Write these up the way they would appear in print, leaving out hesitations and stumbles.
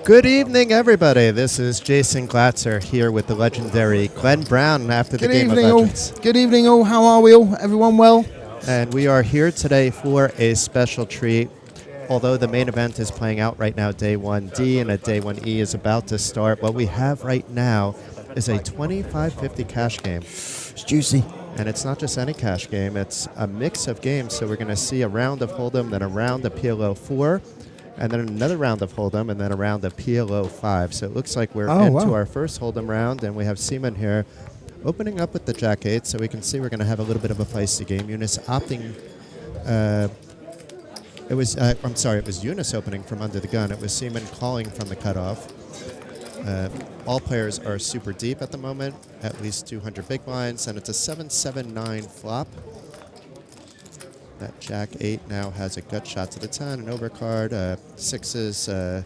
Good evening, everybody. This is Jason Glatzer here with the legendary Glenn Brown after the Game of Legends. Good evening, all. How are we all? Everyone well? And we are here today for a special treat. Although the main event is playing out right now, Day 1D, and a Day 1E is about to start, what we have right now is a 25-50 cash game. It's juicy. And it's not just any cash game. It's a mix of games. So we're going to see a round of Hold'em, then a round of PLO 4, and then another round of Hold'em, and then a round of PLO 5. So it looks like we're into our first Hold'em round, and we have Seaman here opening up with the Jack 8, so we can see we're going to have a little bit of a feisty game. Eunice opting... it was Eunice opening from under the gun. It was Seaman calling from the cutoff. All players are super deep at the moment, at least 200 big blinds, and it's a 7-7-9 flop. That Jack 8 now has a gut shot to the 10, an overcard. Sixes are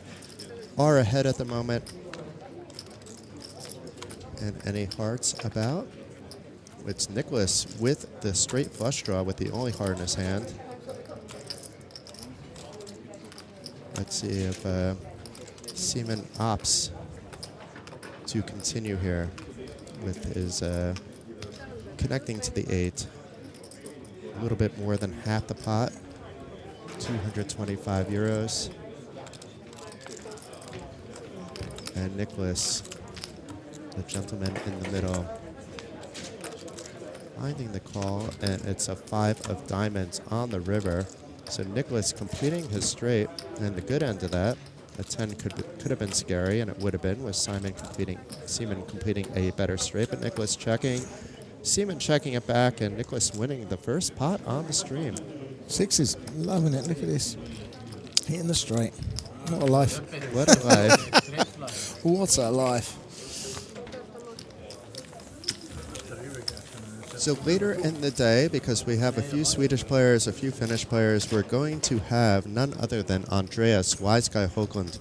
ahead at the moment. And any hearts about? It's Nicholas with the straight flush draw with the only heart in his hand. Let's see if Seaman opts to continue here with his connecting to the 8. A little bit more than half the pot, 225 euros. And Nicholas, the gentleman in the middle, finding the call, and it's a 5 of diamonds on the river. So Nicholas completing his straight, and the good end of that, a 10 could have been scary, and it would have been, with Seaman completing a better straight, but Nicholas checking. Seaman checking it back, and Nicholas winning the first pot on the stream. Sixes, loving it. Look at this. Hitting the straight. What a life. What a life. What a life. So later in the day, because we have a few Swedish players, a few Finnish players, we're going to have none other than Andreas Wise Guy Hoagland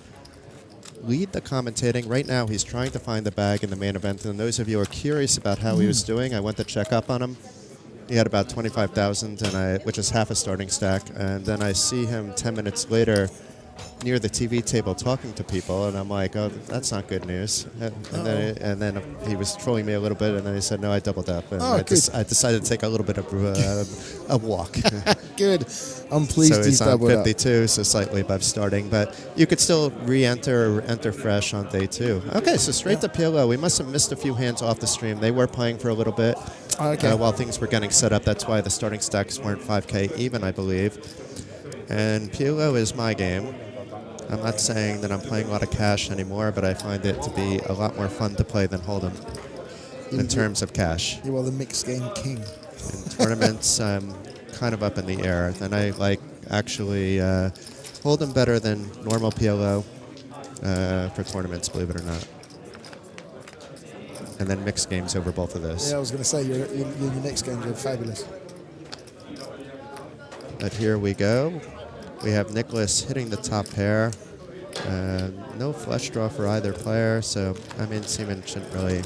lead the commentating. Right now, he's trying to find the bag in the main event. And those of you who are curious about how he was doing, I went to check up on him. He had about 25,000, which is half a starting stack. And then I see him 10 minutes later near the TV table talking to people, and I'm like, oh, that's not good news. And then he was trolling me a little bit, and then he said, no, I doubled up. And I decided to take a little bit of a walk. Good. I'm pleased so he's doubled up. So he's on 52, so slightly above starting, but you could still re-enter or enter fresh on day 2. Okay, so straight to PLO. We must have missed a few hands off the stream. They were playing for a little bit while things were getting set up. That's why the starting stacks weren't 5K even, I believe. And PLO is my game. I'm not saying that I'm playing a lot of cash anymore, but I find it to be a lot more fun to play than Hold'em in terms of cash. You are the mixed game king. In tournaments, I'm kind of up in the air. Then I like actually Hold'em better than normal PLO for tournaments, believe it or not. And then mixed games over both of those. Yeah, I was going to say, your mixed games are fabulous. But here we go. We have Nicholas hitting the top pair. No flush draw for either player, so I mean, Seaman shouldn't really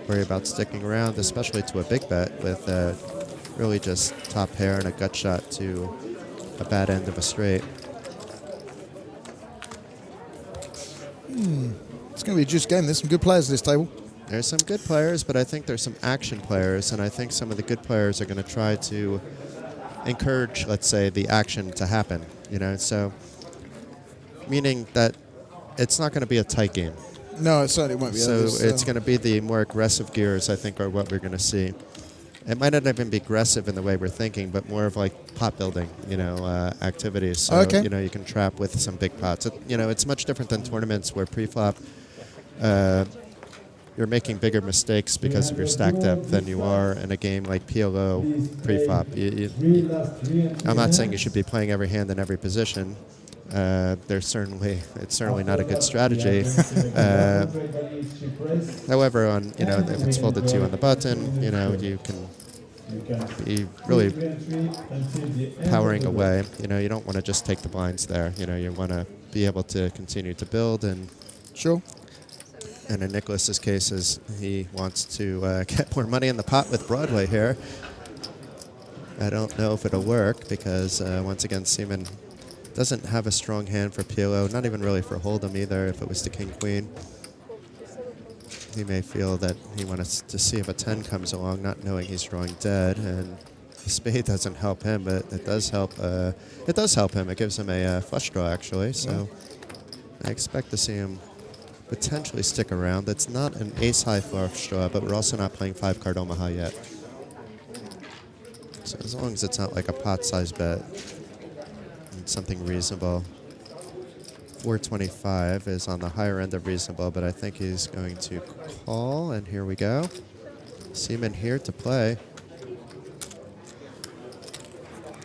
worry about sticking around, especially to a big bet with really just top pair and a gut shot to a bad end of a straight. It's going to be a juice game. There's some good players at this table. There's some good players, but I think there's some action players, and I think some of the good players are going to try to encourage, let's say, the action to happen. So meaning that it's not going to be a tight game. No, it certainly won't be. So it's going to be the more aggressive gears, I think, are what we're going to see. It might not even be aggressive in the way we're thinking, but more of like pot building, activities. So, you can trap with some big pots. It's much different than tournaments where pre-flop, you're making bigger mistakes because of your stack depth than you are in a game like PLO pre-flop. I'm not saying you should be playing every hand in every position. It's certainly not a good strategy. However, if it's folded 2 on the button, you can be really powering away. You don't want to just take the blinds there. You want to be able to continue to build and. Sure. And in Nicholas's case, he wants to get more money in the pot with Broadway here. I don't know if it'll work because, once again, Seaman Doesn't have a strong hand for Pihela, not even really for Hold'em either if it was the king-queen. He may feel that he wants to see if a 10 comes along, not knowing he's drawing dead, and the spade doesn't help him, but it does help. It does help him. It gives him a flush draw, actually. So I expect to see him potentially stick around. It's not an ace-high flush draw, but we're also not playing 5-card Omaha yet. So as long as it's not like a pot-sized bet, and something reasonable. 425 is on the higher end of reasonable, but I think he's going to call, and here we go. Seaman here to play.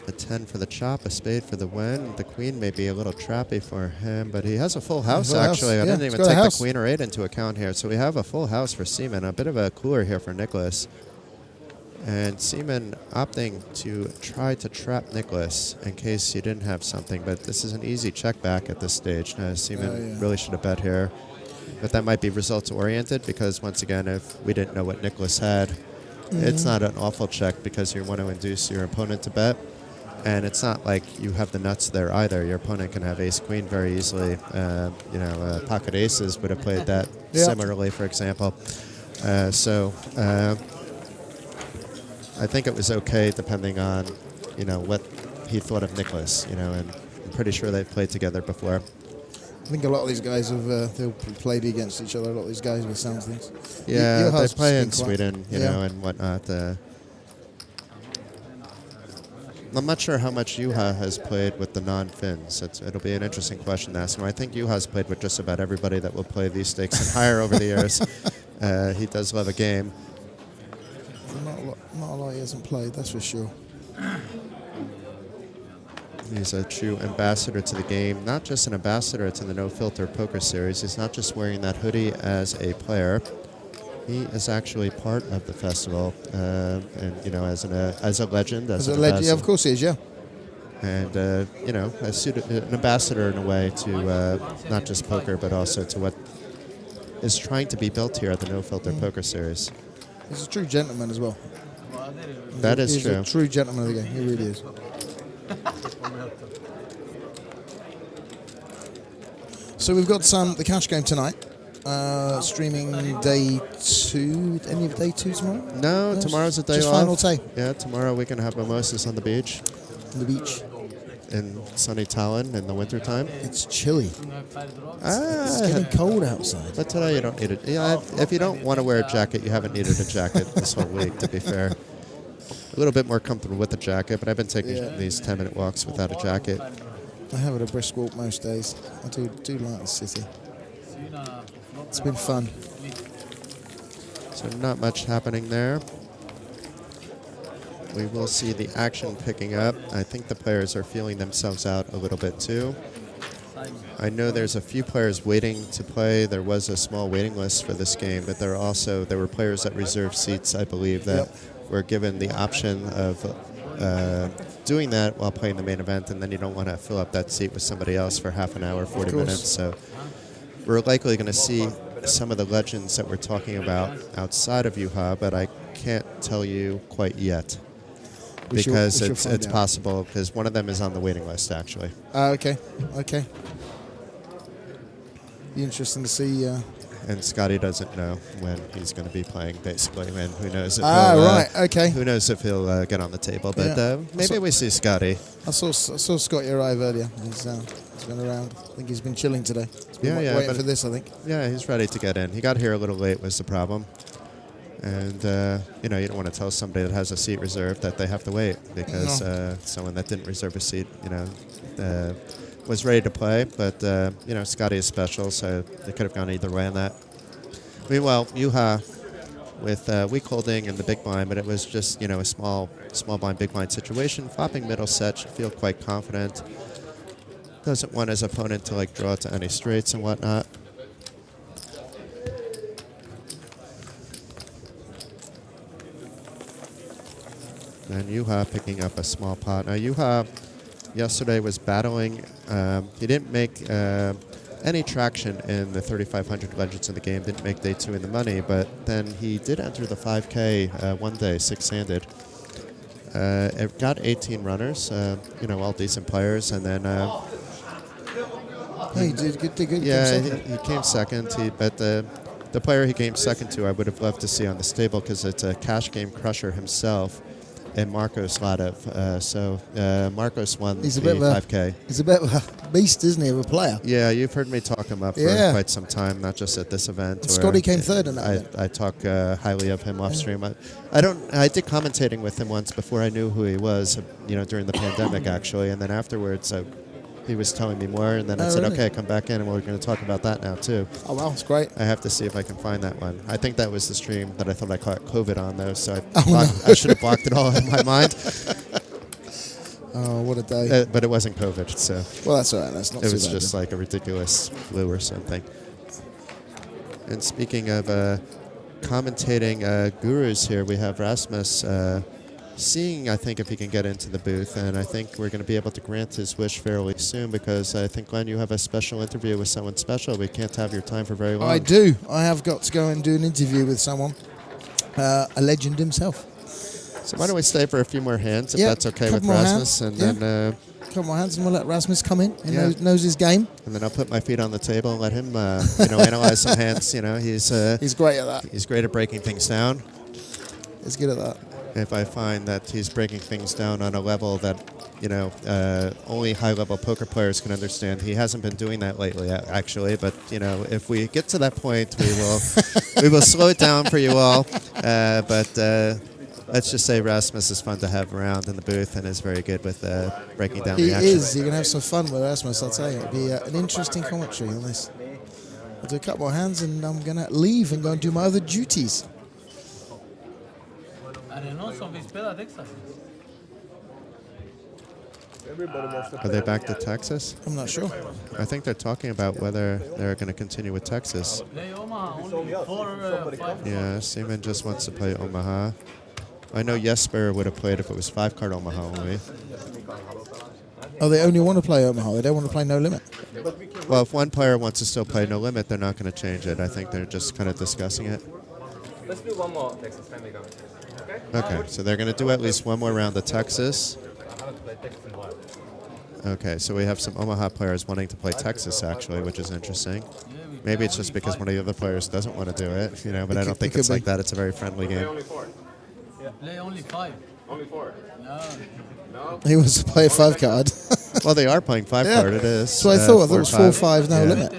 A 10 for the chop, a spade for the win. The queen may be a little trappy for him, but he has a full house, actually. I didn't even take the queen or 8 into account here. So we have a full house for Seaman. A bit of a cooler here for Nicholas. And Seaman opting to try to trap Nicholas in case he didn't have something, but this is an easy check back at this stage. Seaman really should have bet here, but that might be results oriented because once again, if we didn't know what Nicholas had, it's not an awful check because you want to induce your opponent to bet, and it's not like you have the nuts there either. Your opponent can have ace-queen very easily. Pocket aces would have played that similarly, for example. I think it was okay depending on, what he thought of Nicholas, and I'm pretty sure they've played together before. I think a lot of these guys have they've played against each other, a lot of these guys with some things. Yeah, they play in Sweden, and whatnot. I'm not sure how much Juha has played with the non-Finns. It'll be an interesting question to ask him. I think Juha's played with just about everybody that will play these stakes and higher over the years. He does love a game. Not a lot he hasn't played, that's for sure. He's a true ambassador to the game, not just an ambassador to the No Filter Poker Series. He's not just wearing that hoodie as a player. He is actually part of the festival, and as a legend, as a legend. Yeah, of course he is. Yeah. And an ambassador in a way to not just poker, but also to what is trying to be built here at the No Filter Poker Series. He's a true gentleman as well. That is true. He's a true gentleman of the game. He really is. So we've got the cash game tonight. Streaming day 2. Any of day 2 tomorrow? No, tomorrow's a day just off. Final day. Yeah, tomorrow we can have mimosas on the beach. On the beach. In sunny Tallinn in the wintertime. It's chilly. It's getting cold outside. But today you don't need it. Yeah, if you don't want to wear a jacket, you haven't needed a jacket this whole week, to be fair. A little bit more comfortable with a jacket, but I've been taking these 10-minute walks without a jacket. I have it a brisk walk most days. I do like the city. It's been fun. So not much happening there. We will see the action picking up. I think the players are feeling themselves out a little bit too. I know there's a few players waiting to play. There was a small waiting list for this game, but there were players that reserved seats, I believe, that were given the option of doing that while playing the main event, and then you don't want to fill up that seat with somebody else for half an hour, 40 minutes. So we're likely going to see some of the legends that we're talking about outside of Juha, but I can't tell you quite yet. Because it's possible, because one of them is on the waiting list, actually. Okay. Be interesting to see. And Scotty doesn't know when he's going to be playing, basically, and who knows if who knows if he'll get on the table. But maybe we see Scotty. I saw Scotty arrive earlier. He's been around. I think he's been chilling today. He's been waiting for this, I think. Yeah, he's ready to get in. He got here a little late was the problem. And, you don't want to tell somebody that has a seat reserved that they have to wait because someone that didn't reserve a seat, was ready to play. But, Scotty is special, so they could have gone either way on that. Meanwhile, Juha with weak holding and the big blind, but it was just, a small blind, big blind situation. Flopping middle set, should feel quite confident. Doesn't want his opponent to, draw to any straights and whatnot. And Juha picking up a small pot. Now, Juha yesterday was battling. He didn't make any traction in the 3,500 legends in the game. Didn't make day 2 in the money, but then he did enter the 5K one day, 6-handed. It got 18 runners, all decent players, and then he did good. He Yeah, came second. he came second. But the player he came second to, I would have loved to see on the stable because it's a cash game crusher himself, and Marcos Ladov. So Marcos won the 5K. He's a bit of a beast, isn't he, of a player? Yeah, you've heard me talk him up for quite some time, not just at this event. Scotty came third in that event. I talk highly of him off stream. I did commentating with him once before I knew who he was, during the pandemic actually, and then afterwards he was telling me more, and then I said, okay, come back in, and we're going to talk about that now too. Oh, wow, it's great. I have to see if I can find that one. I think that was the stream that I thought I caught COVID on, though, so no. I should have blocked it all in my mind. Oh, what a day. But it wasn't COVID, so... Well, that's all right. That's not too bad. It was just like a ridiculous flu or something. And speaking of commentating gurus here, we have Rasmus seeing, I think, if he can get into the booth, and I think we're going to be able to grant his wish fairly soon because I think, Glenn, you have a special interview with someone special. We can't have your time for very long. I do. I have got to go and do an interview with someone, a legend himself. So why don't we stay for a few more hands, if that's okay with Rasmus, and then... couple more hands, and we'll let Rasmus come in. He knows his game. And then I'll put my feet on the table and let him, analyze some hands. He's great at that. He's great at breaking things down. He's good at that. If I find that he's breaking things down on a level that, only high-level poker players can understand, he hasn't been doing that lately, actually. But if we get to that point, we will slow it down for you all. Let's just say Rasmus is fun to have around in the booth and is very good with breaking down the action. He is. You're going to have some fun with Rasmus, I'll tell you. It'll be an interesting commentary on this. I'll do a couple more hands and I'm going to leave and go and do my other duties. Are they back to Texas? I'm not sure. I think they're talking about whether they're going to continue with Texas. Yeah, Seaman just wants to play Omaha. I know Jesper would have played if it was 5-card Omaha only. Oh, they only want to play Omaha. They don't want to play No Limit. Well, if one player wants to still play No Limit, they're not going to change it. I think they're just kind of discussing it. Let's do one more Texas time. Okay, so they're going to do at least one more round of Texas. Okay, so we have some Omaha players wanting to play Texas, actually, which is interesting. Maybe it's just because one of the other players doesn't want to do it, but I don't think it's like that. It's a very friendly game. Play only 5. Only 4. No. He wants to play a 5-card. Well, they are playing 5-card. It is. So I thought it was 4-5 No Limit.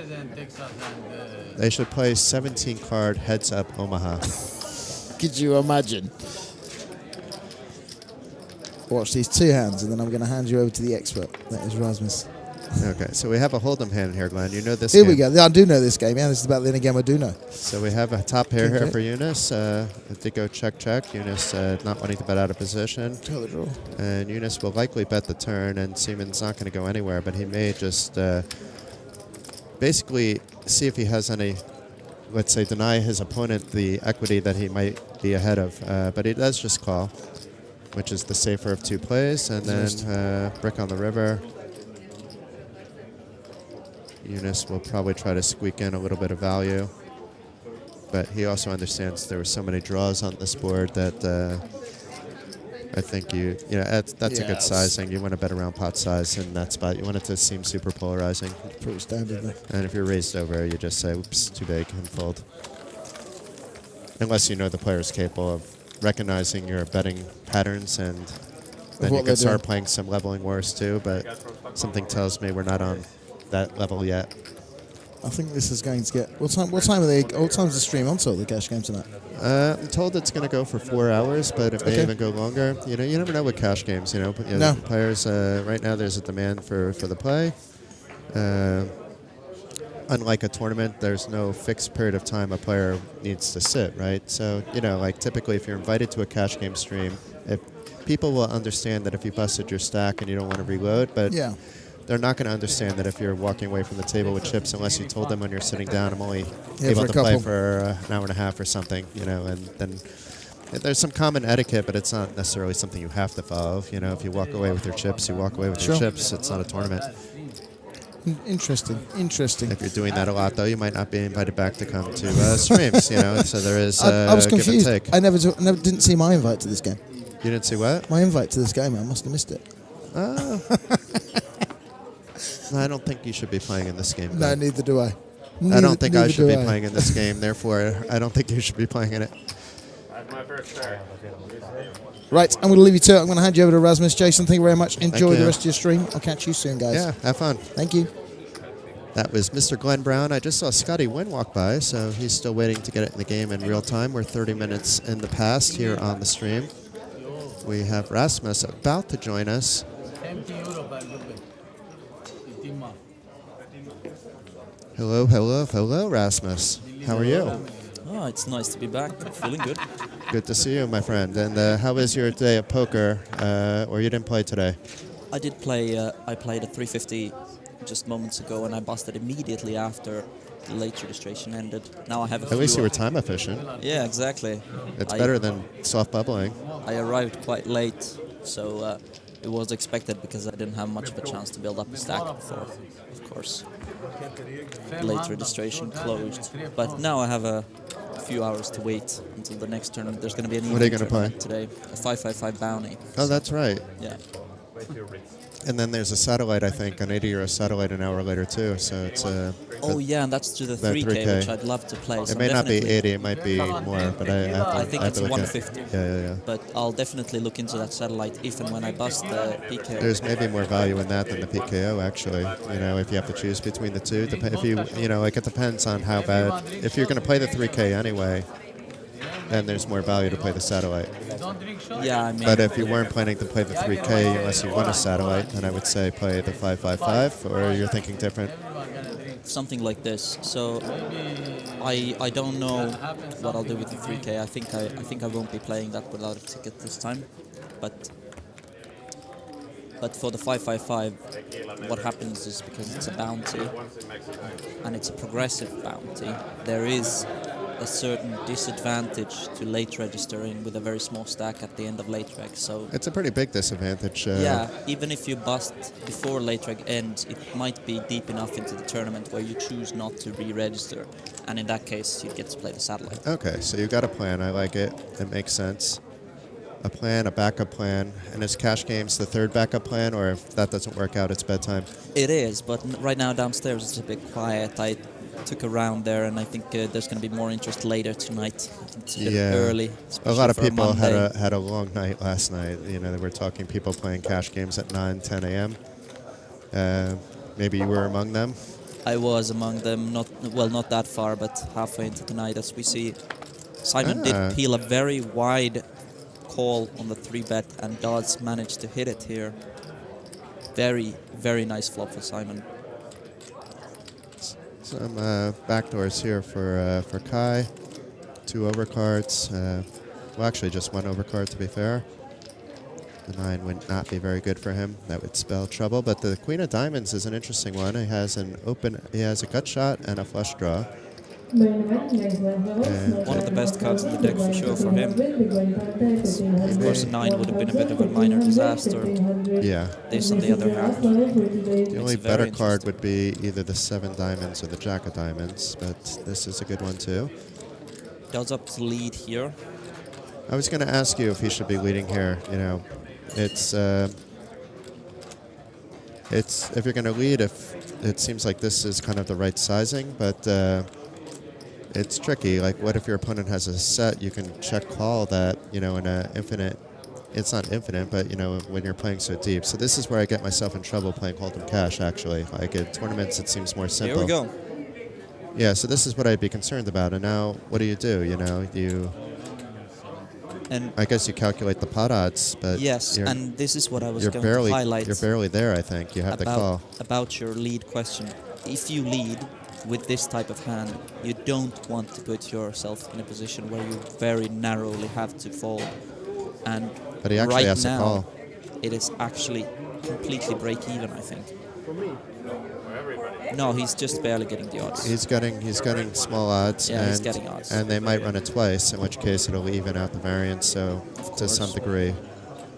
They should play 17-card heads-up Omaha. Could you imagine? Watch these 2 hands, and then I'm going to hand you over to the expert. That is Rasmus. Okay, so we have a Hold'em hand here, Glenn. You know this Here game. we go. I do know this game. Yeah, this is about the only game I do know. So we have a top pair here for Eunice. They go check. Eunice not wanting to bet out of position. Tell the draw. And Eunice will likely bet the turn, and Seaman's not going to go anywhere, but he may just basically see if he has any, let's say, deny his opponent the equity that he might be ahead of. But he does just call, which is the safer of 2 plays, and then brick on the river. Eunice will probably try to squeak in a little bit of value, but he also understands there were so many draws on this board that I think that's a good sizing. You want to bet around pot size in that spot. You want it to seem super polarizing. Pretty standard there. And if you're raised over, you just say, oops, too big, and fold. Unless you know the player's capable of recognizing your betting patterns, and then you can start playing some leveling wars too, but something tells me we're not on that level yet. I think this is going to get... What time are they? What time's the stream on the cash game tonight? I'm told it's going to go for 4 hours, but it may even go longer. You never know with cash games. No. Players right now there's a demand for the play. Unlike a tournament, there's no fixed period of time a player needs to sit, right? So typically if you're invited to a cash game stream, if people will understand that if you busted your stack and you don't want to reload, but they're not going to understand that if you're walking away from the table with chips unless you told them when you're sitting down, I'm only able to play for an hour and a half or something, and then there's some common etiquette, but it's not necessarily something you have to follow. If you walk away with your chips, you walk away with your chips. It's not a tournament. Interesting. If you're doing that a lot, though, you might not be invited back to come to streams, So there is I was confused. give and take. I never didn't see my invite to this game. You didn't see what? My invite to this game, I must have missed it. I don't think you should be playing in this game. No, Glenn. neither do I. I don't think I neither should do be playing in this game. Therefore, I don't think you should be playing in it. That's my first try. Right, I'm going to leave you to it. I'm going to hand you over to Rasmus. Jason, thank you very much. Enjoy the you. rest of your stream. I'll catch you soon, guys. Yeah, have fun. Thank you. That was Mr. Glenn Brown. I just saw Scotty Nguyen walk by, so he's still waiting to get it in the game in real time. We're 30 minutes in the past here on the stream. We have Rasmus about to join us. Hello, hello, hello, Rasmus. How are you? Oh, it's nice to be back. Feeling good. Good to see you, my friend. And how was your day of poker? Or you didn't play today? I did play. I played a 350 just moments ago, and I busted immediately after the late registration ended. Now I have. At least you were time efficient. Yeah, exactly. It's better than soft bubbling. I arrived quite late, so it was expected because I didn't have much of a chance to build up a stack before, of course. Late registration closed, but now I have a few hours to wait until the next tournament. There's going to be an What are you evening going to play? today, a 555 bounty. Oh, that's right. Yeah. And then there's a satellite, I think, an 80 satellite an hour later too. So it's Oh yeah, and that's to the 3K, which I'd love to play. It so may not be definitely- 80, it might be more, but I think have it's to look 150. At, yeah. But I'll definitely look into that satellite if and when I bust the PK. There's maybe more value in that than the PKO, actually. You know, if you have to choose between the two, if you know, like it depends on how bad. If you're going to play the 3K anyway, then there's more value to play the satellite. Yeah, I mean. But if you weren't planning to play the 3K unless you won a satellite, then I would say play the 555, or you're thinking different. Something like this. So I don't know what I'll do with the 3K. I think I won't be playing that without a ticket this time. But for the 555, what happens is because it's a bounty and it's a progressive bounty, there is a certain disadvantage to late registering with a very small stack at the end of late reg. So It's a pretty big disadvantage. yeah, even if you bust before late reg ends, it might be deep enough into the tournament where you choose not to re-register, and in that case, you get to play the satellite. Okay, so you got a plan. I like it. It makes sense. A plan, a backup plan, and is cash games the third backup plan, or if that doesn't work out, it's bedtime? It is, but right now downstairs it's a bit quiet. I took a round there, and I think there's going to be more interest later tonight. It's a bit early. A lot of especially for people Monday. had a long night last night. You know, they were talking people playing cash games at 9, 10 a.m. Maybe you were among them. I was among them, not that far, but halfway into the night, as we see. Simon did peel a very wide call on the 3-bet, and does manage to hit it here. Very, very nice flop for Simon. Some backdoors here for Kai. 2 overcards. Well, actually, just 1 overcard to be fair. The 9 would not be very good for him. That would spell trouble. But the Queen of Diamonds is an interesting one. He has He has a gut shot and a flush draw. One of the best cards in the deck for sure for him. Of course, a 9 would have been a bit of a minor disaster. Yeah. This, on the other hand, The only better card would be either the 7 diamonds or the Jack of Diamonds, but this is a good one too. Does up to lead here. I was going to ask you if he should be leading here. You know, it's if you're going to lead, if it seems like this is kind of the right sizing, but it's tricky. Like, what if your opponent has a set? You can check call that, you know, in a infinite. It's not infinite, but you know, when you're playing so deep. So this is where I get myself in trouble playing Hold'em Cash. Actually, like at tournaments, it seems more simple. Here we go. Yeah. So this is what I'd be concerned about. And now, what do? You know, And I guess you calculate the pot odds, but yes, and this is what I was going barely, to highlight. You're barely there, I think. You have to call. About your lead question. If you lead with this type of hand, you don't want to put yourself in a position where you very narrowly have to fold. And but he actually right has now, to call. It is actually completely break even, I think. No, he's just barely getting the odds. He's getting small odds, yeah, he's getting odds. And they might run it twice, in which case it'll even out the variance, so to some degree,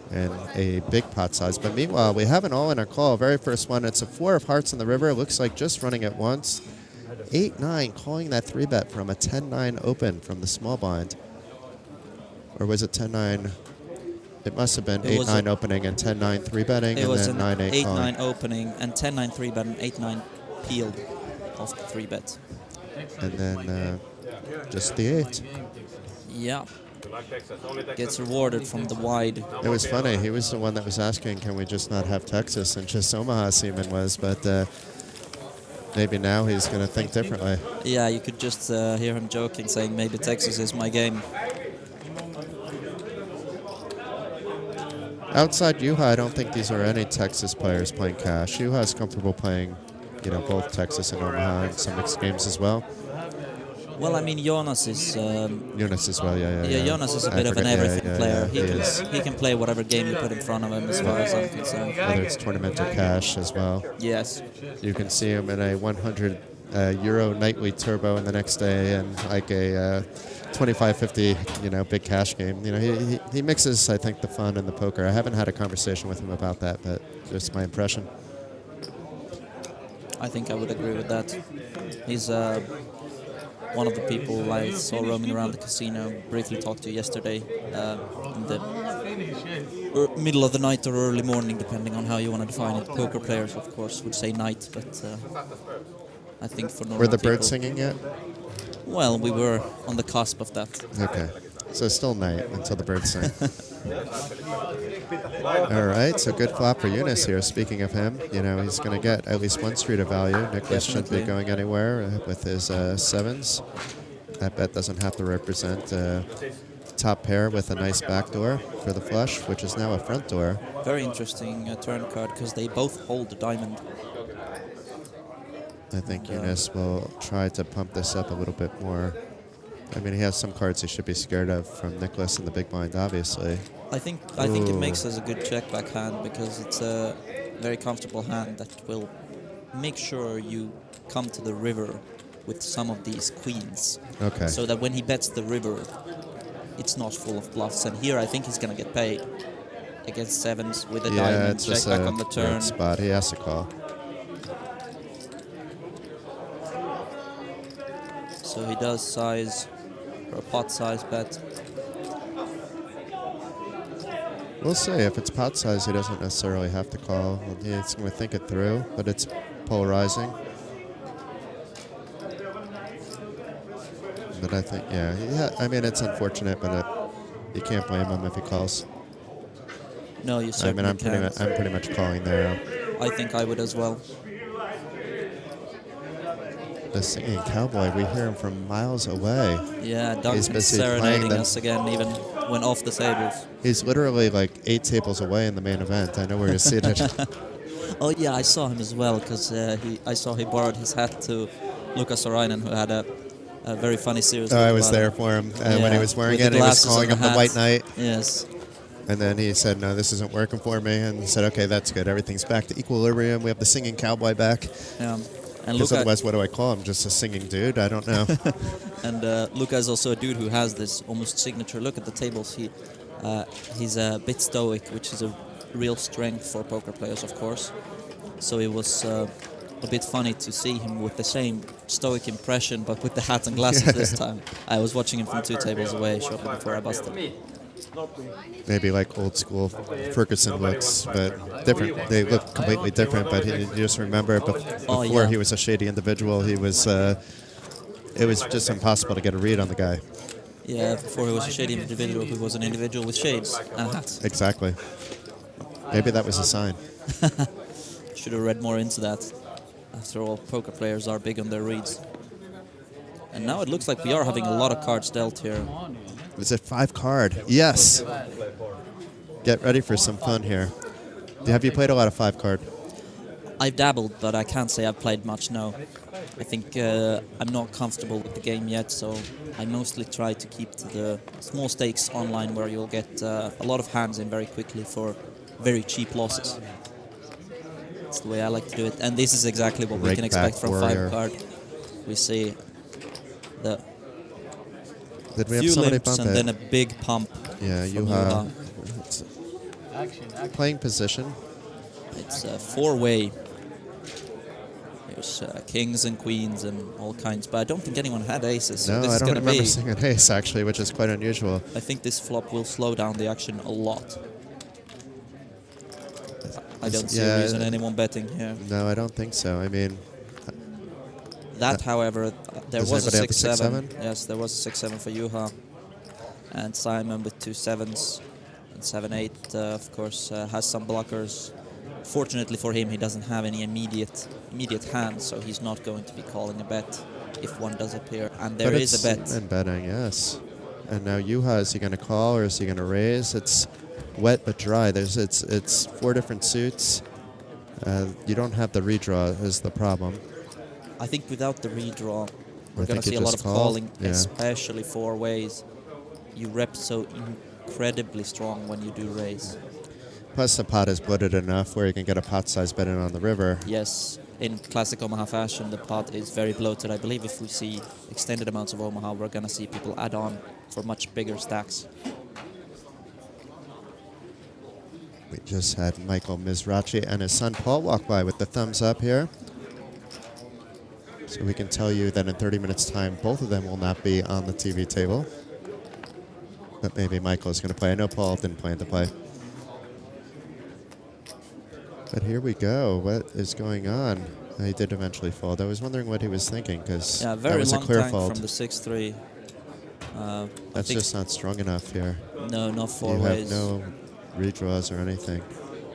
and a big pot size. But meanwhile, we have an all in our call. Very first one, it's a 4 of hearts in the river. It looks like just running it once. 8-9, calling that 3-bet from a 10-9 open from the small blind. Or was it 10-9? It must have been It was 8-9 opening and 10-9 3-betting, It and was then an 9-8 calling. 8-9 opening and 10-9 3-bet and 8-9 peeled off the 3-bet. And then just the 8. Yeah. Gets rewarded from the wide. It was funny. He was the one that was asking, can we just not have Texas? And just Omaha Seaman was, but maybe now he's going to think differently. Yeah, you could just hear him joking, saying maybe Texas is my game. Outside Juha, I don't think these are any Texas players playing cash. Juha is comfortable playing, both Texas and Omaha in some mixed games as well. Well, I mean, Jonas is... Jonas as well, yeah. Jonas is a bit of an everything player. He can play whatever game you put in front of him, as far as I'm concerned. Whether it's tournament or cash as well. Yes. You can see him in a 100 euro nightly turbo in the next day, and like a 25-50, big cash game. He mixes, I think, the fun and the poker. I haven't had a conversation with him about that, but just my impression. I think I would agree with that. He's one of the people I saw roaming around the casino, briefly talked to yesterday, in the middle of the night or early morning, depending on how you want to define it. Poker players, of course, would say night, but I think for normal Were the people, birds singing yet? Well, we were on the cusp of that. Okay. So still night until the birds sing. All right, so good flop for Eunice here. Speaking of him, he's going to get at least one street of value. Nicholas shouldn't be going anywhere with his sevens. That bet doesn't have to represent top pair with a nice backdoor for the flush, which is now a front door. Very interesting turn card, because they both hold the diamond. I think Eunice will try to pump this up a little bit more. I mean, he has some cards he should be scared of from Nicholas in the big blind, obviously. I think it makes us a good check back hand, because it's a very comfortable hand that will make sure you come to the river with some of these queens. Okay. So that when he bets the river, it's not full of bluffs. And here I think he's going to get paid against sevens with a diamond, it's check just back a on the turn. weird spot. He has to call. So he does size for a pot size bet. We'll see. If it's pot size, he doesn't necessarily have to call. He's going to think it through, but it's polarizing. But I think, I mean, it's unfortunate, but you can't blame him if he calls. No, you certainly I'm pretty much calling there. I think I would as well. The singing cowboy, we hear him from miles away. Yeah, He's Duncan's busy serenading playing us again, even when off the tables. He's literally like 8 tables away in the main event. I know where he's seated. Oh yeah, I saw him as well, because I saw he borrowed his hat to Lukas Orainen, who had a very funny series. I was there for him when he was wearing it. He was calling him the White Knight. Yes. And then he said, no, this isn't working for me. And he said, okay, that's good. Everything's back to equilibrium. We have the singing cowboy back. Yeah. And Because otherwise, what do I call him? Just a singing dude? I don't know. And Luka is also a dude who has this almost signature look at the tables. He's a bit stoic, which is a real strength for poker players, of course. So it was a bit funny to see him with the same stoic impression, but with the hat and glasses this time. I was watching him from 2 tables away shortly before I busted. Maybe like old school Ferguson looks, but different. They look completely different, but you just remember before he was a shady individual, he was. It was just impossible to get a read on the guy. Yeah, before he was a shady individual, he was an individual with shades and hats. Exactly. Maybe that was a sign. Should have read more into that. After all, poker players are big on their reads. And now it looks like we are having a lot of cards dealt here. Is it 5 card? Yes. Get ready for some fun here. Have you played a lot of 5 card? I've dabbled, but I can't say I've played much, no. I think I'm not comfortable with the game yet, so I mostly try to keep to the small stakes online, where you'll get a lot of hands in very quickly for very cheap losses. That's the way I like to do it. And this is exactly what we can expect from 5 card. We see the few limps and then a big pump. Yeah, Juha. Playing position. It's a 4-way. There's kings and queens and all kinds, but I don't think anyone had aces. So No, this I is don't gonna remember be, seeing an ace, actually, which is quite unusual. I think this flop will slow down the action a lot. I don't see a reason anyone betting here. No, I don't think so. I mean, That, however, there does was a anybody have the 6-7. Yes, there was a 6-7 for Juha. And Simon with 2 7s. And 7-8, of course, has some blockers. Fortunately for him, he doesn't have any immediate hands, so he's not going to be calling a bet if one does appear. And there is a bet. And betting, yes. And now Juha, is he going to call or is he going to raise? It's wet but dry. It's 4 different suits. You don't have the redraw is the problem. I think without the redraw, we're I going to think you see a lot just of call. calling, Yeah. especially 4 ways. You rep so incredibly strong when you do raise. Plus the pot is bloated enough where you can get a pot size bet in on the river. Yes, in classic Omaha fashion, the pot is very bloated. I believe if we see extended amounts of Omaha, we're going to see people add on for much bigger stacks. We just had Michael Mizrachi and his son Paul walk by with the thumbs up here. So we can tell you that in 30 minutes' time, both of them will not be on the TV table. But maybe Michael is going to play. I know Paul didn't plan to play. But here we go. What is going on? He did eventually fold. I was wondering what he was thinking because that was a clear fold. From the 6-3. That's just not strong enough here. No, not 4 you ways. You have no redraws or anything.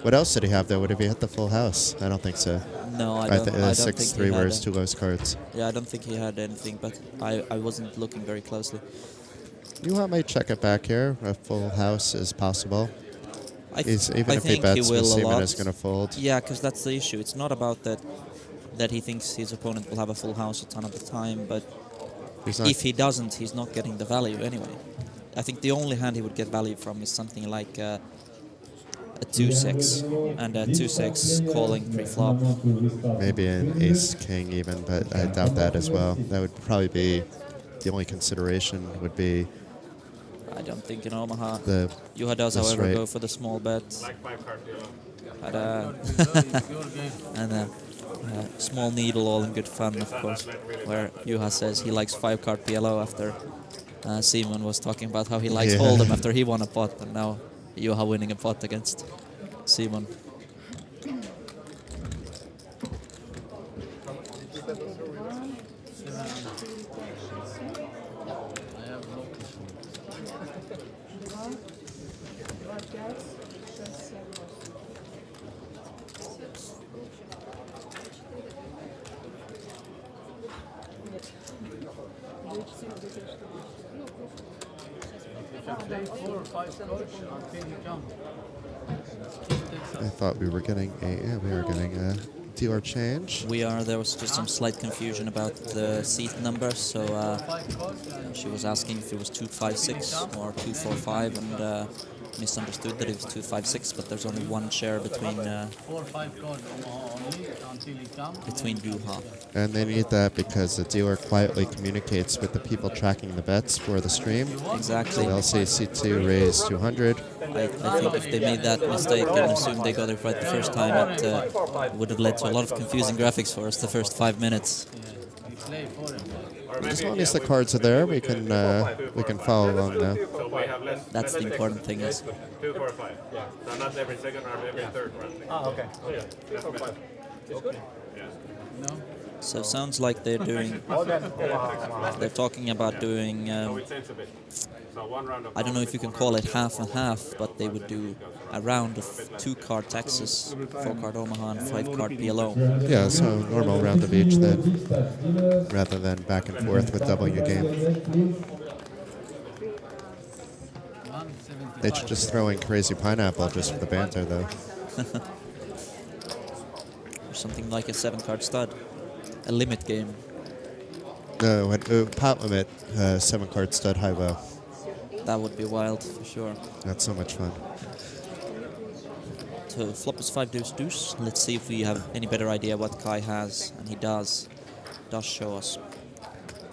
What else did he have, though? Would he hit the full house? I don't think so. No, I don't think 6-3 where it's 2 low cards. Yeah, I don't think he had anything, but I wasn't looking very closely. Juha might check it back here. A full house is possible. Even if he think bets, he will Seaman is going to fold. Yeah, because that's the issue. It's not about that he thinks his opponent will have a full house a ton of the time, but if he doesn't, he's not getting the value anyway. I think the only hand he would get value from is something like a 2-6 and a 2-6 calling pre-flop. Maybe an ace-king even, but I doubt that as well. That would probably be the only consideration would be. I don't think in Omaha. Juha does, That's however, right. go for the small bet. And a small needle, all in good fun, of course, where Juha says he likes 5-card PLO after Simon was talking about how he likes Hold'em after he won a pot, and now Juha winning a pot against Simon. I thought we were getting a dealer change. We are. There was just some slight confusion about the seat number, so she was asking if it was 256 or 245, and misunderstood that it was 256, but there's only one chair between Juha. And they need that because the dealer quietly communicates with the people tracking the bets for the stream. Exactly. So they'll say C2 raise 200. I think if they made that mistake and assumed they got it right the first time, it would have led to a lot of confusing graphics for us the first 5 minutes. As long as the cards are there, we can follow along now. That's the important thing. Is 2, 4, 5. Yeah. So not every second or every third round. Okay. Oh yeah. It's good. Yeah. so sounds like they're doing. They're talking about doing. So it changes a bit. So 1 round of. I don't know if you can call it half and half, but they would do a round of 2-card Texas, 4-card Omaha, and 5-card PLO. Yeah, so normal round of each then, rather than back and forth with doubling a game. They should just throw in Crazy Pineapple just for the banter, though. Or something like a 7-card stud, a limit game. No, pot limit, 7-card stud high-low. That would be wild for sure. That's so much fun. So flop is 5 deuce deuce. Let's see if we have any better idea what Kai has, and he does show us.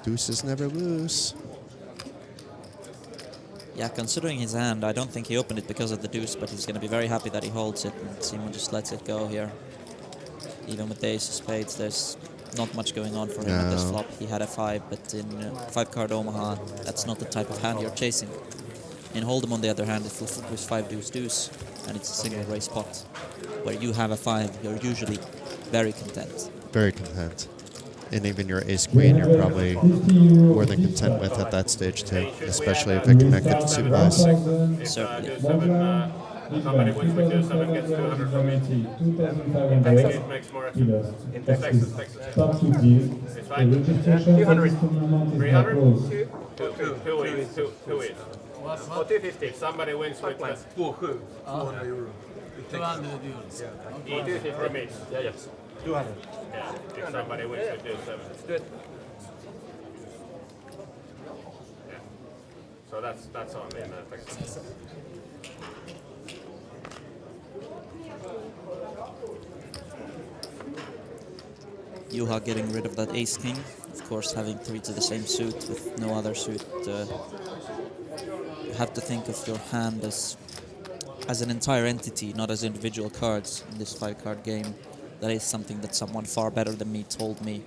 Deuces never lose. Yeah, considering his hand, I don't think he opened it because of the deuce, but he's going to be very happy that he holds it, and Simon just lets it go here. Even with the ace of spades, there's not much going on for him in this flop. He had a 5, but in 5-card Omaha, that's not the type of hand you're chasing. In Hold'em, on the other hand, it was 5 deuce deuce, and it's a single raise pot. where you have a 5, you're usually very content. Very content. And even your ace queen, you're probably more than content with at that stage too, especially if it connected to suit wise. Certainly. Somebody wins with 2-7 gets 200 from me. In Texas it makes more effort. In Texas. It's fine. 200. 300? 2 each. 2 each. Or 250 if somebody wins with 200 euros. 250 from each. Yeah. 200. Yeah, if somebody wins with 2-7. Let's do it. Yeah. So that's on in Texas. Juha getting rid of that ace king. Of course, having 3 to the same suit with no other suit. You have to think of your hand as an entire entity, not as individual cards in this 5-card game. That is something that someone far better than me told me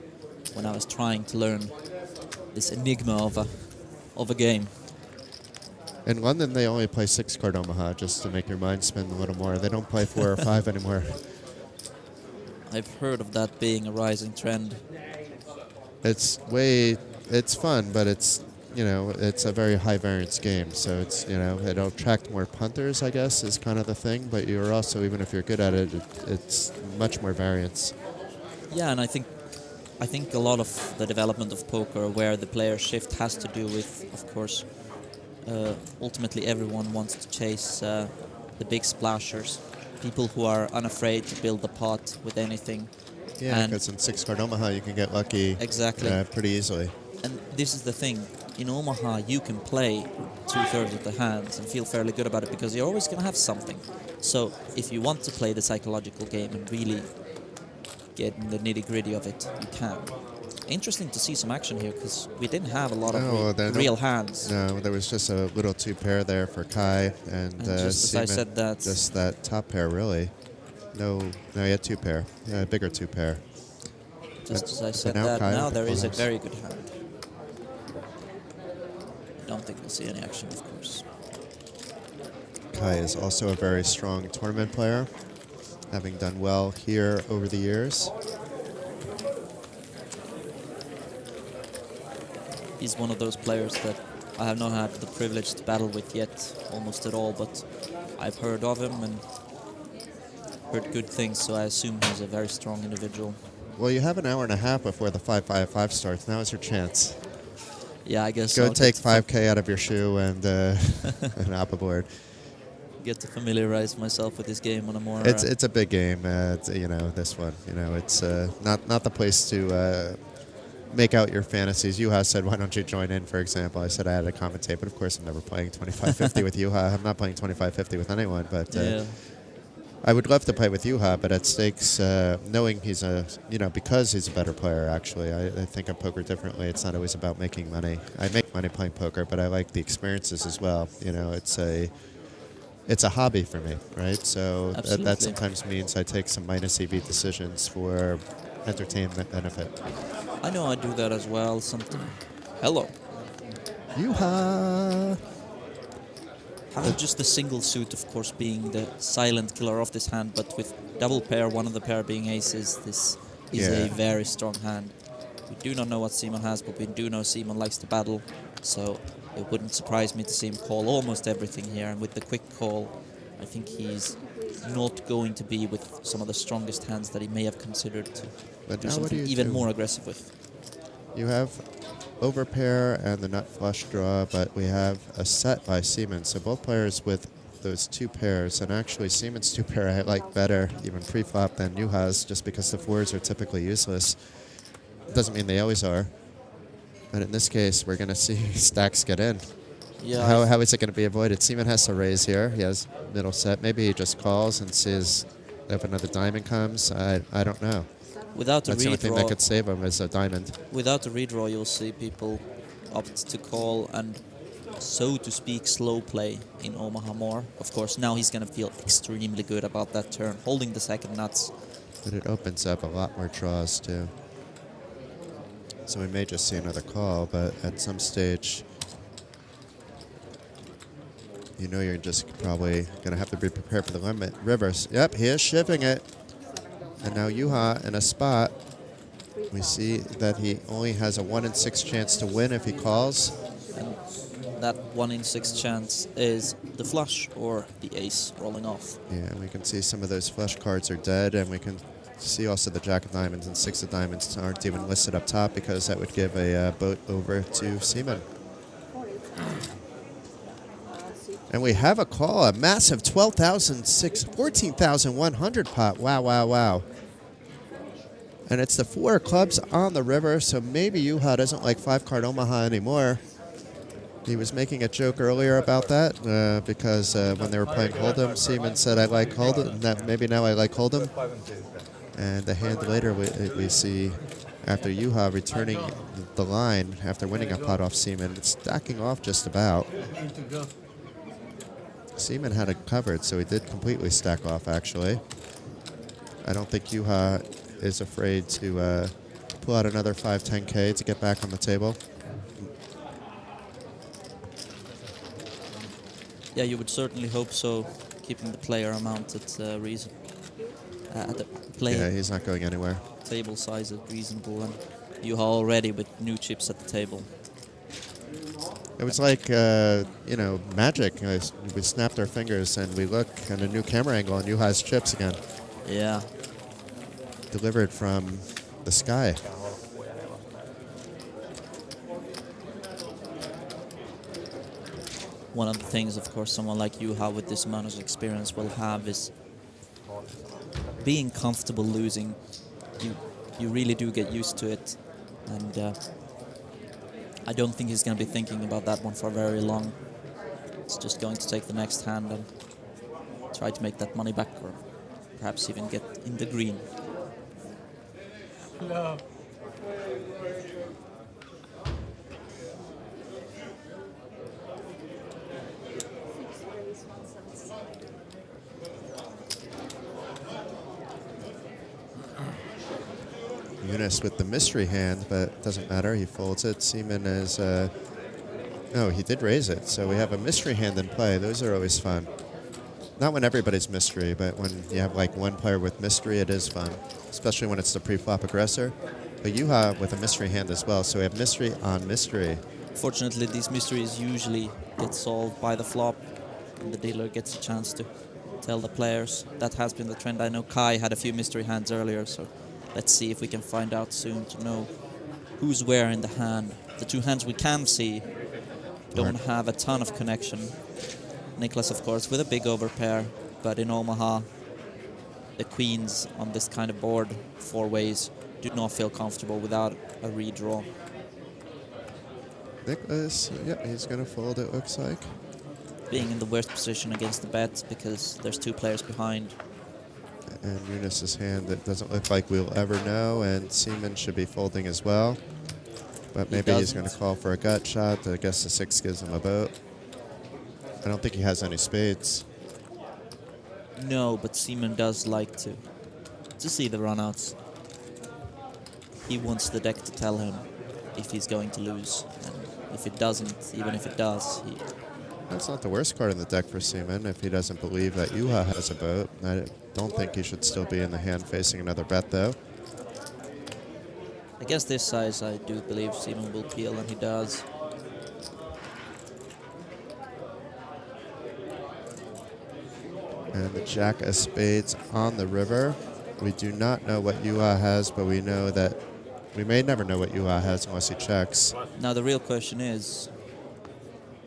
when I was trying to learn this enigma of a game. In London, they only play 6-card Omaha just to make your mind spin a little more. They don't play 4 or 5 anymore. I've heard of that being a rising trend. It's fun, but it's a very high variance game. So it's, it'll attract more punters, I guess, is kind of the thing. But you're also, even if you're good at it, it's much more variance. Yeah, and I think a lot of the development of poker, where the player shift has to do with, of course, ultimately everyone wants to chase the big splashers, people who are unafraid to build the pot with anything. Yeah, because in 6-card Omaha you can get lucky pretty easily. And this is the thing, in Omaha you can play 2/3 of the hands and feel fairly good about it because you're always going to have something. So if you want to play the psychological game and really get in the nitty-gritty of it, you can. Interesting to see some action here because we didn't have a lot of real hands. No, there was just a little 2-pair there for Kai, and just as I said that, just that top pair really. No, he had 2-pair, bigger 2-pair. Just as I said that, now there is a very good hand. I don't think we'll see any action, of course. Kai is also a very strong tournament player, having done well here over the years. He's one of those players that I have not had the privilege to battle with yet, almost at all, but I've heard of him and heard good things, so I assume he's a very strong individual. Well, you have an hour and a half before the 5-5-5 starts. Now is your chance. Yeah, I guess Go take 5K out of your shoe and hop aboard. Get to familiarize myself with this game on a more... It's a big game, this one. It's not the place to make out your fantasies. Juha said, why don't you join in, for example. I said I had to commentate, but of course I'm never playing 25-50 with Juha. I'm not playing 25-50 with anyone, but I would love to play with Juha, but at stakes, knowing he's because he's a better player, actually, I think of poker differently. It's not always about making money. I make money playing poker, but I like the experiences as well. It's a hobby for me, right? So that sometimes means I take some minus EV decisions for entertainment benefit. I know I do that as well sometimes. Hello. Juha! Having just the single suit, of course, being the silent killer of this hand, but with double pair, one of the pair being aces, this is a very strong hand. We do not know what Simon has, but we do know Simon likes to battle, so it wouldn't surprise me to see him call almost everything here, and with the quick call, I think he's not going to be with some of the strongest hands that he may have considered to do something even more aggressive with. You have overpair and the nut flush draw, but we have a set by Seaman. So both players with those 2 pairs, and actually Seaman's 2-pair I like better, even pre-flop, than Juha's, just because the 4s are typically useless. Doesn't mean they always are. But in this case, we're going to see stacks get in. Yeah. How is it going to be avoided? Seaman has to raise here. He has middle set. Maybe he just calls and sees if another diamond comes. I don't know. Without a redraw, that's the only thing that could save him is a diamond. Without a redraw, you'll see people opt to call and, so to speak, slow play in Omaha more. Of course, now he's going to feel extremely good about that turn, holding the second nuts. But it opens up a lot more draws, too. So we may just see another call, but at some stage... you know you're just probably going to have to be prepared for the limit. Rivers, yep, he is shifting it. And now Juha in a spot. We see that he only has a 1 in 6 chance to win if he calls. And that 1 in 6 chance is the flush or the ace rolling off. Yeah, and we can see some of those flush cards are dead, and we can see also the Jack of Diamonds and 6 of Diamonds aren't even listed up top because that would give a boat over to Seaman. And we have a call, a massive 14,100 pot. Wow, wow, wow. And it's the 4 clubs on the river, so maybe Juha doesn't like 5-card Omaha anymore. He was making a joke earlier about that because when they were playing Hold'em, Seaman said, I like Hold'em, maybe now I like Hold'em. And the hand later we see after Juha returning the line after winning a pot off Seaman, it's stacking off just about. Seaman had it covered, so he did completely stack off, actually. I don't think Juha is afraid to pull out another 5-10K to get back on the table. Yeah, you would certainly hope so, keeping the player amount at reason. At the play Yeah, he's not going anywhere. table size at reasonable, and Juha already with new chips at the table. It was like, you know, magic. We snapped our fingers and we look at a new camera angle and Juha's chips again. Yeah. Delivered from the sky. One of the things, of course, someone like Juha with this amount of experience will have is being comfortable losing. You really do get used to it, and I don't think he's going to be thinking about that one for very long. It's just going to take the next hand and try to make that money back, or perhaps even get in the green. No. Yunus with the mystery hand, but it doesn't matter. He folds it. Seaman is... no, he did raise it. So we have a mystery hand in play. Those are always fun. Not when everybody's mystery, but when you have like one player with mystery, it is fun. Especially when it's the pre-flop aggressor. But Juha with a mystery hand as well. So we have mystery on mystery. Fortunately, these mysteries usually get solved by the flop, and the dealer gets a chance to tell the players. That has been the trend. I know Kai had a few mystery hands earlier, so let's see if we can find out soon to know who's where in the hand. The two hands we can see don't have a ton of connection. Niklas, of course, with a big overpair, but in Omaha, the queens on this kind of board, 4 ways, do not feel comfortable without a redraw. Niklas, yeah, he's going to fold, it looks like. Being in the worst position against the bet because there's 2 players behind. And Yunus's hand, it doesn't look like we'll ever know, and Seaman should be folding as well. But maybe he's going to call for a gut shot. I guess the 6 gives him a boat. I don't think he has any spades. No, but Seaman does like to see the runouts. He wants the deck to tell him if he's going to lose. And if it doesn't, even if it does, he... That's not the worst card in the deck for Seaman if he doesn't believe that Juha has a boat. I don't think he should still be in the hand facing another bet, though. Against this size, I do believe Seaman will peel, and he does. And the Jack of Spades on the river. We do not know what Juha has, but we know that we may never know what Juha has unless he checks. Now the real question is,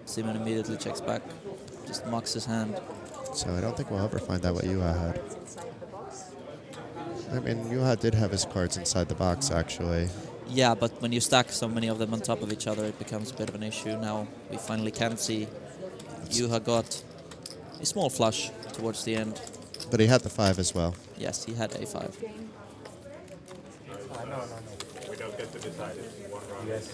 Seaman immediately checks back, just mocks his hand. So I don't think we'll ever find out what Juha had. I mean, Juha did have his cards inside the box, actually. Yeah, but when you stack so many of them on top of each other, it becomes a bit of an issue. Now we finally can see Juha got a small flush towards the end. But he had the 5 as well. Yes, he had a5. No. We don't get to decide it in one round. Yes.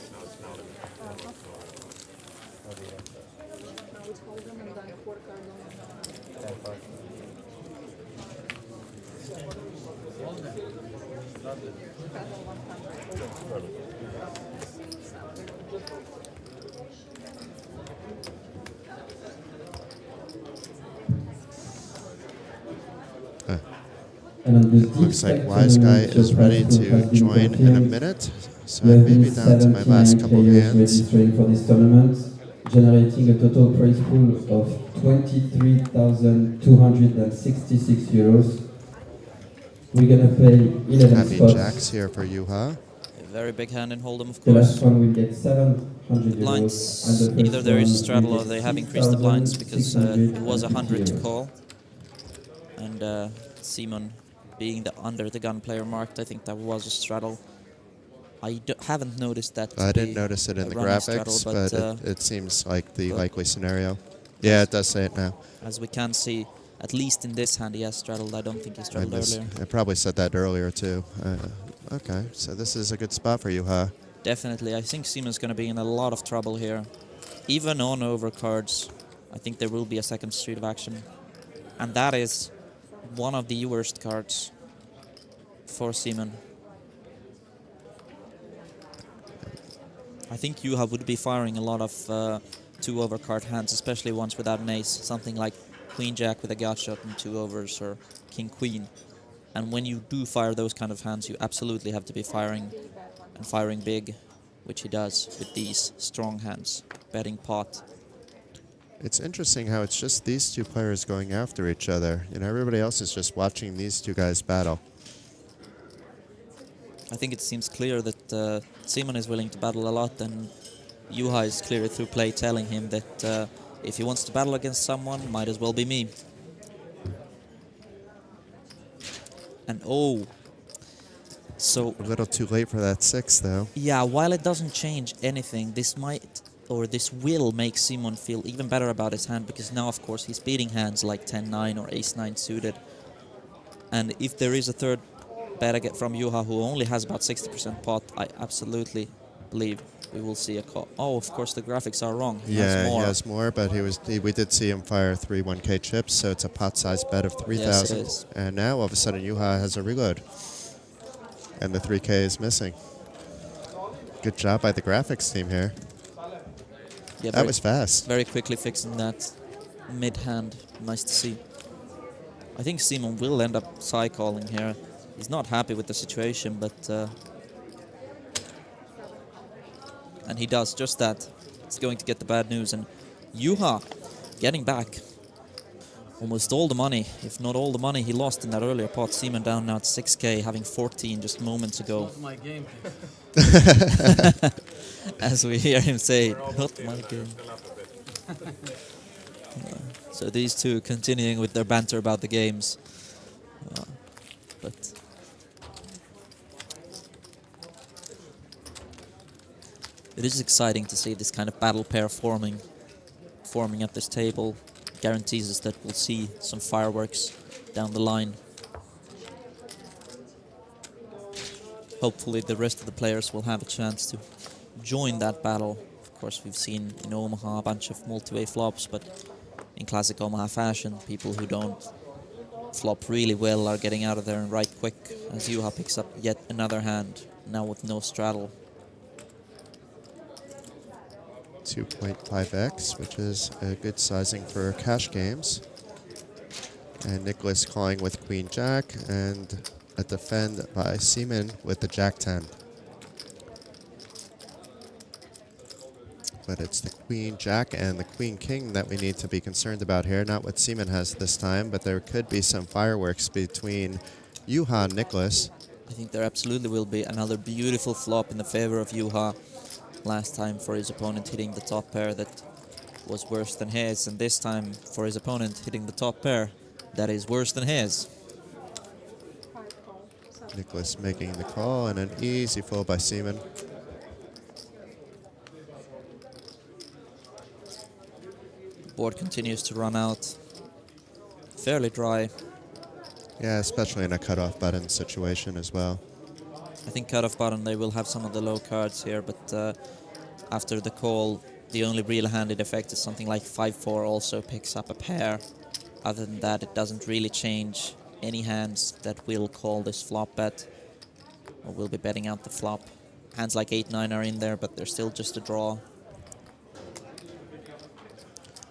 And on the deep Looks like spec Wise Guy tournament, is the ready prize pool to has been join in a confirmed. minute. So We I have may been be down to my last 79 couple players hands. registering for this tournament, generating a total prize pool of 23,266 euros. We're gonna pay 11 Happy spots. jacks here for Juha. A very big hand in Hold'em, of The last course. one will get 700 euros, and Blinds, the first either there is a one straddle will or get they have increased the blinds because it was 100 to 650 euros. call. And Simon, being the under the gun player marked, I think that was a straddle. I haven't noticed that. I didn't notice it in a the running graphics, straddle, but it seems like the but- likely scenario. Yeah, it does say it now. As we can see, at least in this hand he has straddled. I don't think he straddled earlier. I probably said that earlier too. Okay, so this is a good spot for Juha. Definitely, I think Simon's going to be in a lot of trouble here. Even on overcards, I think there will be a second street of action. And that is one of the worst cards for Simon. I think Juha would be firing a lot of 2 overcard hands, especially ones without an ace. Something like Queen Jack with a gut shot and 2 overs, or King Queen. And when you do fire those kind of hands, you absolutely have to be firing, and firing big, which he does with these strong hands. Betting pot. It's interesting how it's just these two players going after each other. You know, everybody else is just watching these two guys battle. I think it seems clear that Simon is willing to battle a lot, and Juha is clear through play telling him that if he wants to battle against someone, might as well be me. And oh, so A little too late for that 6 though. yeah, while it doesn't change anything, this might, or this will make Simon feel even better about his hand, because now of course he's beating hands like 10-9 or Ace-9 suited. And if there is a third bet I get from Juha, who only has about 60% pot, I absolutely believe we will see a call. Oh, of course the graphics are wrong. He has more. He has more, but we did see him fire 3 1K chips, so it's a pot size bet of 3,000. Yes, it is. And now all of a sudden Juha has a reload. And the 3K is missing. Good job by the graphics team here. Yeah, That was fast. very quickly fixing that mid-hand. Nice to see. I think Simon will end up side-calling here. He's not happy with the situation, but... and he does just that. He's going to get the bad news. And Juha getting back almost all the money, if not all the money he lost in that earlier pot. Simon down now at 6K, having 14 just moments ago. Not my game. As we hear him say, not my game. So these two continuing with their banter about the games. But it is exciting to see this kind of battle pair forming at this table. Guarantees us that we'll see some fireworks down the line. Hopefully the rest of the players will have a chance to join that battle. Of course, we've seen in Omaha a bunch of multi-way flops, but in classic Omaha fashion, people who don't flop really well are getting out of there and right quick, as Juha picks up yet another hand, now with no straddle. 2.5x, which is a good sizing for cash games. And Nicholas calling with Queen Jack, and a defend by Simon with the Jack 10. But it's the Queen Jack and the Queen King that we need to be concerned about here. Not what Simon has this time, but there could be some fireworks between Juha and Nicholas. I think there absolutely will be another beautiful flop in the favor of Juha. Last time for his opponent hitting the top pair that was worse than his, and this time for his opponent hitting the top pair that is worse than his. Nicholas making the call, and an easy fold by Simon. The board continues to run out. Fairly dry. Yeah, especially in a cutoff button situation as well. I think cutoff button they will have some of the low cards here, but after the call, the only real handed effect is something like 5-4 also picks up a pair. Other than that, it doesn't really change any hands that will call this flop bet, or will be betting out the flop. Hands like 8-9 are in there, but they're still just a draw.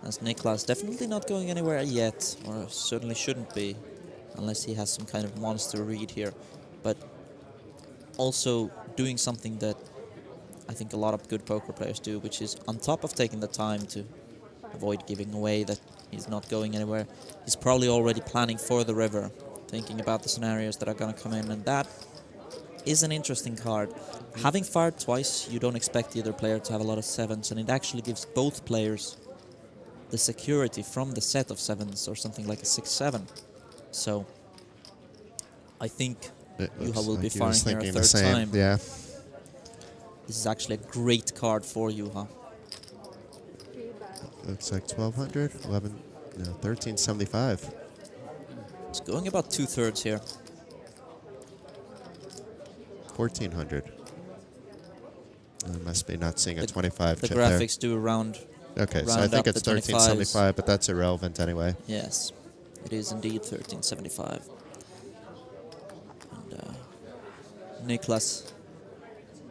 As Niklas definitely not going anywhere yet, or certainly shouldn't be. unless he has some kind of monster read here. But also doing something that I think a lot of good poker players do, which is on top of taking the time to avoid giving away that he's not going anywhere, he's probably already planning for the river, thinking about the scenarios that are going to come in, and that is an interesting card. Having fired twice, you don't expect either player to have a lot of sevens, and it actually gives both players the security from the set of sevens or something like a 6-7. So I think Juha will be firing here a third time. Yeah. This is actually a great card for Juha. Looks like 1200, 1375. It's going about 2/3 here. 1400. I must be not seeing a 25 The chip graphics do round. Okay, so round I think up it's the 1375, but that's irrelevant anyway. Yes, it is indeed 1375. And Niklas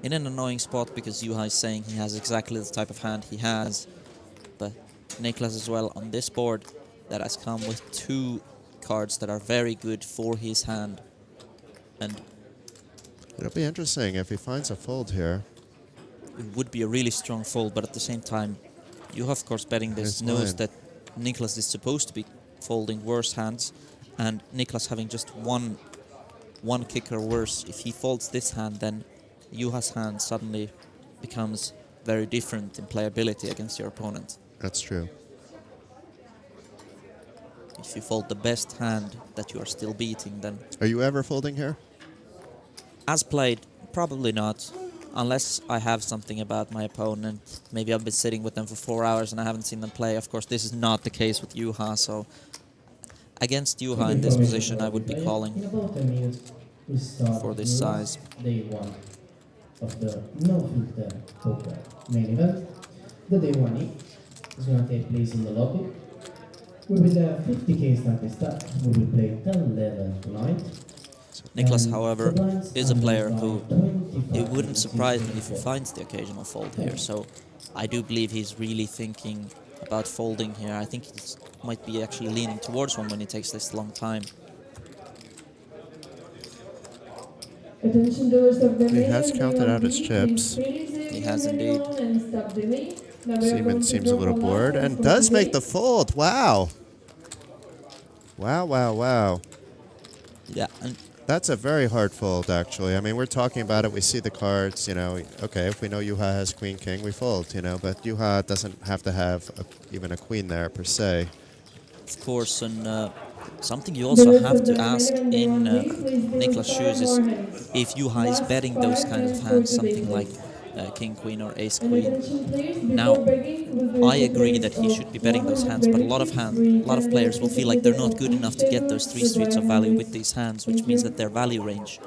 in an annoying spot because Juha is saying he has exactly the type of hand he has, but Niklas as well on this board that has come with 2 cards that are very good for his hand. And it'll be interesting if he finds a fold here. it would be a really strong fold, but at the same time, Juha, of course, betting this, knows that Niklas is supposed to be folding worse hands, and Niklas having just one kicker worse. If he folds this hand, then Juha's hand suddenly becomes very different in playability against your opponent. That's true. If you fold the best hand that you are still beating, then... Are you ever folding here? As played, probably not. Unless I have something about my opponent. Maybe I've been sitting with them for 4 hours and I haven't seen them play. Of course, this is not the case with Juha, so... Against Juha in this position, I would be calling for this size. Day 1 of the No Filter Poker main event. The Day 1 is going to take place in the lobby. We will have 50k starting start. We will play 10 level tonight. Niklas, however, is a player who it wouldn't surprise me if he finds the occasional fold here. So I do believe he's really thinking about folding here. I think he might be actually leaning towards one when he takes this long time. He has counted out his chips. He has indeed. Seaman seems a little bored and does make the fold. Wow. Wow, wow, wow. Yeah, and that's a very hard fold, actually. I mean, we're talking about it. We see the cards, you know. Okay, if we know Juha has queen, king, we fold, you know. But Juha doesn't have to have even a queen there, per se. of course, and something you also have to ask in Niklas' shoes is if Juha is betting those kinds of hands, something like king, queen, or ace, queen. Now, I agree that he should be betting those hands, but a lot of players will feel like they're not good enough to get those 3 streets of value with these hands, which means that their value range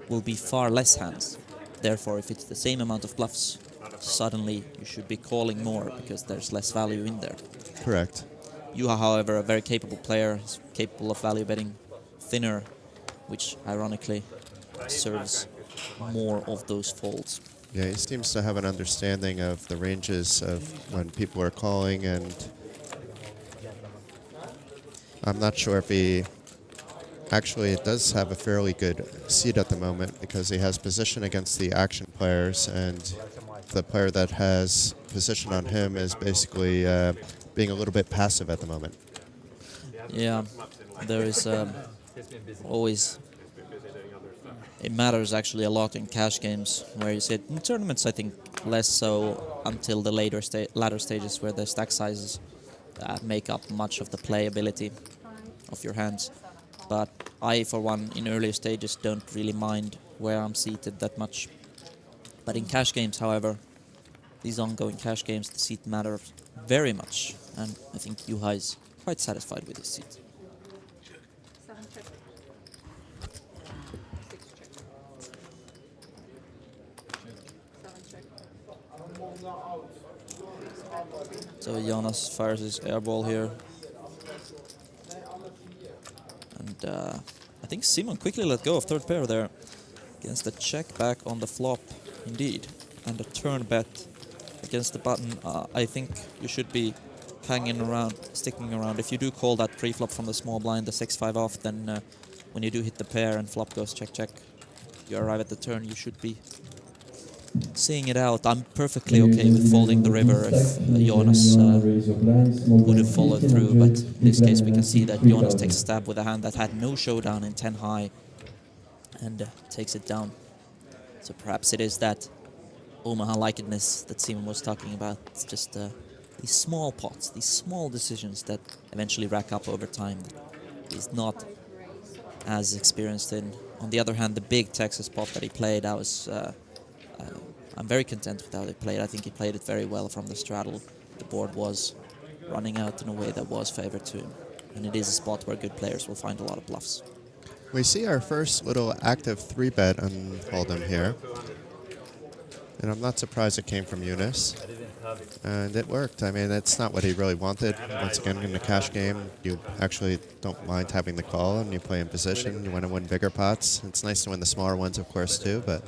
will be far less hands. Therefore, if it's the same amount of bluffs, suddenly you should be calling more because there's less value in there. Correct. Juha, however, a very capable player, is capable of value betting thinner, which ironically serves more of those folds. Yeah, he seems to have an understanding of the ranges of when people are calling, and I'm not sure if he actually does have a fairly good seat at the moment because he has position against the action players, and the player that has position on him is basically being a little bit passive at the moment. Yeah, there is always... It matters actually a lot in cash games, where you sit in tournaments. I think less so until the latter stages, where the stack sizes make up much of the playability of your hands. But I, for one, in earlier stages, don't really mind where I'm seated that much. But in cash games, however, these ongoing cash games, the seat matters very much, and I think Juha is quite satisfied with his seat. So Jonas fires his airball here. And I think Simon quickly let go of third pair there. Against the check back on the flop, indeed. And a turn bet against the button. I think you should be hanging around, sticking around. If you do call that pre-flop from the small blind, the 6-5 off, then when you do hit the pair and flop goes check check, you arrive at the turn, you should be seeing it out. I'm perfectly okay with folding the river if Jonas would have followed through, but in this case we can see that Jonas takes a stab with a hand that had no showdown in 10 high and takes it down. So perhaps it is that Omaha-likedness that Simon was talking about. It's just these small pots, these small decisions that eventually rack up over time that he's not as experienced in. On the other hand, the big Texas pot that he played, I was... I'm very content with how he played. I think he played it very well from the straddle. The board was running out in a way that was favored to him. And it is a spot where good players will find a lot of bluffs. We see our first little active 3-bet on Hold'em here. And I'm not surprised it came from Eunice. And it worked. I mean, it's not what he really wanted. Once again, in the cash game, you actually don't mind having the call, and you play in position. You want to win bigger pots. It's nice to win the smaller ones, of course, too, but...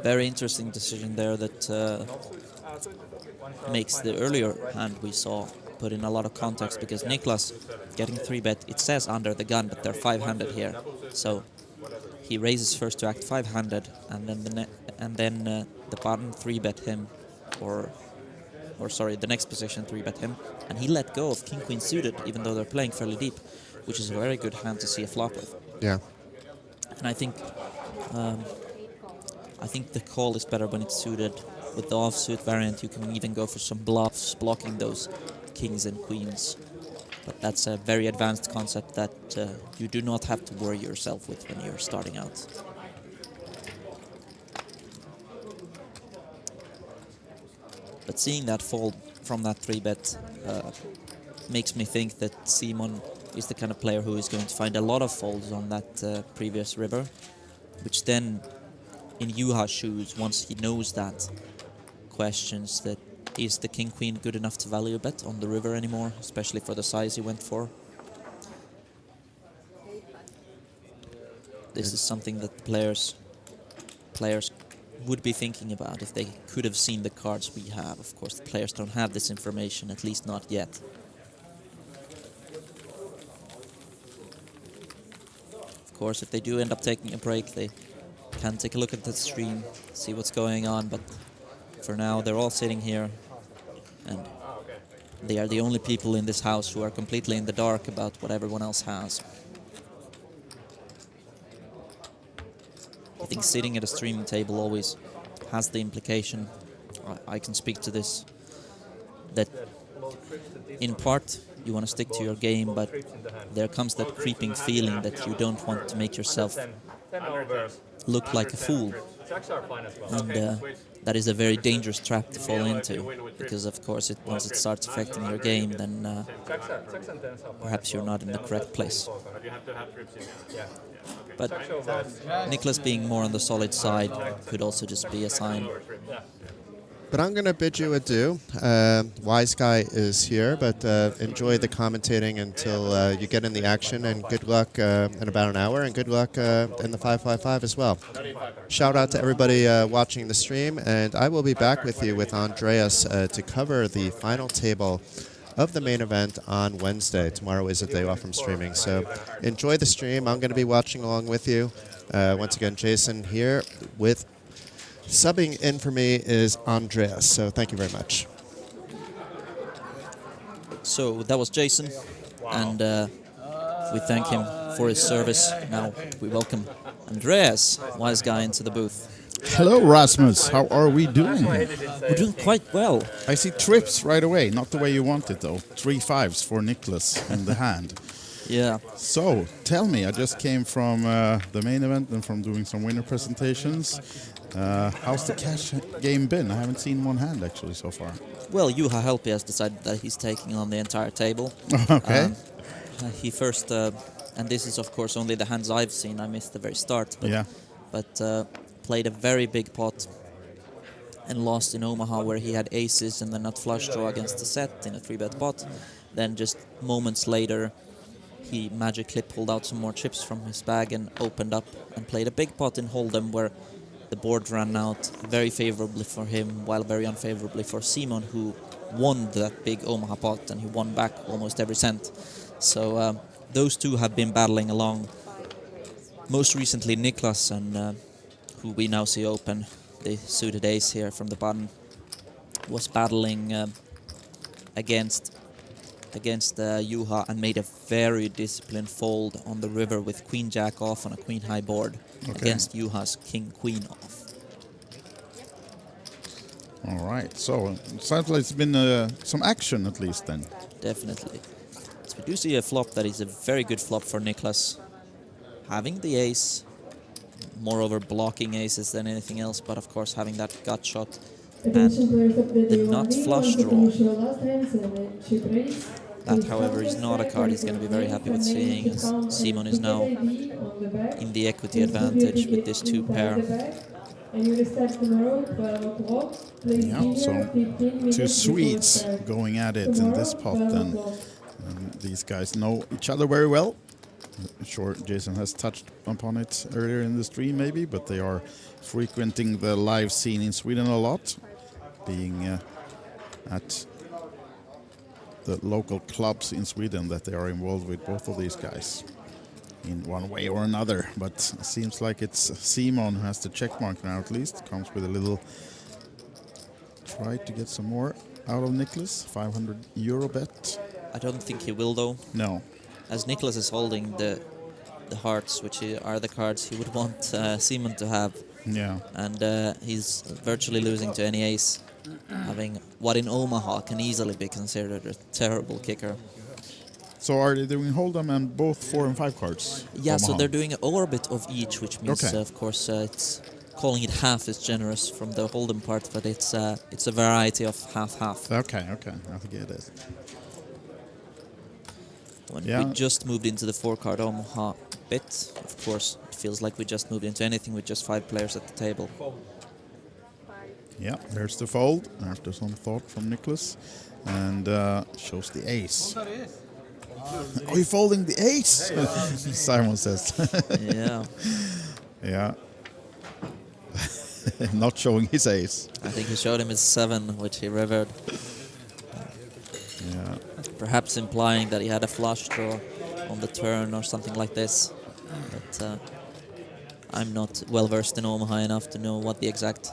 Very interesting decision there that makes the earlier hand we saw put in a lot of context, because Niklas getting 3-bet, it says under the gun, but they're 5-handed here. So he raises first to act 5-handed, and then the bottom 3-bet him, or sorry, the next position 3-bet him, and he let go of King Queen suited, even though they're playing fairly deep, which is a very good hand to see a flop with. Yeah. And I think the call is better when it's suited. With the offsuit variant, you can even go for some bluffs, blocking those kings and queens. But that's a very advanced concept that you do not have to worry yourself with when you're starting out. But seeing that fold from that 3-bet makes me think that Simon is the kind of player who is going to find a lot of folds on that previous river, which then, in Juha's shoes, once he knows that, questions that is the king-queen good enough to value bet on the river anymore, especially for the size he went for. This is something that players would be thinking about if they could have seen the cards we have. Of course, the players don't have this information, at least not yet. Of course, if they do end up taking a break, they can take a look at the stream, see what's going on, but for now they're all sitting here, and they are the only people in this house who are completely in the dark about what everyone else has. I think sitting at a streaming table always has the implication, I can speak to this, that in part you want to stick to your game, but there comes that creeping feeling that you don't want to make yourself look like a fool, and that is a very dangerous trap to fall into, because of course once it starts affecting your game, then perhaps you're not in the correct place. But Niklas being more on the solid side could also just be a sign. But I'm going to bid you adieu. Wise Guy is here, but enjoy the commentating until you get in the action, and good luck in about an hour, and good luck in the 555 as well. Shout out to everybody watching the stream, and I will be back with you with Andreas to cover the final table of the main event on Wednesday. Tomorrow is a day off from streaming, so enjoy the stream. I'm going to be watching along with you. Once again, Jason here with... Subbing in for me is Andreas, so thank you very much. So that was Jason, and we thank him for his service. Now we welcome Andreas, Wise Guy, into the booth. Hello, Rasmus. How are we doing? We're doing quite well. I see trips right away. Not the way you want it, though. 3 5s for Niklas in the hand. Yeah. So, tell me, I just came from the main event and from doing some winner presentations. How's the cash game been? I haven't seen one hand, actually, so far. Well, Juha Helppi has decided that he's taking on the entire table. Okay. He first, and this is, of course, only the hands I've seen. I missed the very start. But, yeah. But played a very big pot and lost in Omaha, where he had aces and the nut flush draw against the set in a 3-bet pot. Then just moments later, he magically pulled out some more chips from his bag and opened up and played a big pot in Hold'em, where the board ran out very favorably for him, while very unfavorably for Simon, who won that big Omaha pot, and he won back almost every cent. So those two have been battling along most recently Niklas, and who we now see open the suited ace here from the button, was battling against Juha and made a very disciplined fold on the river with queen jack off on a queen high board against Juha's king queen off. All right, so it sounds like it's been some action at least then. Definitely. So we do see a flop that is a very good flop for Niklas. Having the ace, moreover blocking aces than anything else, but of course having that gut shot and the nut flush draw. That, however, is not a card he's going to be very happy with seeing, as Simon is now in the equity advantage with this 2 pair. Yeah, so 2 Swedes going at it in this pot then. And these guys know each other very well. Sure, Jason has touched upon it earlier in the stream maybe, but they are frequenting the live scene in Sweden a lot, being at the local clubs in Sweden that they are involved with, both of these guys in one way or another. But it seems like it's Simon who has the check mark now at least. Comes with a little try to get some more out of Niklas. 500 euro bet. I don't think he will though. No. As Niklas is holding the hearts, which are the cards he would want Simon to have. Yeah. And he's virtually losing to any ace, having what in Omaha can easily be considered a terrible kicker. So are they doing Hold'em and both 4 and 5 cards? Yeah, Omaha? so they're doing an orbit of each, which means, Okay. of course, it's calling it half is generous from the Hold'em part, but it's a variety of half-half. Okay, I think it is. When Yeah. we just moved into the 4-card Omaha bit, of course, it feels like we just moved into anything with just 5 players at the table. Yeah, there's the fold after some thought from Niklas, and shows the ace. Are you folding the ace? Simon says. Yeah. Yeah. Not showing his ace. I think he showed him his 7, which he revered. Yeah. Perhaps implying that he had a flush draw on the turn or something like this. But I'm not well versed in Omaha enough to know what the exact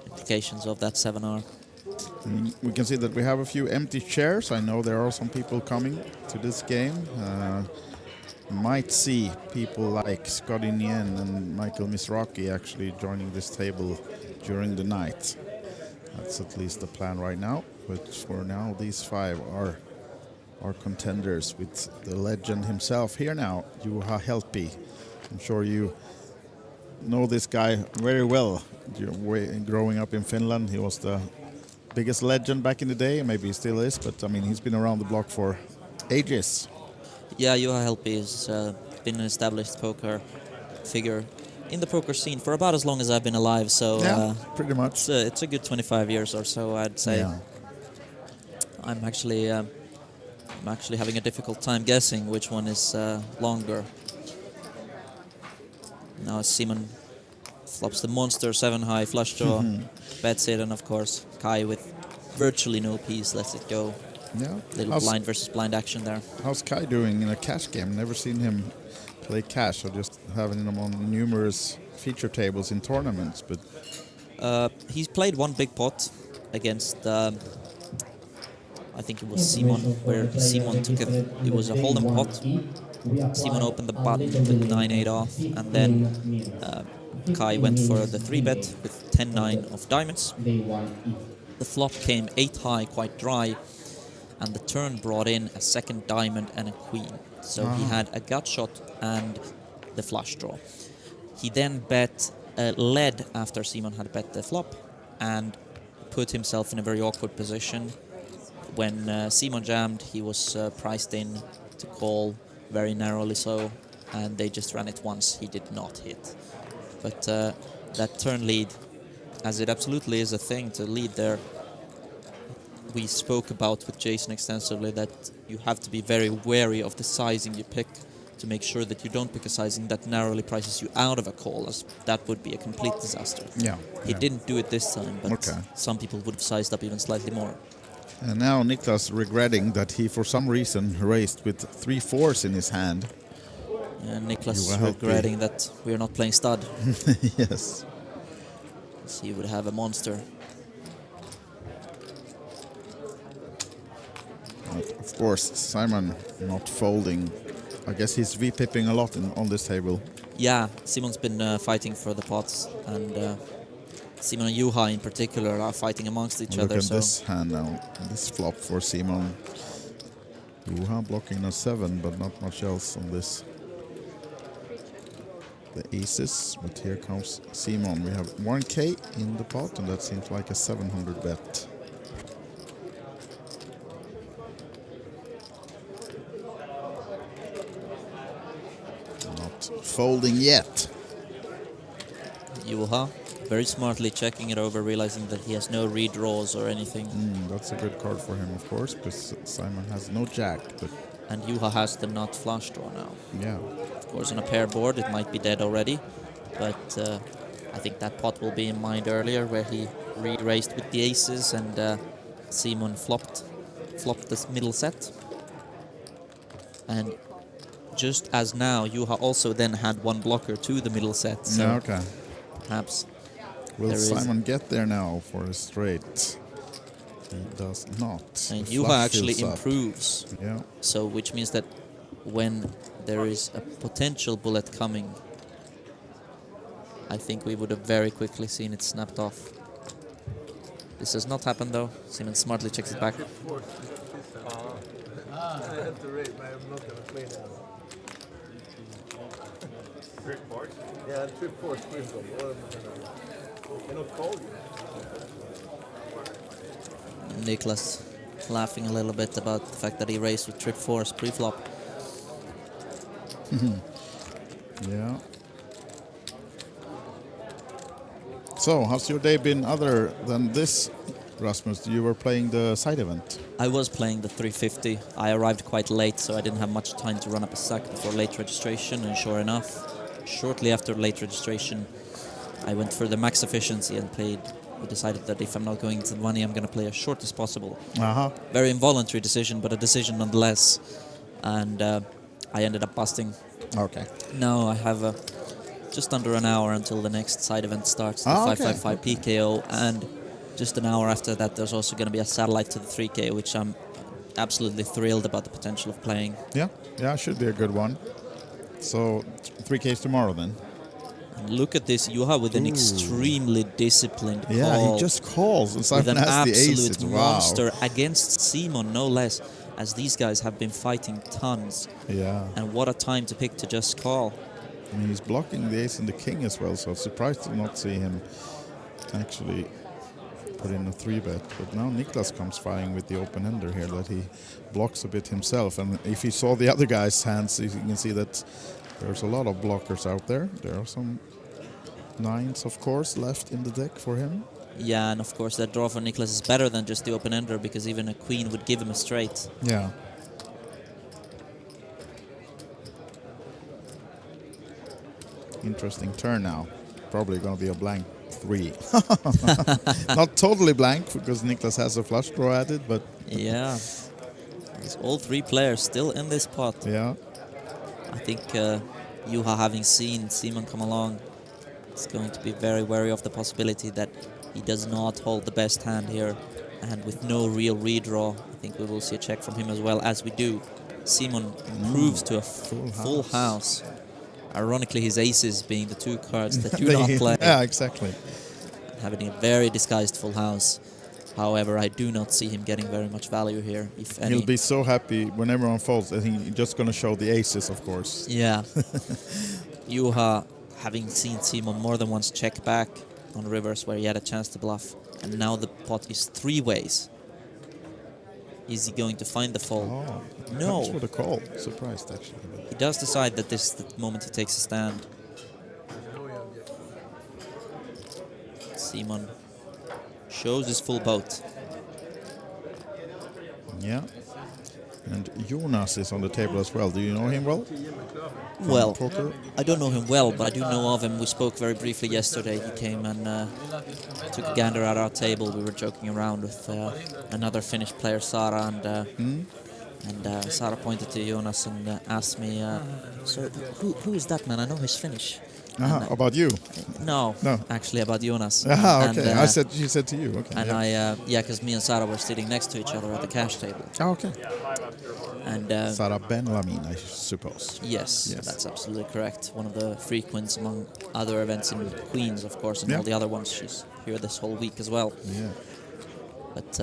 implications of that 7 are. We can see that we have a few empty chairs. I know there are some people coming to this game. Might see people like Scotty Nguyen and Michael Mizrachi actually joining this table during the night. That's at least the plan right now. But for now, these 5 are contenders with the legend himself here now, Juha Helppi. I'm sure you know this guy very well. Growing up in Finland, he was the biggest legend back in the day. Maybe he still is, but I mean, he's been around the block for ages. Yeah, Juha Helppi has been an established poker figure in the poker scene for about as long as I've been alive. So yeah, pretty much. It's a good 25 years or so, I'd say. Yeah. I'm actually having a difficult time guessing which one is longer. Now Simon flops the monster 7 high flush draw, bets it, and of course Kai with virtually no piece lets it go. Yeah. Little blind versus blind action there. How's Kai doing in a cash game? Never seen him play cash, or just having him on numerous feature tables in tournaments. But he's played one big pot against I think it was Simon, where Simon took it was a Hold'em pot. Simon opened the button with 9-8 off, and then Kai went for the 3-bet with 10-9 of diamonds. The flop came 8 high, quite dry, and the turn brought in a second diamond and a queen. So he had a gut shot and the flush draw. He then bet led after Simon had bet the flop and put himself in a very awkward position. When Simon jammed, he was priced in to call, very narrowly so, and they just ran it once. He did not hit. But that turn lead, as it absolutely is a thing to lead there, we spoke about with Jason extensively that you have to be very wary of the sizing you pick to make sure that you don't pick a sizing that narrowly prices you out of a call, as that would be a complete disaster. yeah. He didn't do it this time, but Okay. some people would have sized up even slightly more. And now Niklas regretting that he, for some reason, raised with 3 4s in his hand. And Niklas Juha Helppi. regretting that we are not playing stud. Yes. So he would have a monster. But of course, Simon not folding. I guess he's V-pipping a lot on this table. Yeah, Simon's been fighting for the pots, and Simon and Juha in particular are fighting amongst each Look other. at So this hand now. This flop for Simon. Juha blocking a 7, but not much else on this. The aces, but here comes Simon. We have 1k in the pot, and that seems like a 700 bet. Not folding yet. Juha very smartly checking it over, realizing that he has no redraws or anything. That's a good card for him, of course, because Simon has no jack. But And Juha has the nut flush draw now. yeah, Of course, on a pair board, it might be dead already, but I think that pot will be in mind earlier, where he re-raised with the aces, and Simon flopped this middle set. And just as now, Juha also then had one blocker to the middle set, so yeah, okay. perhaps Will there is- Simon get there now for a straight? He does not. and The Juha flush actually fills up. improves, Yeah, so which means that when there is a potential bullet coming, I think we would have very quickly seen it snapped off. This has not happened though. Simon smartly checks it back. Niklas laughing a little bit about the fact that he raised with trip fours pre-flop. yeah. So, how's your day been other than this, Rasmus? You were playing the side event. I was playing the 350. I arrived quite late, so I didn't have much time to run up a stack before late registration, and sure enough, shortly after late registration, I went for the max efficiency and played. We decided that if I'm not going into the money, I'm going to play as short as possible. Uh-huh. Very involuntary decision, but a decision nonetheless. And I ended up busting. Okay. Now I have just under an hour until the next side event starts, the Okay. 555 PKO, and just an hour after that there's also going to be a satellite to the 3K, which I'm absolutely thrilled about the potential of playing. Yeah, yeah, should be a good one. So, 3Ks tomorrow then. And look at this, Juha with an extremely disciplined Yeah, call. he just calls and with Simon an has the absolute aces. Wow. monster against Simon, no less, as these guys have been fighting tons. Yeah. And what a time to pick to just call. I mean, he's blocking the ace and the king as well, so I'm surprised to not see him actually put in a 3-bet. But now Niklas comes flying with the open ender here, that he blocks a bit himself. And if he saw the other guy's hands, you can see that there's a lot of blockers out there. There are some 9s, of course, left in the deck for him. Yeah, and of course that draw for Niklas is better than just the open ender, because even a queen would give him a straight. Yeah. Interesting turn now. Probably going to be a blank 3. Not totally blank, because Niklas has a flush draw added, but Yeah. There's all three players still in this pot. yeah. I think Juha, having seen Simon come along, is going to be very wary of the possibility that he does not hold the best hand here. And with no real redraw, I think we will see a check from him as well, as we do. Simon improves to a full house. Ironically, his aces being the two cards that do not play. Yeah, exactly. Having a very disguised full house. However, I do not see him getting very much value here, if any. He'll be so happy when everyone folds. I think he's just going to show the aces, of course. Yeah. Juha, having seen Simon more than once check back on rivers where he had a chance to bluff, and now the pot is 3 ways. Is he going to find the fold? Oh, No. comes for the call. Surprised, actually. He does decide that this is the moment he takes a stand. Simon shows his full boat. Yeah. And Jonas is on the table as well. Do you know him well? Well, Poker? I don't know him well, but I do know of him. We spoke very briefly yesterday. He came and took a gander at our table. We were joking around with another Finnish player, Sara, and And Sara pointed to Jonas and asked me, so who is that man? I know his Finnish. About you? No, No. actually about Jonas. Okay. And, She said to you. Okay. and because me and Sara were sitting next to each other at the cash table. Okay. And Sarah Ben-Lamin, I suppose. yes, Yes. that's absolutely correct. One of the frequents among other events in Queens, of course, and all the other ones. She's here this whole week as well. Yeah. But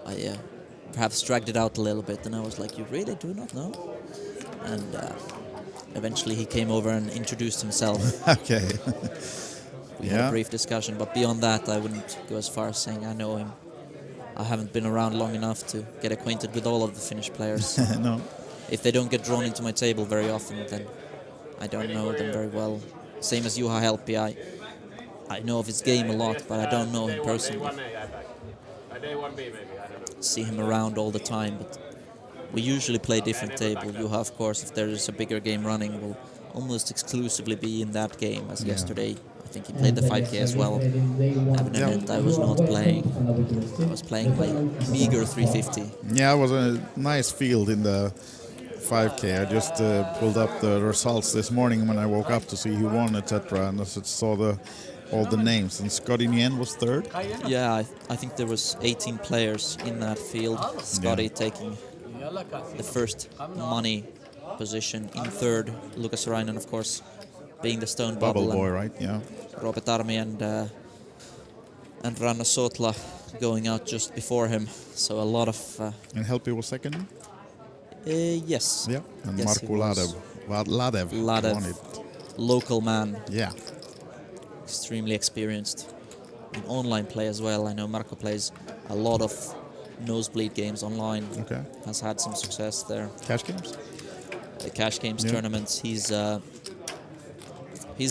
I perhaps dragged it out a little bit, and I was like, "You really do not know?" And eventually he came over and introduced himself. Okay. We had a brief discussion, but beyond that, I wouldn't go as far as saying I know him. I haven't been around long enough to get acquainted with all of the Finnish players. No. If they don't get drawn into my table very often, then I don't know them very well. Same as Juha Helppi, I know of his game a lot, but I don't know him personally. See him around all the time, but we usually play different table. Juha, of course, if there is a bigger game running, will almost exclusively be in that game, as yesterday. I think he played the 5K as well. At an event I was not playing. I was playing my meager 350. Yeah, it was a nice field in the 5K. I just pulled up the results this morning when I woke up to see who won, etc. And I saw all the names. And Scotty Nguyen was third. Yeah, I think there was 18 players in that field. Scotty taking the first money position in third. Lucas Rainen, of course, being the stone Bubble boy, right? Yeah. Robert Armi and Ranno Sootla going out just before him. So a lot of... And Helppi was second? Yes. Yeah. And Yes, Marko he was. Ladev won it. Local man. Yeah. Extremely experienced in online play as well. I know Marko plays a lot of nosebleed games online. Okay. Has had some success there. Cash games? The cash games tournaments. He's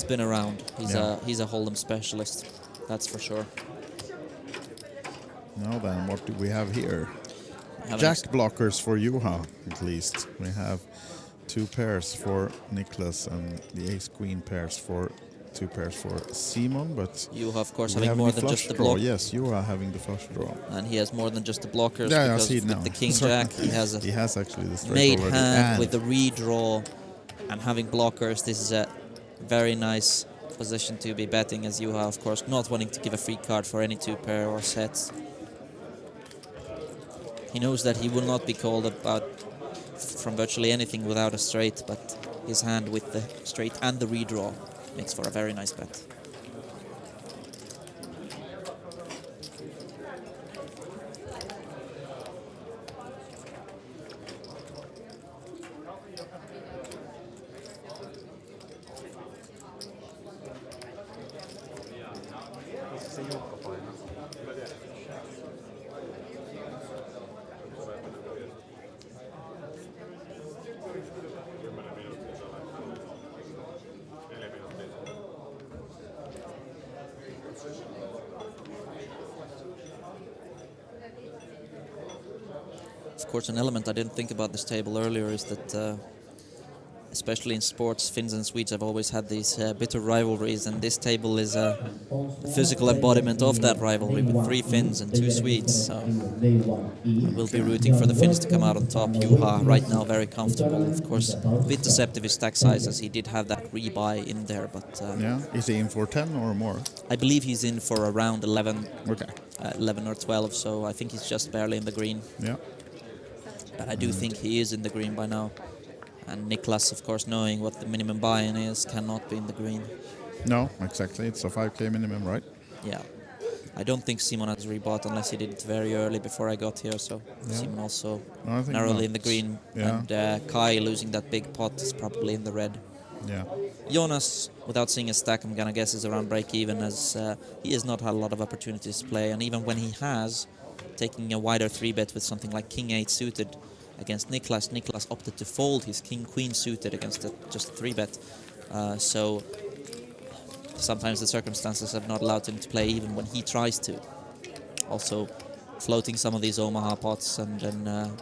been around. He's a hold'em specialist. That's for sure. Now then, what do we have here? Have Jack blockers for Juha, at least. We have 2 pairs for Niklas and the ace-queen pairs for 2 pairs for Simon, but Juha, of course, we having have more the than flush just the draw. block. Yes, Juha having the flush draw. And he has more than just the blockers. Yeah, I because see it with now. the king Sorry. jack, he has a He has actually the straight made already. hand And with the redraw, and having blockers. This is a very nice position to be betting, as Juha, of course, not wanting to give a free card for any 2 pair or sets. He knows that he will not be called about from virtually anything without a straight, but his hand with the straight and the redraw makes for a very nice bet. Of course, an element I didn't think about this table earlier is that, especially in sports, Finns and Swedes have always had these bitter rivalries, and this table is a physical embodiment of that rivalry with 3 Finns and 2 Swedes. So we'll be rooting for the Finns to come out on top. Juha right now very comfortable. Of course, a bit deceptive his stack size, as he did have that rebuy in there, but yeah, is he in for 10 or more? I believe he's in for around 11, Okay. 11 or 12, so I think he's just barely in the green. Yeah. But I do think he is in the green by now. And Niklas, of course, knowing what the minimum buy-in is, cannot be in the green. No, exactly. It's a 5K minimum, right? Yeah. I don't think Simon has rebought unless he did it very early before I got here, so Simon also No, I think narrowly not. in the green. Yeah. And Kai losing that big pot is probably in the red. Yeah. Jonas, without seeing a stack, I'm gonna guess is around break-even, as he has not had a lot of opportunities to play, and even when he has, taking a wider 3-bet with something like King-8 suited against Niklas, Niklas opted to fold his King-Queen suited against just a 3-bet. So sometimes the circumstances have not allowed him to play even when he tries to. Also, floating some of these Omaha pots and then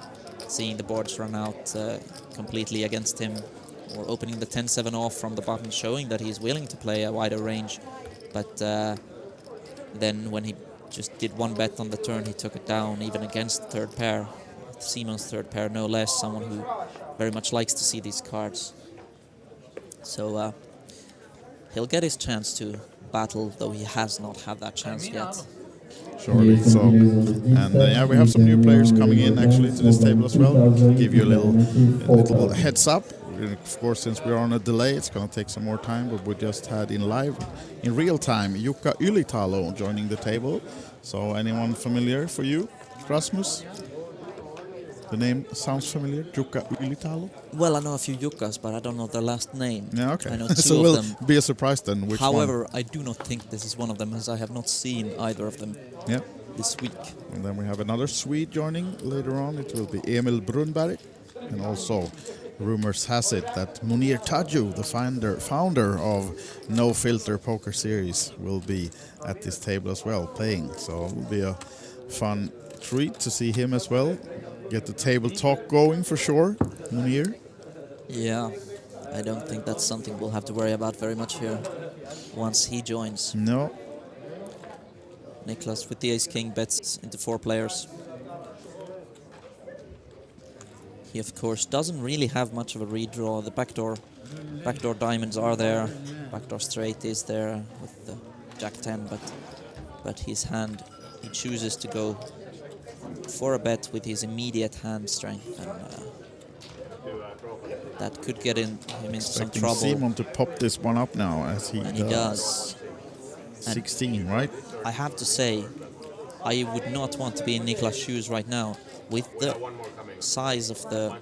seeing the boards run out completely against him, or opening the 10-7 off from the button, showing that he's willing to play a wider range. But then when he just did 1 bet on the turn, he took it down even against the 3rd pair. Simon's third pair, no less, someone who very much likes to see these cards. So he'll get his chance to battle, though he has not had that chance yet. Surely. So, and yeah, we have some new players coming in actually to this table as well. Give you a little heads up. Of course, since we're on a delay, it's going to take some more time, but we just had in real time, Juha Helppi joining the table. So anyone familiar for you, Rasmus? The name sounds familiar, Juha Helppi? Well, I know a few Jukas, but I don't know their last name. Yeah, okay. I know two so of we'll them. be a surprise then which However, one. I do not think this is one of them, as I have not seen either of them this week. And then we have another Swede joining later on. It will be Emil Brunnberg. And also, rumors has it that Mounir Tajiou, the founder of No Filter Poker Series, will be at this table as well, playing. So it will be a fun treat to see him as well. Get the table talk going for sure, Mounir. Yeah, I don't think that's something we'll have to worry about very much here once he joins. No. Niklas with the ace-king bets into 4 players. He, of course, doesn't really have much of a redraw. The backdoor diamonds are there. Backdoor straight is there with the jack 10, but his hand, he chooses to go for a bet with his immediate hand strength, and that could get him into some trouble. Simon to pop this one up now, as he does. 16, right? I have to say, I would not want to be in Niklas' shoes right now with the size of the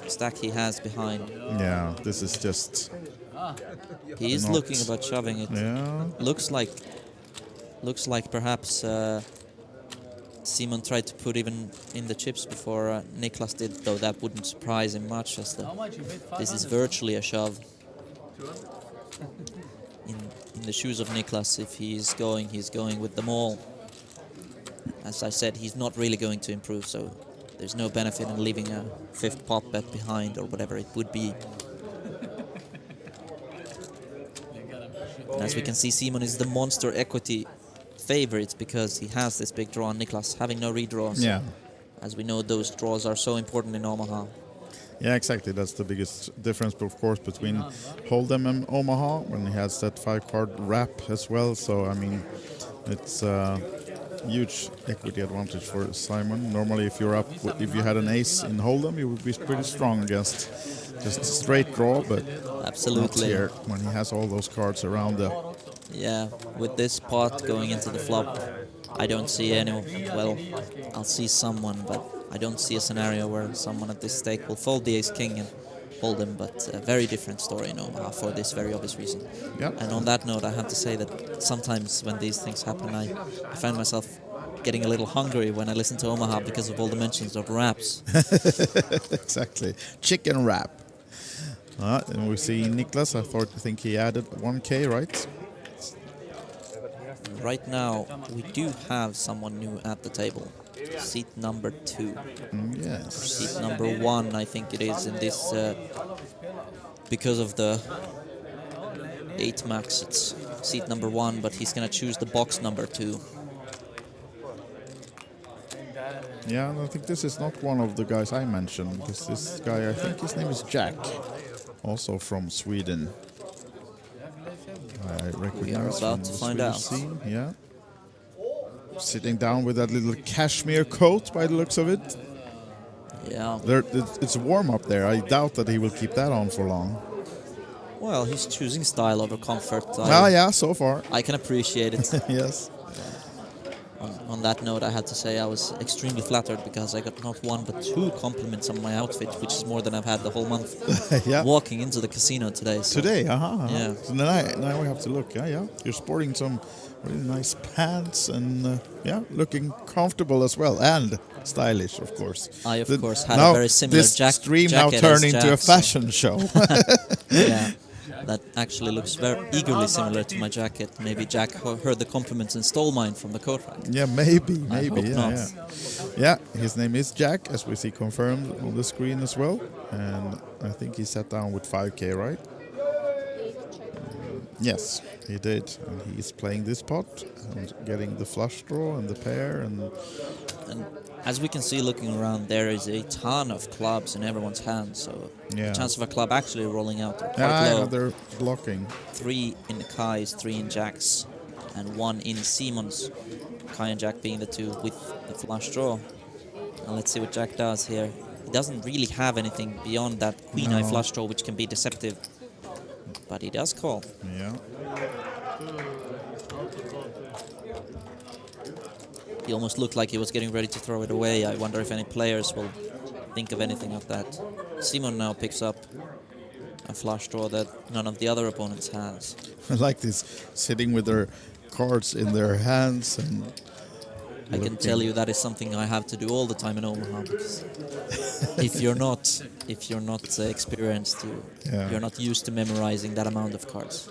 stack he has behind. Yeah, this is just... He is looking about shoving it. Yeah. Looks like perhaps Simon tried to put even in the chips before Niklas did, though that wouldn't surprise him much, as this is virtually a shove. In the shoes of Niklas, if he's going with them all. As I said, he's not really going to improve, so there's no benefit in leaving a 5th pot bet behind or whatever it would be. And as we can see, Simon is the monster equity favorite because he has this big draw, and Niklas having no redraws. Yeah. As we know, those draws are so important in Omaha. Yeah, exactly. That's the biggest difference, of course, between Hold'em and Omaha, when he has that 5-card wrap as well. So, I mean, it's a huge equity advantage for Simon. Normally, if you're up, if you had an ace in Hold'em, you would be pretty strong against just a straight draw, but absolutely not here when he has all those cards around the... Yeah, with this pot going into the flop, I don't see any... Well, I'll see someone, but I don't see a scenario where someone at this stake will fold the ace-king and hold him, but a very different story in Omaha for this very obvious reason. Yep. And on that note, I have to say that sometimes when these things happen, I find myself getting a little hungry when I listen to Omaha because of all the mentions of wraps. Exactly. Chicken wrap. And we see Niklas. I think he added 1K, right? Right now, we do have someone new at the table. Seat number 2. Yes. Seat number 1, I think it is, in this, because of the 8 max, it's seat number 1, but he's gonna choose the box number 2. Yeah, and I think this is not one of the guys I mentioned, because this guy, I think his name is Jack, also from Sweden. I recognize We are about to find out. Scene. Yeah. Sitting down with that little cashmere coat by the looks of it. Yeah. It's warm up there. I doubt that he will keep that on for long. Well, he's choosing style over comfort. Yeah, so far. I can appreciate it. Yes. On that note, I had to say I was extremely flattered because I got not 1 but 2 compliments on my outfit, which is more than I've had the whole month. Yeah. Walking into the casino today. So. Today, Yeah. So now we have to look. Yeah. You're sporting some really nice pants and looking comfortable as well, and stylish, of course. I of course had a very similar this jacket. stream now turned into a fashion show. Yeah. That actually looks very eagerly similar to my jacket. Maybe Jack heard the compliments and stole mine from the coat rack. Yeah, maybe. I hope not. Yeah, his name is Jack, as we see confirmed on the screen as well. And I think he sat down with 5K, right? Yes, he did. And he's playing this pot and getting the flush draw and the pair. And as we can see looking around, there is a ton of clubs in everyone's hands, so yeah. the chance of a club actually rolling out are quite Yeah, low. they're blocking. 3 in the Kai's, 3 in Jack's, and 1 in Simon's. Kai and Jack being the 2 with the flush draw. And let's see what Jack does here. He doesn't really have anything beyond that queen-eye flush draw, which can be deceptive. But he does call. Yeah. He almost looked like he was getting ready to throw it away. I wonder if any players will think of anything of that. Simon now picks up a flush draw that none of the other opponents has. I like this, sitting with their cards in their hands and I can tell you that is something I have to do all the time in Omaha, because if you're not experienced, you're not used to memorizing that amount of cards.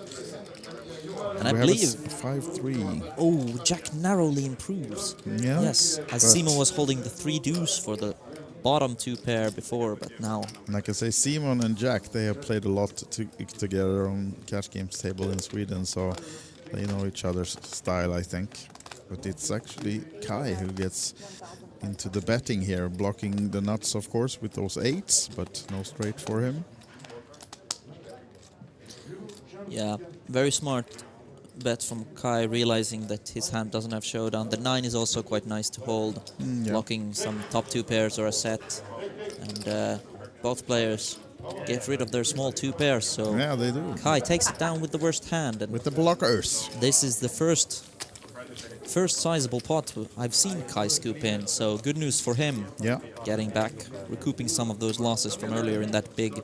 And I believe 5-3. Oh, Jack narrowly improves. Yeah. Yes, as Simon was holding the 3 deuce for the bottom 2 pair before, but now. And I can say Simon and Jack, they have played a lot together on cash games table in Sweden, so they know each other's style, I think. But it's actually Kai who gets into the betting here, blocking the nuts, of course, with those 8s, but no straight for him. Yeah, very smart bet from Kai, realizing that his hand doesn't have showdown. The 9 is also quite nice to hold, blocking some top 2 pairs or a set. And both players get rid of their small 2 pairs, so yeah, they do. Kai takes it down with the worst hand. And with the blockers. This is the first sizable pot I've seen Kai scoop in, so good news for him. Yeah. Getting back, recouping some of those losses from earlier in that big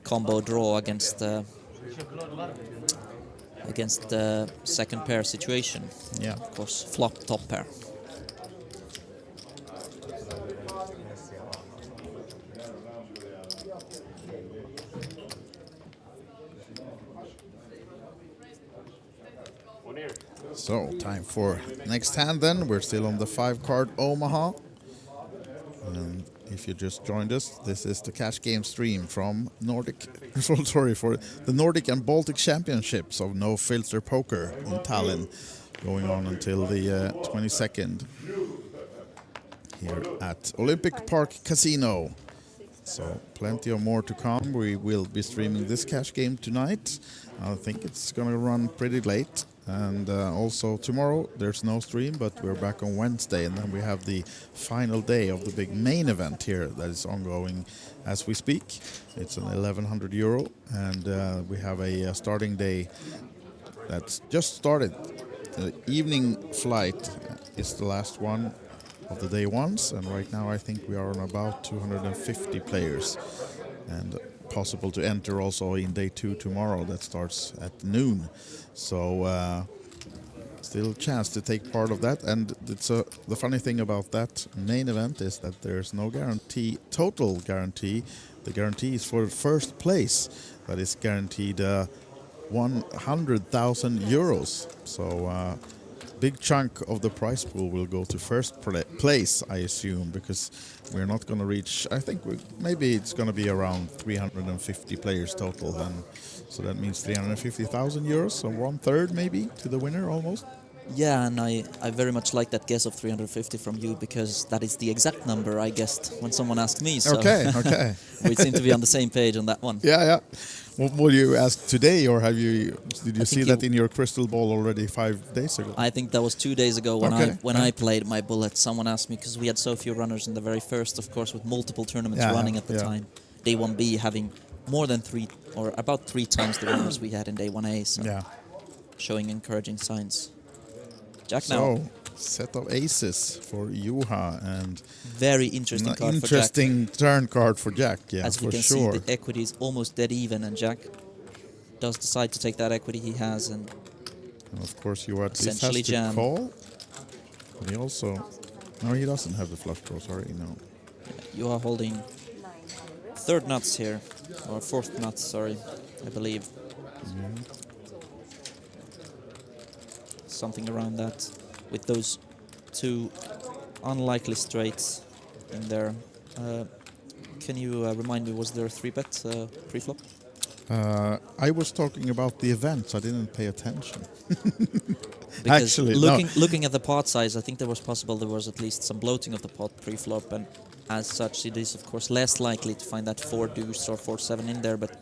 combo draw against the second pair situation. Yeah. Of course, flop top pair. So, time for next hand then. We're still on the 5-card Omaha. And if you just joined us, this is the cash game stream from Nordic, sorry, for the Nordic and Baltic Championships of No Filter Poker in Tallinn, going on until the 22nd here at Olympic Park Casino. So plenty of more to come. We will be streaming this cash game tonight. I think it's going to run pretty late. And also tomorrow there's no stream, but we're back on Wednesday, and then we have the final day of the big main event here that is ongoing as we speak. It's an 1,100 euro, and we have a starting day that's just started. The evening flight is the last one of the day ones, and right now I think we are on about 250 players, and possible to enter also in day 2 tomorrow that starts at noon. So still a chance to take part of that, and it's the funny thing about that main event is that there's no guarantee, total guarantee. The guarantee is for first place, that is guaranteed 100,000 euros. So big chunk of the prize pool will go to first place, I assume, because we're not going to reach, I think maybe it's going to be around 350 players total, and so that means 350,000 euros, so 1/3 maybe to the winner almost. Yeah, and I very much like that guess of 350 from you, because that is the exact number I guessed when someone asked me. So okay. we seem to be on the same page on that one. Yeah. What you asked today, or did you see that in your crystal ball already 5 days ago? I think that was 2 days ago when I played my bullet. Someone asked me, because we had so few runners in the very first, of course, with multiple tournaments running at the time. Day 1B having more than 3 or about 3 times the runners we had in day 1A. So showing encouraging signs. Jack now. So, set of aces for Juha, and very interesting card for Jack. Interesting turn card for Jack, yeah, as we can see, the equity is almost dead even, and Jack does decide to take that equity he has, and of course Juha at least essentially has to call. And he also, no, he doesn't have the flush draw. Sorry, no. Juha holding 3rd nuts here, or 4th nuts, sorry, I believe. Something around that, with those 2 unlikely straights in there. Can you remind me, was there a 3-bet pre-flop? I was talking about the events. I didn't pay attention. Because Actually, looking at the pot size, I think there was at least some bloating of the pot pre-flop, and as such, it is of course less likely to find that 4 deuce or 4-7 in there. But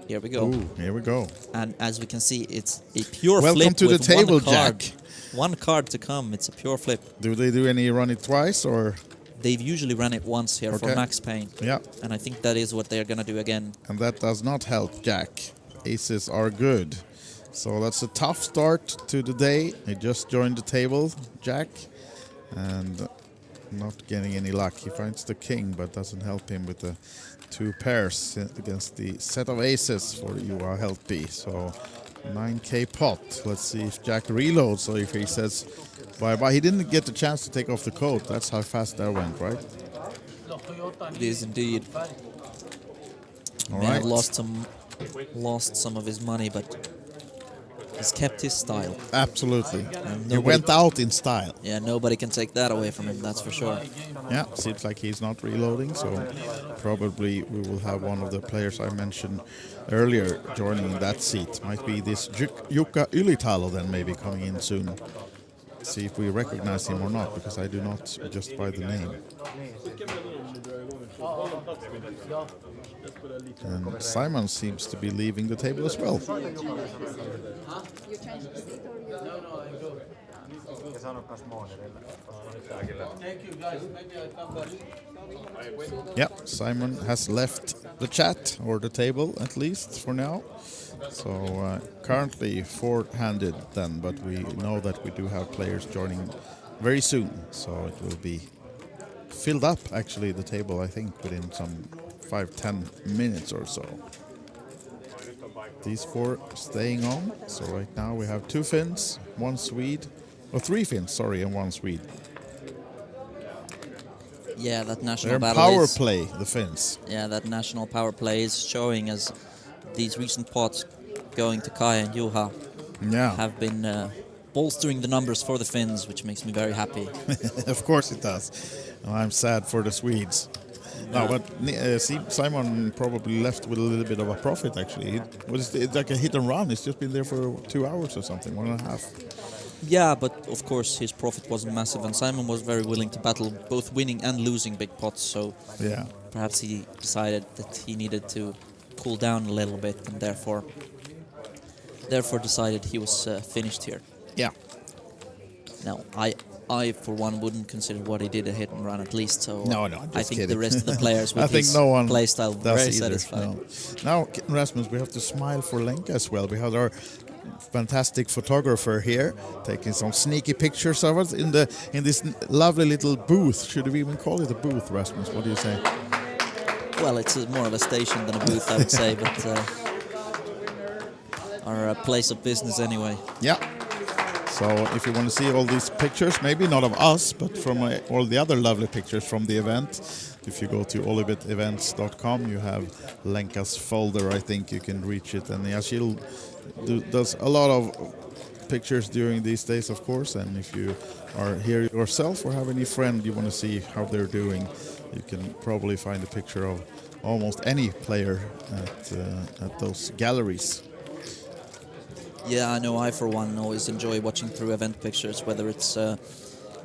here we go. Ooh, here we go. And as we can see, it's a pure Welcome flip to the with table, one card. Jack. One card to come. It's a pure flip. Do they do any run it twice or? They've usually run it once here for Okay. max pain. Yeah. And I think that is what they're going to do again. And that does not help Jack. Aces are good. So that's a tough start to the day. He just joined the table, Jack, and not getting any luck. He finds the king, but doesn't help him with the 2 pairs against the set of aces for Juha Helppi. So 9k pot. Let's see if Jack reloads or if he says bye-bye. He didn't get the chance to take off the coat. That's how fast that went, right? It is indeed. All May have right. lost some of his money, but he's kept his style. Absolutely. And He went out in style. Yeah, nobody can take that away from him, that's for sure. Yeah, seems like he's not reloading, so probably we will have one of the players I mentioned earlier joining that seat. Might be this Juha Ylitalo then maybe coming in soon. See if we recognize him or not, because I do not just by the name. And Simon seems to be leaving the table as well. Yeah, Simon has left the chat, or the table at least for now. So currently 4-handed then, but we know that we do have players joining very soon. So it will be filled up, actually, the table, I think, within some 5-10 minutes or so. These 4 staying on. So right now we have 2 Finns, 1 Swede, or 3 Finns, sorry, and 1 Swede. Yeah, that national They're battle power is... play, the Finns. Yeah, that national power play is showing as these recent pots going to Kai and Juha have been bolstering the numbers for the Finns, which makes me very happy. Of course it does. I'm sad for the Swedes. No, but Simon probably left with a little bit of a profit, actually. It's like a hit and run. It's just been there for 2 hours or something, 1.5. Yeah, but of course his profit wasn't massive, and Simon was very willing to battle both winning and losing big pots, so perhaps he decided that he needed to cool down a little bit, and therefore decided he was finished here. Yeah. Now, I for one wouldn't consider what he did a hit and run at least, so No, I'm just I think kidding. the rest of the players with I think his no one play style does very either, satisfied. no. Now, Rasmus, we have to smile for Lenka as well. We have our fantastic photographer here taking some sneaky pictures of us in this lovely little booth. Should we even call it a booth, Rasmus? What do you say? Well, it's more of a station than a booth, I would say, but our place of business anyway. Yeah. So if you want to see all these pictures, maybe not of us, but from all the other lovely pictures from the event, if you go to olybetevents.com, you have Lenka's folder. I think you can reach it. And Yashil does a lot of pictures during these days, of course. And if you are here yourself or have any friend you want to see how they're doing, you can probably find a picture of almost any player at those galleries. Yeah, I know I, for one, always enjoy watching through event pictures, whether it's the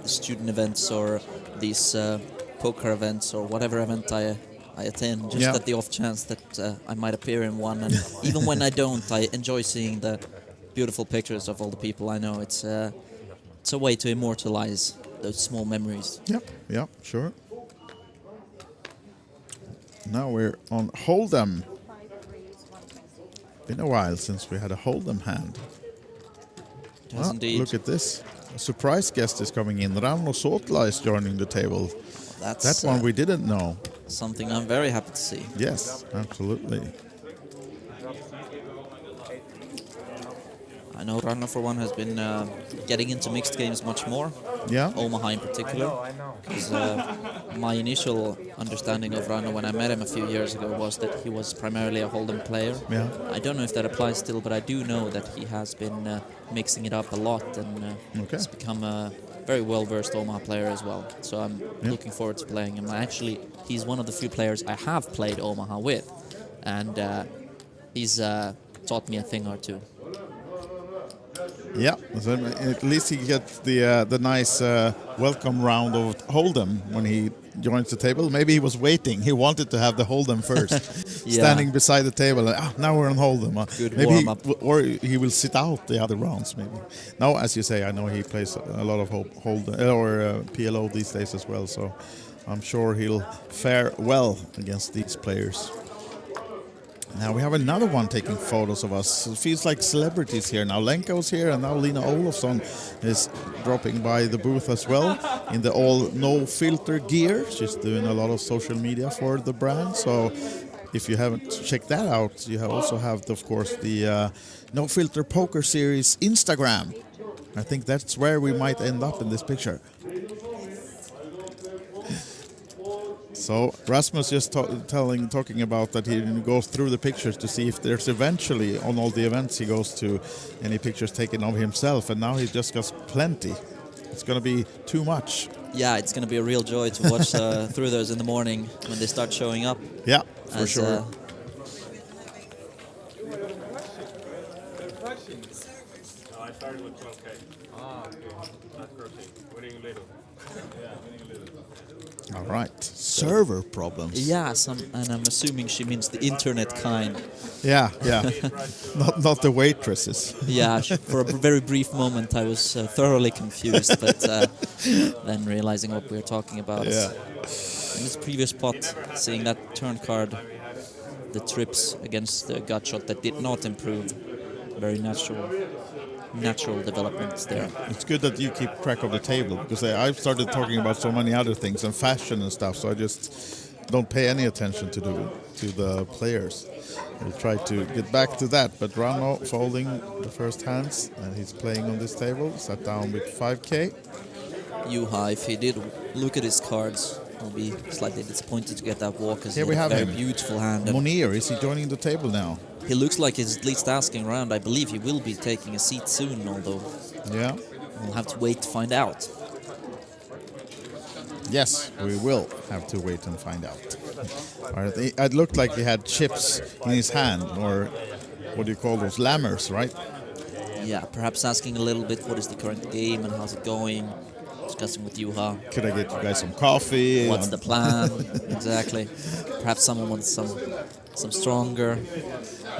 student events or these poker events or whatever event I attend, just at the off chance that I might appear in one. And even when I don't, I enjoy seeing the beautiful pictures of all the people I know. It's a way to immortalize those small memories. Yeah, sure. Now we're on Hold'em. Been a while since we had a Hold'em hand. Yes, indeed. Look at this. A surprise guest is coming in. Ranno Sootla is joining the table. That's that one we didn't know. Something I'm very happy to see. Yes, absolutely. I know Ranno, for one, has been getting into mixed games much more. Yeah. Omaha in particular. Because my initial understanding of Ranno when I met him a few years ago was that he was primarily a Hold'em player. Yeah. I don't know if that applies still, but I do know that he has been mixing it up a lot and has become a very well-versed Omaha player as well. So I'm looking forward to playing him. He's one of the few players I have played Omaha with. and he's taught me a thing or two. Yeah, so at least he gets the nice welcome round of Hold'em when he joins the table. Maybe he was waiting. He wanted to have the Hold'em first, standing beside the table. And, now we're on Hold'em. Good maybe warm-up. or he will sit out the other rounds. Maybe. Now, as you say, I know he plays a lot of Hold'em or PLO these days as well. So I'm sure he'll fare well against these players. Now we have another one taking photos of us. It feels like celebrities here now. Lenko's here, and now Lina Olofsson is dropping by the booth as well in the all no filter gear. She's doing a lot of social media for the brand. So if you haven't checked that out, you also have, of course, the No Filter Poker Series Instagram. I think that's where we might end up in this picture. So Rasmus just talking about that he goes through the pictures to see if there's eventually on all the events he goes to any pictures taken of himself, and now he just got plenty. It's going to be too much. Yeah, it's going to be a real joy to watch through those in the morning when they start showing up. Yeah, for sure. I started with 12K. That's crushing. Winning little. All right. Server problems. Yeah, and I'm assuming she means the internet kind. Yeah. not the waitresses. Yeah, for a very brief moment I was thoroughly confused, but then realizing what we were talking about. Yeah. In this previous pot, seeing that turn card, the trips against the gut shot that did not improve. Very natural developments there. It's good that you keep track of the table, because I've started talking about so many other things and fashion and stuff, so I just don't pay any attention to the players. We'll try to get back to that, but Ranno folding the first hands, and he's playing on this table, sat down with 5K. Juha, if he did look at his cards, he'll be slightly disappointed to get that walk, as Here he we had have a very him. beautiful hand. Mounir, is he joining the table now? He looks like he's at least asking around. I believe he will be taking a seat soon, although Yeah. we'll have to wait to find out. Yes, we will have to wait and find out. It looked like he had chips in his hand, or what do you call those, lammers, right? Yeah, perhaps asking a little bit what is the current game and how's it going, discussing with Juha. Could I get you guys some coffee? What's the plan? Exactly. Perhaps someone wants some stronger.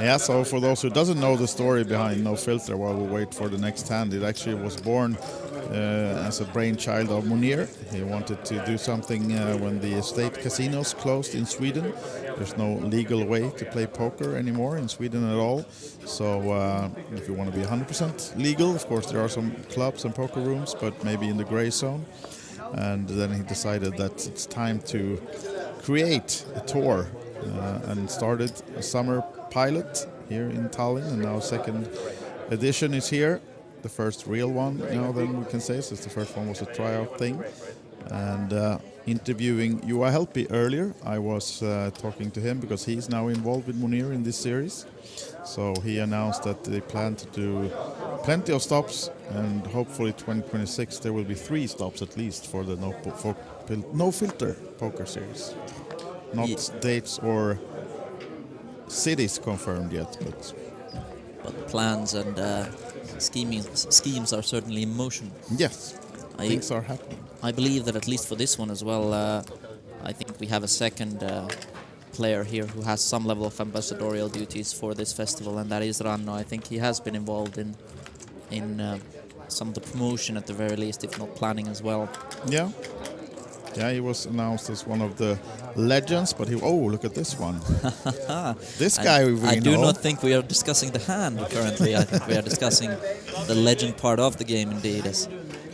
Yeah, so for those who doesn't know the story behind No Filter, while we wait for the next hand, it actually was born as a brainchild of Mounir. He wanted to do something when the estate casinos closed in Sweden. There's no legal way to play poker anymore in Sweden at all. So if you want to be 100% legal, of course there are some clubs and poker rooms, but maybe in the gray zone. And then he decided that it's time to create a tour and started a summer pilot here in Tallinn, and now second edition is here. The first real one now, then we can say, since the first one was a tryout thing. And interviewing Juha Helppi earlier, I was talking to him because he's now involved with Mounir in this series. So he announced that they plan to do plenty of stops, and hopefully 2026 there will be 3 stops at least for the No Filter Poker Series. Not dates or cities confirmed yet, but plans and schemes are certainly in motion. Yes, things are happening. I believe that at least for this one as well, I think we have a second player here who has some level of ambassadorial duties for this festival, and that is Ranno. I think he has been involved in some of the promotion at the very least, if not planning as well. Yeah. Yeah, he was announced as one of the legends, but look at this one. This guy we know. I do not think we are discussing the hand currently. I think we are discussing the legend part of the game indeed, as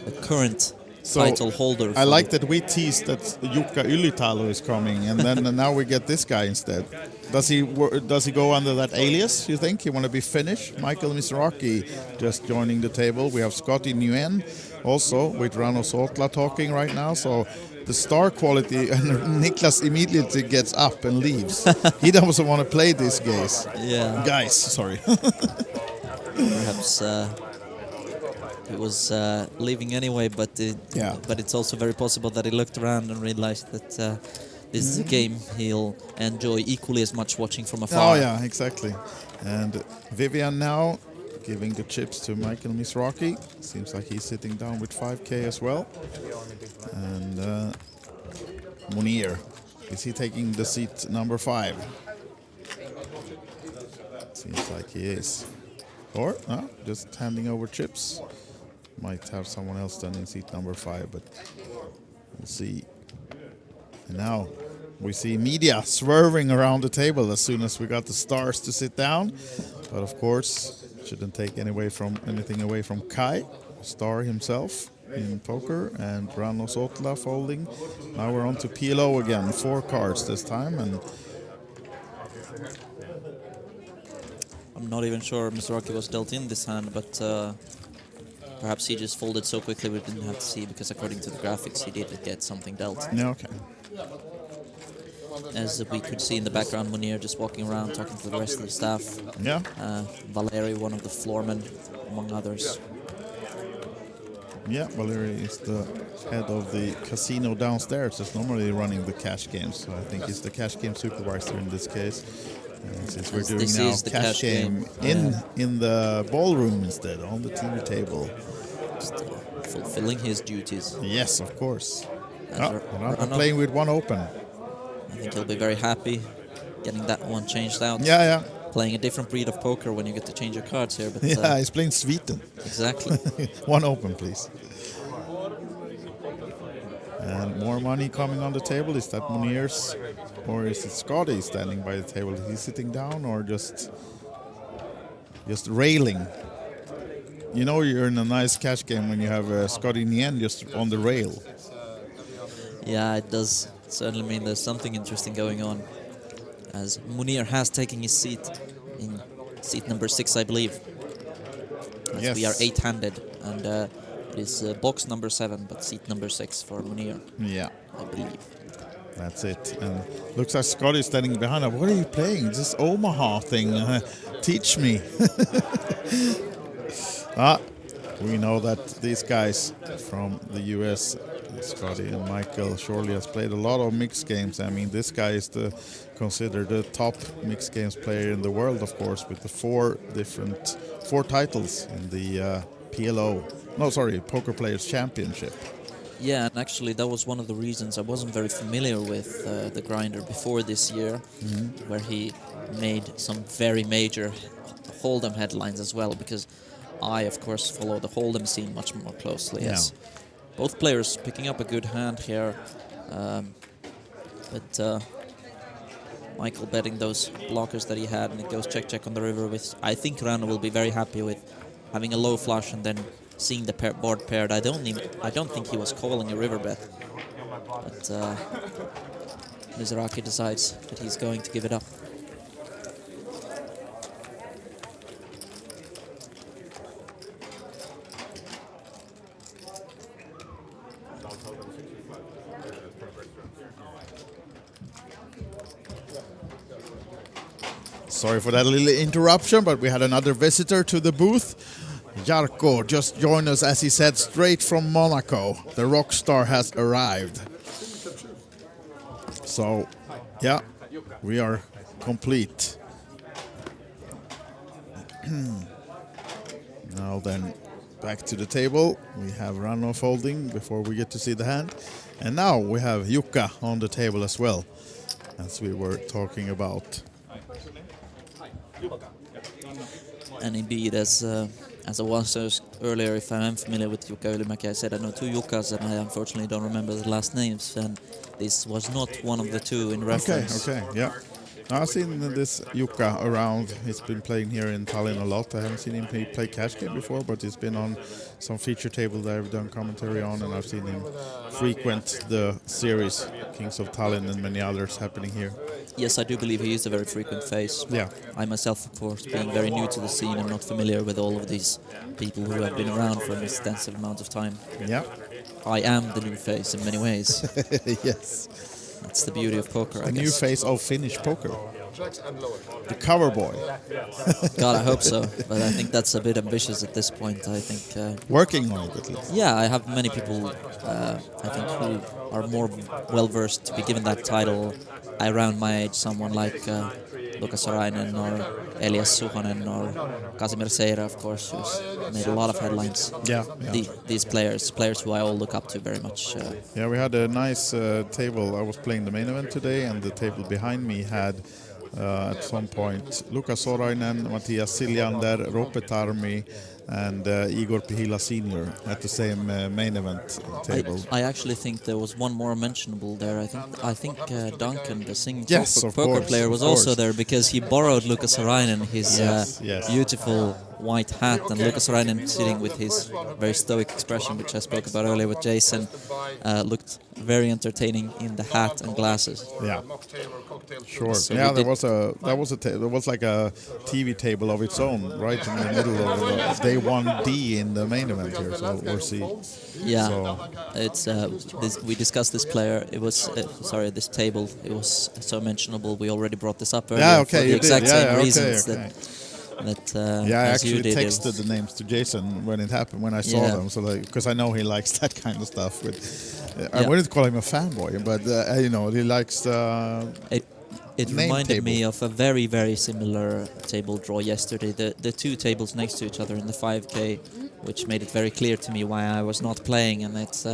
the current title holder. I like that we teased that Jukka Ylitalo is coming, and then now we get this guy instead. Does he go under that alias, you think? He want to be Finnish? Michael Mizrachi just joining the table. We have Scotty Nguyen also with Ranno Sootla talking right now, so the star quality, and Niklas immediately gets up and leaves. He doesn't want to play these guys. Yeah. Guys, sorry. Perhaps he was leaving anyway, but it's also very possible that he looked around and realized that this is a game he'll enjoy equally as much watching from afar. Oh yeah, exactly. And Vivian now giving the chips to Michael Mizrachi. Seems like he's sitting down with 5K as well. And Mounir, is he taking the seat number 5? Seems like he is. Or just handing over chips. Might have someone else then in seat number 5, but we'll see. And now we see media swerving around the table as soon as we got the stars to sit down. But of course, shouldn't take anything away from Kai, star himself in poker, and Ranno Sootla folding. Now we're on to PLO again, 4 cards this time. And I'm not even sure Mizrachi was dealt in this hand, but perhaps he just folded so quickly we didn't have to see, because according to the graphics he did get something dealt. yeah, okay. As we could see in the background, Mounir just walking around talking to the rest of the staff. Yeah. Valeri, one of the floormen, among others. Yeah, Valery is the head of the casino downstairs. That's normally running the cash games. So I think he's the cash game supervisor in this case. Since we're doing now cash game in the ballroom instead, on the TV table. Just fulfilling his duties. Yes, of course. Ranno, I'm playing with 1 open. I think he'll be very happy getting that one changed out. Yeah. Playing a different breed of poker when you get to change your cards here. But, yeah, he's playing Sweden. Exactly. 1 open, please. And more money coming on the table. Is that Mounir's, or is it Scotty standing by the table? Is he sitting down or just railing? You know you're in a nice cash game when you have Scotty Nguyen just on the rail. Yeah, it does certainly mean there's something interesting going on, as Mounir has taken his seat in seat number 6, I believe. As yes. We are 8-handed, and it is box number 7, but seat number 6 for Mounir. Yeah, I believe. That's it. And looks like Scotty is standing behind him. What are you playing? This Omaha thing. Teach me. We know that these guys from the US, Scotty and Michael, surely has played a lot of mixed games. I mean, this guy is considered the top mixed games player in the world, of course, with the 4 titles in the Poker Players Championship. Yeah, and actually that was one of the reasons I wasn't very familiar with the grinder before this year, where he made some very major Hold'em headlines as well, because I, of course, follow the Hold'em scene much more closely. Yeah. Yes. Both players picking up a good hand here, but Michael betting those blockers that he had, and it goes check on the river. With I think Ranno will be very happy with having a low flush and then seeing the board paired. I don't think he was calling a river bet, but Mizrachi decides that he's going to give it up. Sorry for that little interruption, but we had another visitor to the booth. Jarko just joined us, as he said, straight from Monaco. The rock star has arrived. So, yeah, we are complete. Now then, back to the table. We have Ranno folding before we get to see the hand. And now we have Jukka on the table as well, as we were talking about. And indeed, as I was earlier, if I am familiar with Juha Helppi, I said I know 2 Jukkas, and I unfortunately don't remember the last names, and this was not one of the 2 in reference. Okay, yeah. I've seen this Jukka around. He's been playing here in Tallinn a lot. I haven't seen him play cash game before, but he's been on some feature table that I've done commentary on, and I've seen him frequent the series Kings of Tallinn and many others happening here. Yes, I do believe he is a very frequent face. Yeah. I myself, of course, being very new to the scene, I'm not familiar with all of these people who have been around for an extensive amount of time. Yeah. I am the new face in many ways. Yes. That's the beauty of poker, I The guess. new face of Finnish poker. The cover boy. God, I hope so. But I think that's a bit ambitious at this point. I think. Working on it at least. Yeah, I have many people, I think, who are more well-versed to be given that title around my age. Someone like Lukas Sorainen or Elias Suhonen or Casimir Seira, of course, who's made a lot of headlines. Yeah. These players who I all look up to very much. Yeah, we had a nice table. I was playing the main event today, and the table behind me had at some point Lukas Sorainen, Mattias Siljander, Roope Tarmi, and Igor Pihela Sr. at the same main event table. I actually think there was one more mentionable there. I think Duncan, the singing of poker course, player, was also there because he borrowed Lukas Sorainen his Yes. beautiful white hat, and Lukas Sorainen sitting with his very stoic expression, which I spoke about earlier with Jason, looked very entertaining in the hat and glasses. Yeah, sure. So Yeah, we there was like a TV table of its own right in the middle of day 1D in the main event here. So we'll see. Yeah, So- it's we discussed this player. It was this table. It was so mentionable. We already brought this up earlier. Yeah, okay, for the you exact did. same Yeah, okay, reasons okay. that Yeah, I as you actually did. texted the names to Jason when it happened, when I saw Yeah. them, so because I know he likes that kind of stuff. I Yeah. wouldn't call him a fanboy, but he likes. It name reminded table. me of a very, very similar table draw yesterday. The two tables next to each other in the 5K, which made it very clear to me why I was not playing. And it's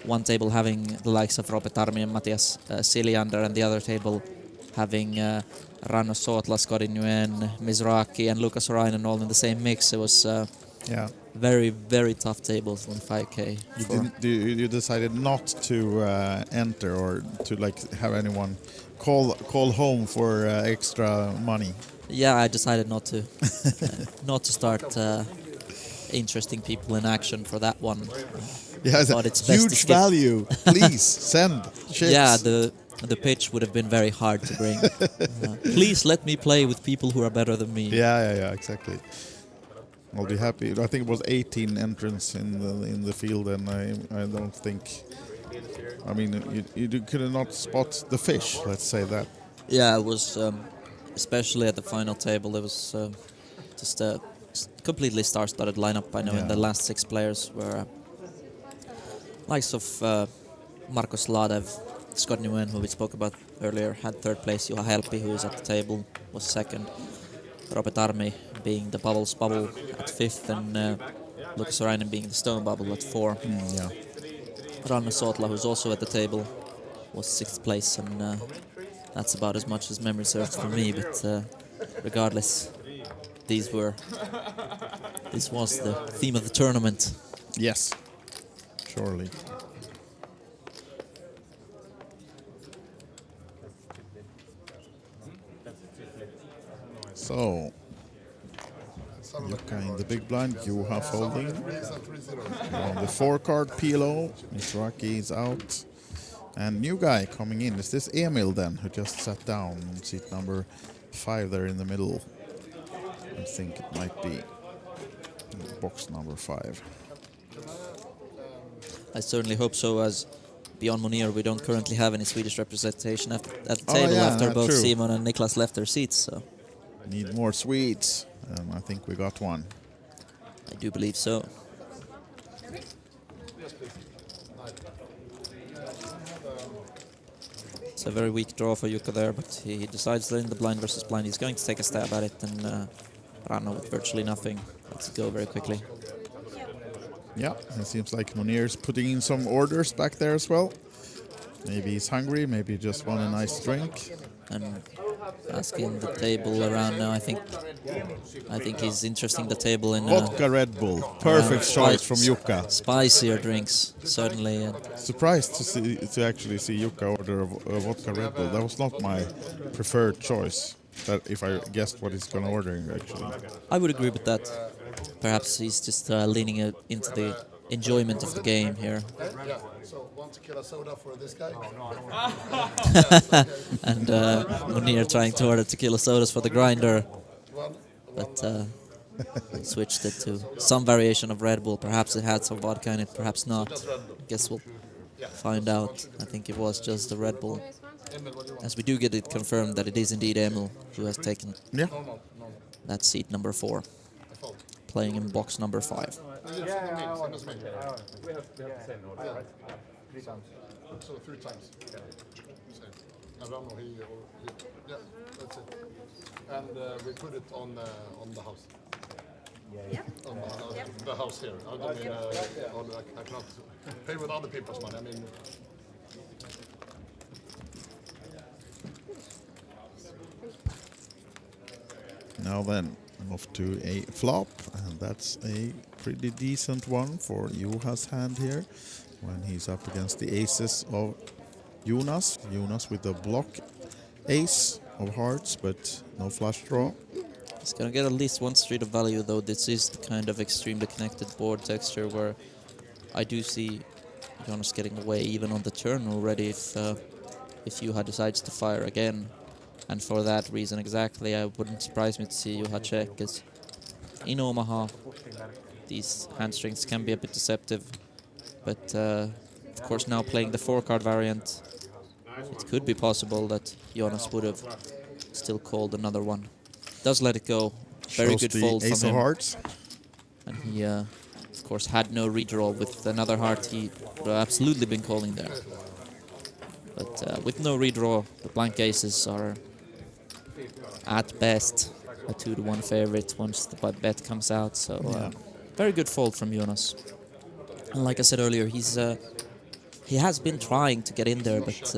one table having the likes of Roope Tarmi and Mattias Siljander, and the other table having Ranno Sootla, Scotty Nguyen, Mizrachi, and Lukas Sorainen all in the same mix. It was Yeah. very, very tough tables on 5K. You decided not to enter or to have anyone call home for extra money. Yeah, I decided not to start interesting people in action for that one. Yeah, it's Thought a it's best to huge skip. value. Please send chips. Yeah, the pitch would have been very hard to bring. Please let me play with people who are better than me. Yeah, exactly. I'll be happy. I think it was 18 entrants in the field, and I don't think. I mean, you could not spot the fish. Let's say that. Yeah, it was especially at the final table. It was just a completely star-studded lineup. I know in the last 6 players were likes of Markus Ladev, Scotty Nguyen, who we spoke about earlier, had 3rd place. Juha Helppi, who is at the table, was 2nd. Roope Tarmi being the bubble at 5th, and Lukas Sorainen being the stone bubble at 4. Yeah. Ranno Sootla, who's also at the table, was 6th place, and that's about as much as memory serves for me. But regardless, this was the theme of the tournament. Yes. Surely. So, Jukka in the big blind, Juha folding. On the 4-card PLO, Mizrachi is out. And new guy coming in, is this Emil then, who just sat down on seat number 5 there in the middle? I think it might be box number 5. I certainly hope so, as beyond Mounir, we don't currently have any Swedish representation at the table after both true. Simon and Niklas left their seats. So Need more Swedes, and I think we got one. I do believe so. It's a very weak draw for Jukka there, but he decides that in the blind versus blind he's going to take a stab at it, and Ranno with virtually nothing. Let's go very quickly. Yeah, it seems like Mounir's putting in some orders back there as well. Maybe he's hungry, maybe he just want a nice drink. And asking the table around now, I think he's interesting the table in Vodka Red Bull, perfect choice from Jukka. Spicier drinks, certainly. And Surprised to actually see Jukka order a vodka Red Bull. That was not my preferred choice. That if I guessed what he's gonna order actually. I would agree with that. Perhaps he's just leaning into the enjoyment of the game here. So 1 tequila soda for this guy? And Mounir trying to order tequila sodas for the grinder, but switched it to some variation of Red Bull. Perhaps it had some vodka in it, perhaps not. I guess we'll find out. I think it was just the Red Bull. As we do get it confirmed that it is indeed Emil who has taken Yeah. that seat number 4, playing in box number 5. We have the same order, right? 3 times. So 3 times. Same. And Ranno, yeah, that's it. And we put it on the house. Yeah. On the house here. I don't mean, I cannot pay with other people's money. I mean. Now then, off to a flop, and that's a pretty decent one for Juha's hand here, when he's up against the aces of Jonas. Jonas with the block ace of hearts, but no flush draw. He's gonna get at least 1 street of value, though this is the kind of extremely connected board texture where I do see Jonas getting away even on the turn already if Juha decides to fire again. And for that reason exactly, I wouldn't surprise me to see Juha check, because in Omaha these hand strings can be a bit deceptive. But of course now playing the 4-card variant, it could be possible that Jonas would have still called another one. Does let it go. Very Shows good the fold ace from of him. hearts. And he, of course, had no redraw. With another heart, he would have absolutely been calling there. But with no redraw, the blank aces are at best a 2-1 favorite once the bet comes out. So very good fold from Jonas. And like I said earlier, he has been trying to get in there, but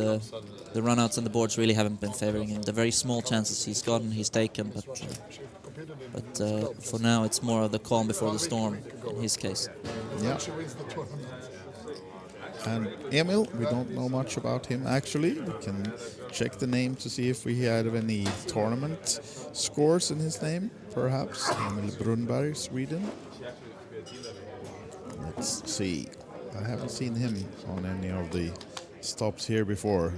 the runouts and the boards really haven't been favoring him. The very small chances he's gotten, he's taken, but for now it's more of the calm before the storm in his case. Yeah. And Emil, we don't know much about him actually. We can check the name to see if we had any tournament scores in his name, perhaps. Emil Brunnberg, Sweden. Let's see. I haven't seen him on any of the stops here before,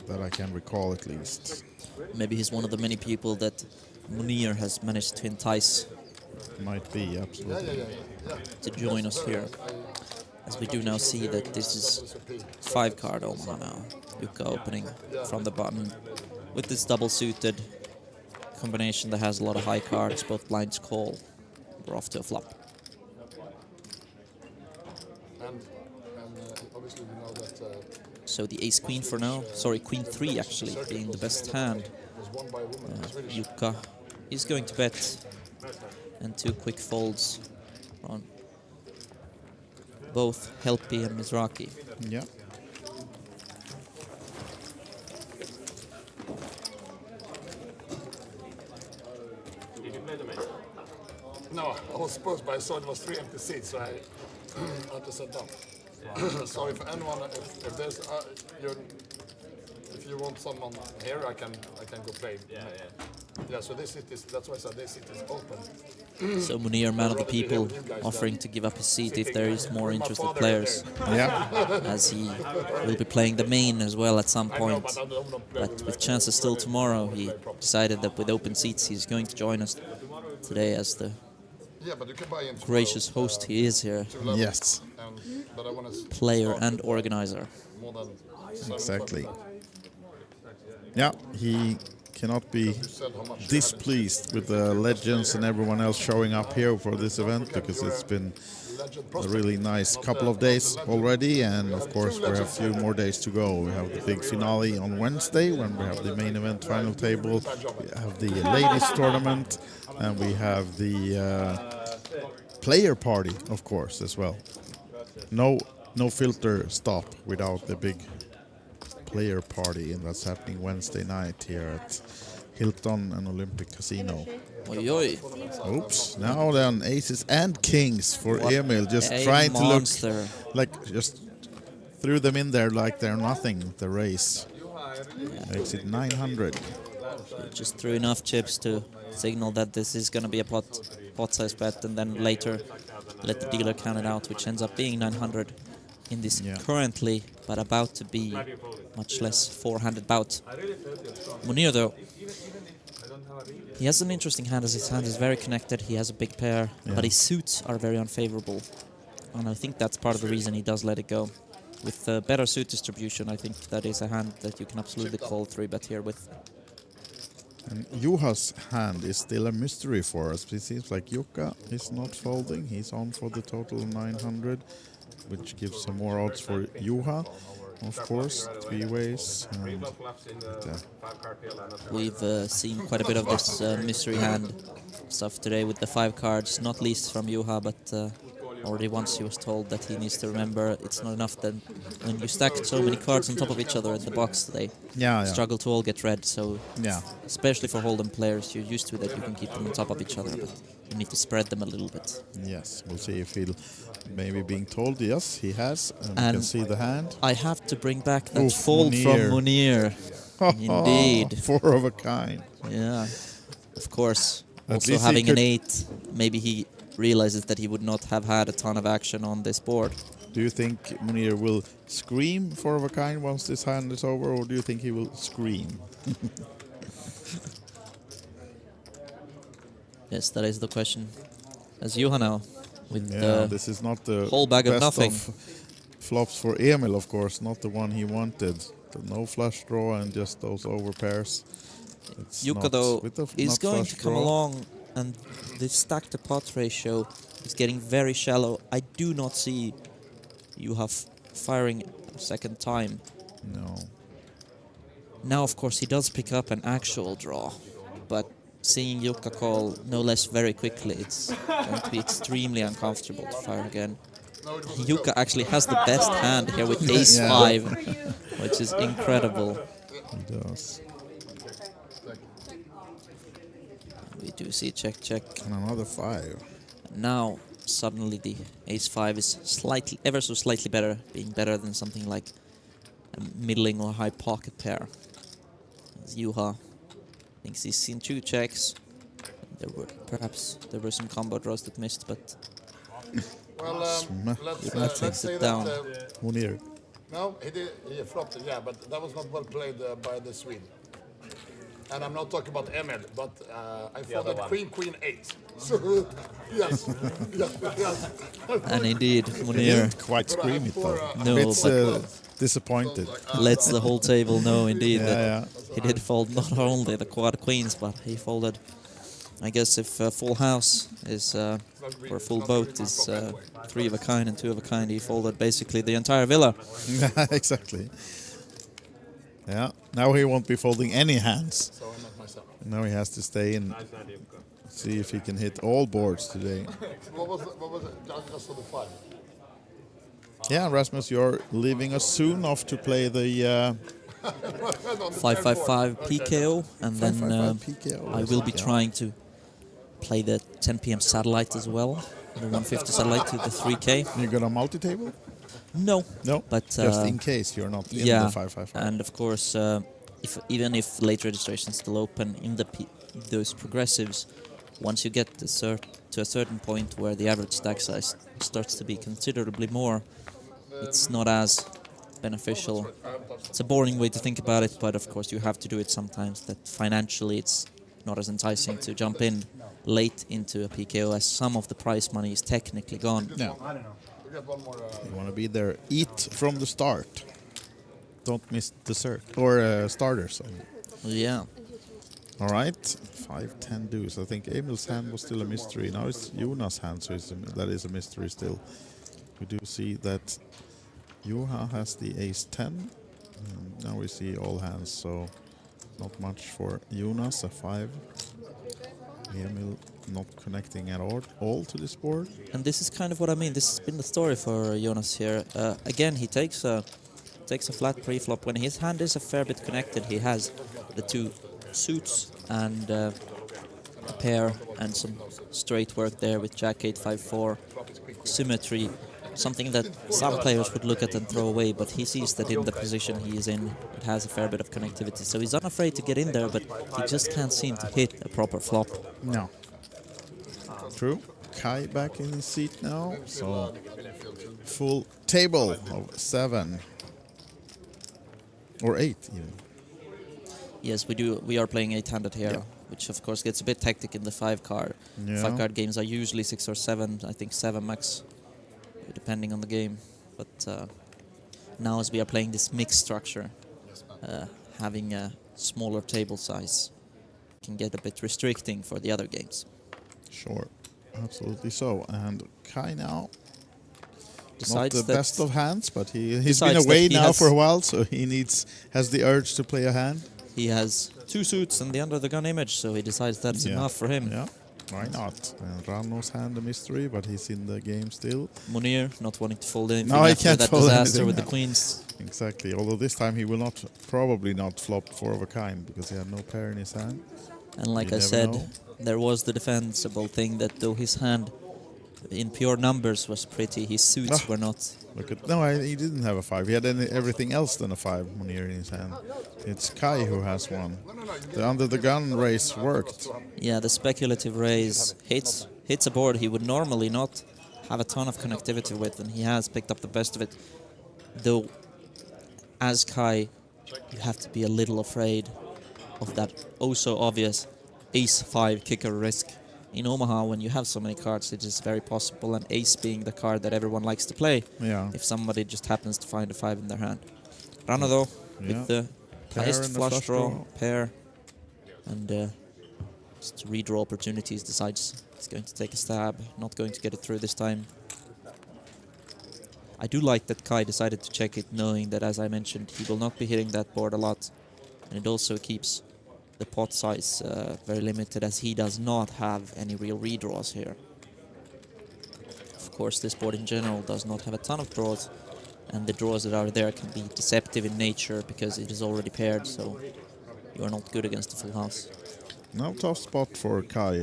that I can recall at least. Maybe he's one of the many people that Mounir has managed to entice. Might be, absolutely. To join us here. As we do now see that this is 5-card Omaha now. Jukka opening from the button with this double suited combination that has a lot of high cards, both blinds call. We're off to a flop. And obviously we know that So the ace queen for now, sorry, queen 3 actually being the best hand. was won by a woman. Jukka is going to bet, and 2 quick folds on both Helppi and Mizrachi. Yeah. No, I was supposed, but I saw it was 3 empty seats, so I had to sit down. So if anyone, if there's, if you want someone here, I can go play. Yeah. So this seat is, that's why I said this seat is open. So Mounir, man of the people, offering to give up his seat if there is more interested players. Yeah. As he will be playing the main as well at some point. But with chances still tomorrow, he decided that with open seats he's going to join us today as the gracious host he is here. Yes. Player and organizer. Exactly. Yeah, he cannot be displeased with the legends and everyone else showing up here for this event, because it's been a really nice couple of days already, and of course we have a few more days to go. We have the big finale on Wednesday when we have the main event final table, we have the ladies tournament, and we have the player party, of course, as well. No filter stop without the big player party, and that's happening Wednesday night here at Hilton and Olympic Casino. Oi, oi. Oops, now then aces and kings for Emil, just A trying monster. to look like just threw them in there like they're nothing, the race. Makes it 900. He just threw enough chips to signal that this is going to be a pot size bet, and then later let the dealer count it out, which ends up being 900 in this currently, but about to be much less 400 bout. Mounir, though, he has an interesting hand, as his hand is very connected. He has a big pair, but his suits are very unfavorable. And I think that's part of the reason he does let it go. with better suit distribution, I think that is a hand that you can absolutely call 3-bet here with. And Juha's hand is still a mystery for us. It seems like Jukka is not folding. He's on for the total 900, which gives some more odds for Juha, of course, 3 ways. We've seen quite a bit of this mystery hand stuff today with the 5 cards, not least from Juha, but already once he was told that he needs to remember it's not enough that when you stack so many cards on top of each other in the box, they struggle to all get red. So especially for Hold'em players, you're used to that you can keep them on top of each other, but you need to spread them a little bit. Yes, we'll see if he'll maybe being told. Yes, he has, and you can see the hand. I have to bring back that fold from Mounir. Indeed. 4 of a kind. Yeah, of course. Also having an 8, maybe he realizes that he would not have had a ton of action on this board. Do you think Mounir will scream 4 of a kind once this hand is over, or do you think he will scream? Yes, that is the question. As Juha now, with this is not the whole bag of nothing. Flops for Emil, of course, not the one he wanted. No flush draw and just those over pairs. Jukka, though, is going to come along, and the stack to pot ratio is getting very shallow. I do not see Juha firing a second time. No. Now, of course, he does pick up an actual draw, but seeing Jukka call no less very quickly, it's going to be extremely uncomfortable to fire again. Jukka actually has the best hand here with ace-5, which is incredible. He does. We do see check, check. And another 5. Now, suddenly the ace-5 is slightly, ever so slightly better, being better than something like a middling or high pocket pair. As Juha thinks he's seen 2 checks. There were some combo draws that missed, but let's takes it down. Mounir. No, he flopped it, yeah, but that was not well played by the Swede. And I'm not talking about Emil, but I folded queen, 8. So, yes. And indeed, Mounir Quite screamy though. No, it's disappointed. Lets the whole table know indeed that he did fold not only the quad queens, but he folded, I guess if full house is, or full boat is 3 of a kind and 2 of a kind, he folded basically the entire villa. Exactly. Yeah, now he won't be folding any hands. So I'm not myself. Now he has to stay and see if he can hit all boards today. What was it? Just for the 5. Yeah, Rasmus, you're leaving us soon off to play the 5-5-5 PKO, and then PKO. I will be trying to play the 10 PM satellite as well, the 150 satellite to the 3K. You got a multi-table? No, but just in case you're not in the 5-5-5. And of course, even if late registration is still open in those progressives, once you get to a certain point where the average stack size starts to be considerably more, it's not as beneficial. It's a boring way to think about it, but of course you have to do it sometimes. That financially it's not as enticing to jump in late into a PKO, as some of the prize money is technically gone. No. You want to be there, eat from the start. Don't miss dessert or starters. Yeah. All right, 5-10 deuce. I think Emil's hand was still a mystery. Now it's Jonas' hand, so that is a mystery still. We do see that Juha has the ace-10. Now we see all hands, so not much for Jonas, a 5. Emil not connecting at all to this board. And this is kind of what I mean. This has been the story for Jonas here. Again, he takes a flat pre-flop. When his hand is a fair bit connected, he has the 2 suits and a pair and some straight work there with Jack 8-5-4 symmetry. Something that some players would look at and throw away, but he sees that in the position he is in, it has a fair bit of connectivity. So he's unafraid to get in there, but he just can't seem to hit a proper flop. No. True. Kai back in his seat now, so full table of 7 or 8 even. Yes, we are playing 8-handed here, which of course gets a bit hectic in the 5-card. 5-card games are usually 6 or 7, I think 7 max, depending on the game. But now as we are playing this mixed structure, having a smaller table size can get a bit restricting for the other games. Sure, absolutely so. And Kai now, Decides not the that best of hands, but he's been decides away that he now has- for a while, so he has the urge to play a hand. he has 2 suits and the under the gun image, so he decides that's enough for him. Yeah, why not? Ranno's hand a mystery, but he's in the game still. Mounir not wanting to fold anything No, he after can't that fold disaster anything with the now. queens. Exactly, although this time he will probably not flop 4 of a kind, because he had no pair in his hand. And like You I never said, know. there was the defensible thing that though his hand in pure numbers was pretty, his suits were not. He didn't have a 5. He had everything else than a 5 Mounir in his hand. It's Kai who has one. The under the gun race worked. Yeah, the speculative raise hits a board he would normally not have a ton of connectivity with, and he has picked up the best of it. Though, as Kai, you have to be a little afraid of that oh-so-obvious ace-5 kicker risk. In Omaha, when you have so many cards, it is very possible, and ace being the card that everyone likes to play, Yeah. if somebody just happens to find a 5 in their hand. Ranno, though, with the Pair highest and the flush flush draw, draw. pair, and just redraw opportunities, decides he's going to take a stab, not going to get it through this time. I do like that Kai decided to check it, knowing that, as I mentioned, he will not be hitting that board a lot, and it also keeps the pot size very limited, as he does not have any real redraws here. Of course, this board in general does not have a ton of draws, and the draws that are there can be deceptive in nature because it is already paired, so you are not good against the full house. Now tough spot for Kai.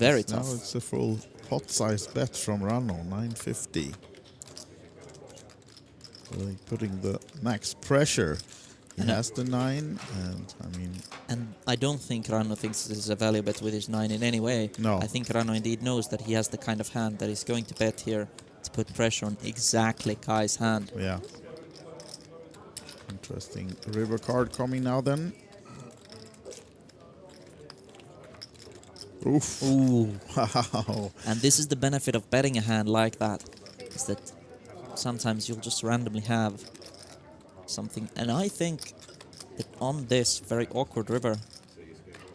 Very Now tough. it's a full pot size bet from Ranno, 950. Really putting the max pressure. He has the 9, and I mean... And I don't think Ranno thinks this is a value bet with his 9 in any way. No. I think Ranno indeed knows that he has the kind of hand that is going to bet here to put pressure on exactly Kai's hand. Yeah. Interesting river card coming now then. Oof. Ooh. Wow. And this is the benefit of betting a hand like that, is that sometimes you'll just randomly have something. And I think that on this very awkward river,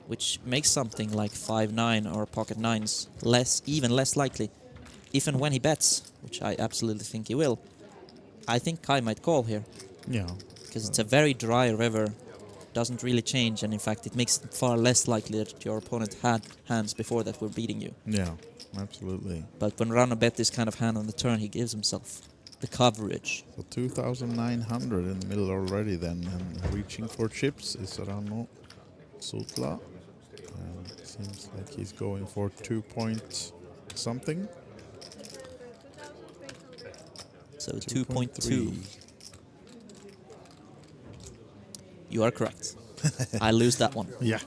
which makes something like 5-9 or pocket 9s even less likely, if and when he bets, which I absolutely think he will, I think Kai might call here. Yeah. Because it's a very dry river, doesn't really change, and in fact it makes it far less likely that your opponent had hands before that were beating you. Yeah, absolutely. But when Ranno bet this kind of hand on the turn, he gives himself the coverage. So 2,900 in the middle already then, and reaching for chips is Ranno Sootla. Seems like he's going for 2 point something. So 2.2. You are correct. I lose that one. Yeah.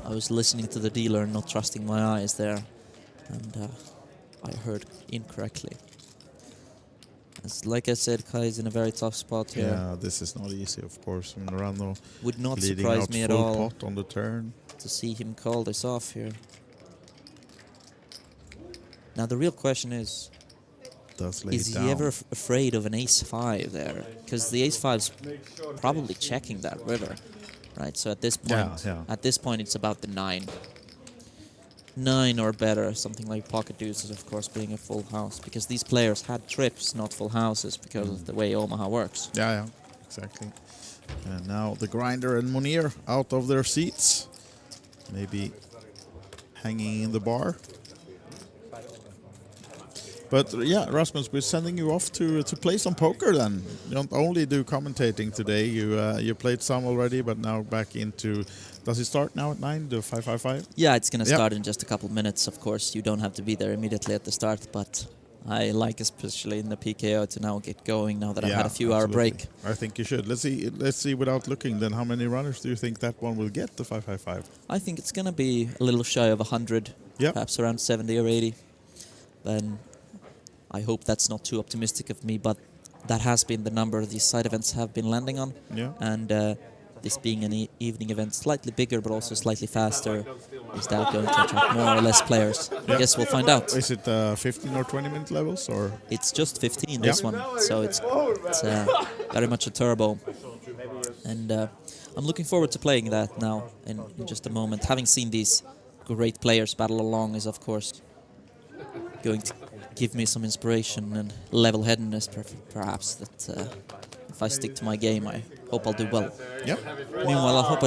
I was listening to the dealer and not trusting my eyes there, and I heard incorrectly. Like I said, Kai is in a very tough spot here. Yeah, this is not easy, of course. I mean, Ranno Would not leading surprise out me at full all pot on the turn. to see him call this off here. Now the real question is he ever afraid of an ace-5 there? Because the ace-5's probably checking that river, right? So at this point, at this point it's about the 9. 9 or better, something like pocket deuces, of course, being a full house, because these players had trips, not full houses, because of the way Omaha works. Yeah, exactly. And now the grinder and Mounir out of their seats, maybe hanging in the bar. But yeah, Rasmus, we're sending you off to play some poker then. You don't only do commentating today. You played some already, but now back into. Does it start now at 9? The 555? Yeah, it's gonna start in just a couple of minutes. Of course, you don't have to be there immediately at the start, but I like, especially in the PKO, to now get going now that I've had a few-hour break. I think you should. Let's see without looking. Then, how many runners do you think that one will get? The 555. I think it's gonna be a little shy of 100, perhaps around 70 or 80. Then I hope that's not too optimistic of me, but that has been the number these side events have been landing on. Yeah. And this being an evening event, slightly bigger but also slightly faster, is that going to attract more or less players? I guess we'll find out. Is it 15 or 20 minute levels or? It's just 15 this one, so it's very much a turbo, and I'm looking forward to playing that now in just a moment. Having seen these great players battle along is of course going to give me some inspiration and level-headedness perhaps that if I stick to my game I hope I'll do well. Yep. Meanwhile, I hope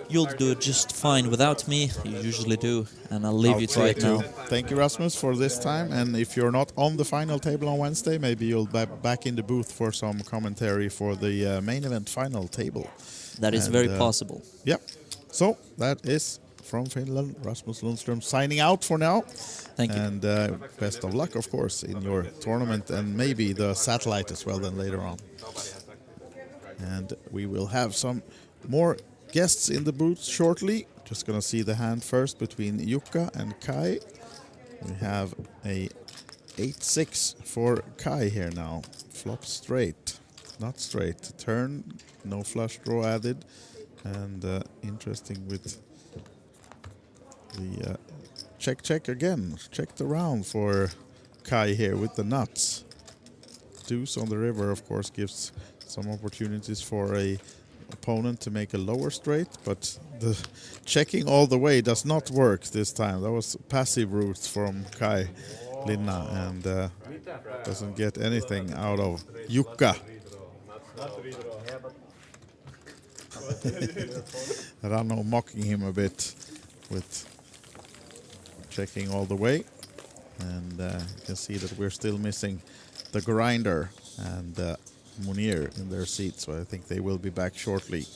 you'll do just fine without me. You usually do, and I'll leave you to it now. Thank you, Rasmus, for this time. And if you're not on the final table on Wednesday, maybe you'll be back in the booth for some commentary for the main event final table. That is very possible. Yep. So that is from Finland, Rasmus Lundström signing out for now. Thank you. And best of luck, of course, in your tournament and maybe the satellite as well then later on. And we will have some more guests in the booth shortly. Just gonna see the hand first between Jukka and Kai. We have a 8-6 for Kai here now. Flop straight, not straight. Turn, no flush draw added. And interesting with the check again. Check the round for Kai here with the nuts. Deuce on the river, of course, gives some opportunities for a opponent to make a lower straight, but the checking all the way does not work this time. That was passive roots from Kai Linna and doesn't get anything out of Jukka. Ranno mocking him a bit with checking all the way, and you can see that we're still missing the grinder and Mounir in their seats, so I think they will be back shortly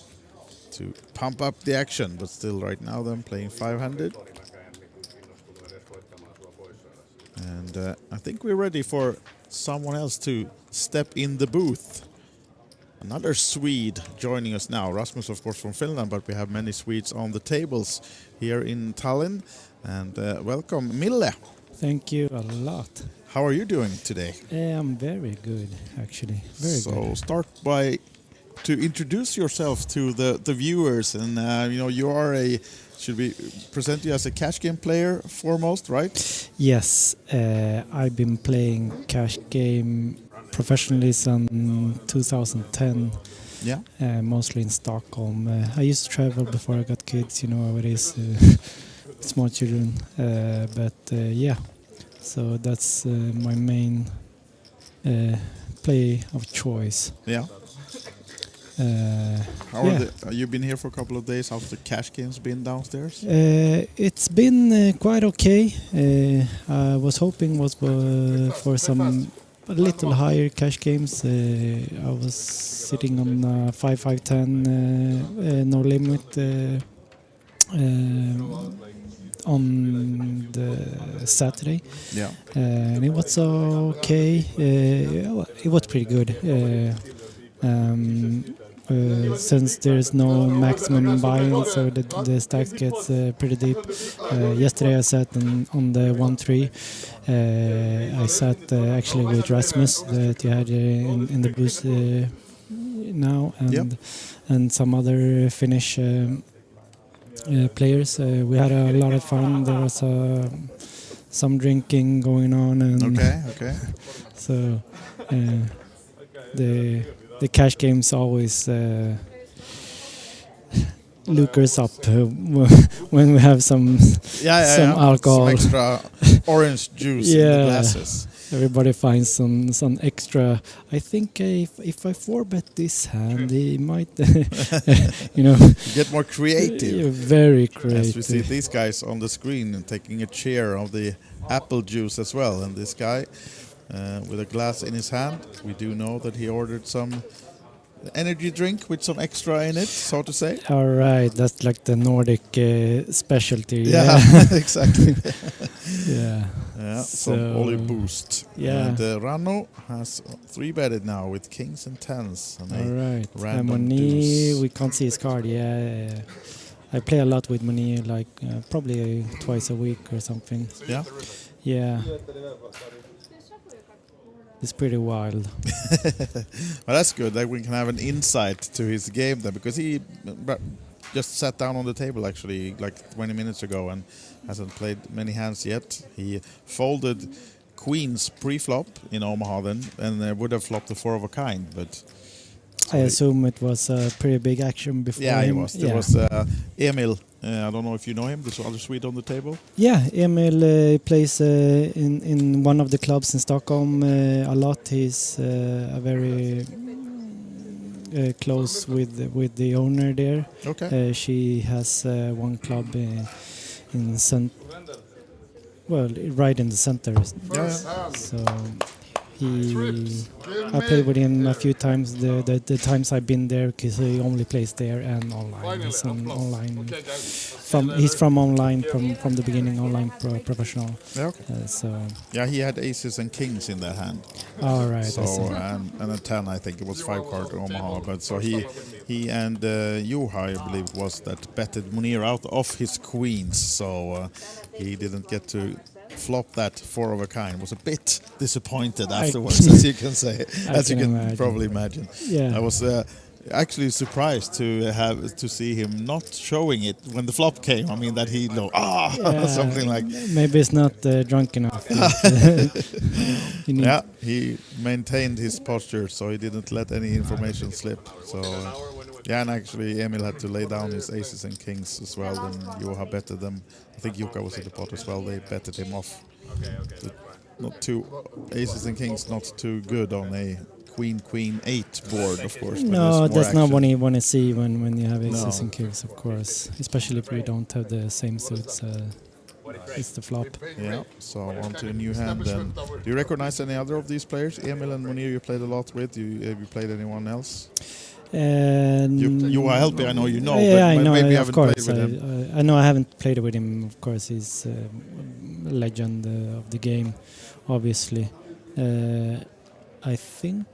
to pump up the action, but still right now them playing 500. And I think we're ready for someone else to step in the booth. Another Swede joining us now. Rasmus, of course, from Finland, but we have many Swedes on the tables here in Tallinn. And welcome, Mille. Thank you a lot. How are you doing today? I'm very good, actually. Very good. So start by to introduce yourself to the viewers, and you are should we present you as a cash game player foremost, right? Yes, I've been playing cash game professionally since 2010. Yeah. Mostly in Stockholm. I used to travel before I got kids. You know how it is, small children. Yeah. So that's my main play of choice. Yeah. You've been here for a couple of days. How's the cash games been downstairs? It's been quite okay. I was hoping for some a little higher cash games. I was sitting on 5-5-10 no limit on the Saturday. Yeah. And it was okay. It was pretty good. Since there's no maximum buy-in, so the stacks gets pretty deep. Yesterday I sat on the 1-3. I sat actually with Rasmus that you had in the booth now, and some other Finnish players. We had a lot of fun. There was some drinking going on, and okay. So the cash games always lure us up when we have some alcohol, some extra orange juice in the glasses. Everybody finds some extra. I think if I 4-bet this hand, he might, get more creative. Very creative. As we see these guys on the screen and taking a chair of the apple juice as well, and this guy with a glass in his hand. We do know that he ordered some energy drink with some extra in it, so to say. All right, that's like the Nordic specialty. Yeah, exactly. Yeah. Some Oli Boost. Yeah. And Ranno has 3-betted now with kings and tens. And all right. Random Mounir, deuce. we can't see his card. Yeah. I play a lot with Mounir, like probably twice a week or something. Yeah. Yeah. it's pretty wild. Well, that's good that we can have an insight to his game then, because he just sat down on the table actually like 20 minutes ago and hasn't played many hands yet. He folded queens pre-flop in Omaha then, and would have flopped the 4 of a kind, but I assume it was a pretty big action before yeah, him. he was. There was Emil. I don't know if you know him. The other Swede on the table. Yeah, Emil plays in one of the clubs in Stockholm a lot. He's a very close with the owner there. Okay. She has one club right in the center. Yeah. So I played with him a few times. The times I've been there, because he only plays there and online. He's online. He's from online from the beginning, online professional. Yeah, okay. So yeah, he had aces and kings in that hand. All right. So and a 10, I think it was 5 card Omaha. But so he and Juha, I believe, was that betted Mounir out of his queens. So he didn't get to flop that 4 of a kind. Was a bit disappointed afterwards, as you can say, as you can probably imagine. Yeah. I was actually surprised to see him not showing it when the flop came. I mean that he something like. Maybe it's not drunk enough. Yeah, he maintained his posture, so he didn't let any information slip. So yeah, and actually Emil had to lay down his aces and kings as well. Then Juha betted them. I think Jukka was in the pot as well. They betted him off. Not too aces and kings, not too good on a queen 8 board, of course. No, that's not what you want to see when you have aces and kings, of course. Especially if we don't have the same suits. It's the flop. Yeah, so on to a new hand then. Do you recognize any other of these players? Emil and Mounir you played a lot with. Have you played anyone else? Juha Helppi, I know you know, yeah, but I know, maybe you of haven't course. played with him. I know I haven't played with him, of course. He's a legend of the game, obviously. I think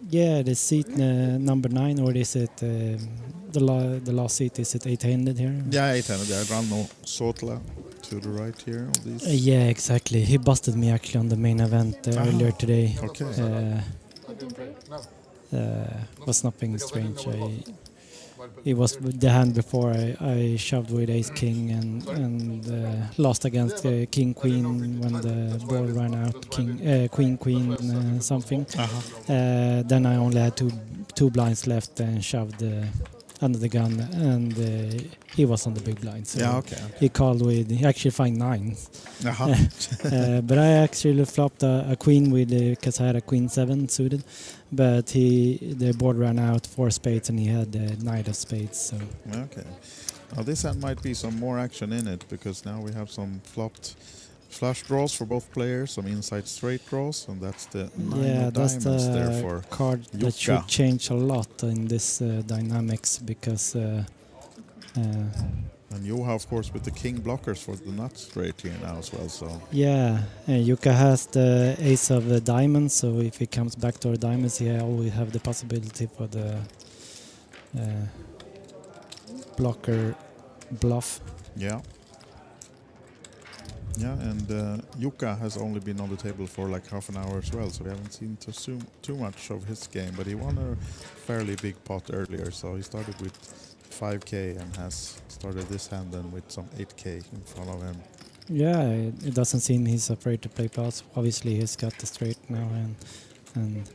the seat number 9, or is it the last seat? Is it 800 here? Yeah, 800. Yeah, Ranno Sootla to the right here. Of these. Yeah, exactly. He busted me actually on the main event earlier today. Okay. Was nothing strange. It was the hand before I shoved with ace king and lost against king queen when the board ran out. Queen something. Then I only had two blinds left and shoved under the gun, and he was on the big blind. So yeah, okay. He called he actually find 9s. But I actually flopped a queen with because I had a queen 7 suited, but the board ran out 4 spades and he had the knight of spades. So okay. Now this hand might be some more action in it, because now we have some flopped flush draws for both players, some inside straight draws, and that's the 9 of that's diamonds there the for card Jukka. that should change a lot in this dynamics, because and Juha, of course, with the king blockers for the nut straight here now as well. So yeah, Jukka has the ace of the diamonds, so if he comes back to our diamonds, he always have the possibility for the blocker bluff. yeah. Yeah, and Jukka has only been on the table for like half an hour as well, so we haven't seen too much of his game, but he won a fairly big pot earlier, so he started with 5k and has started this hand then with some 8k in front of him. Yeah, it doesn't seem he's afraid to play pots. Obviously he's got the straight now, and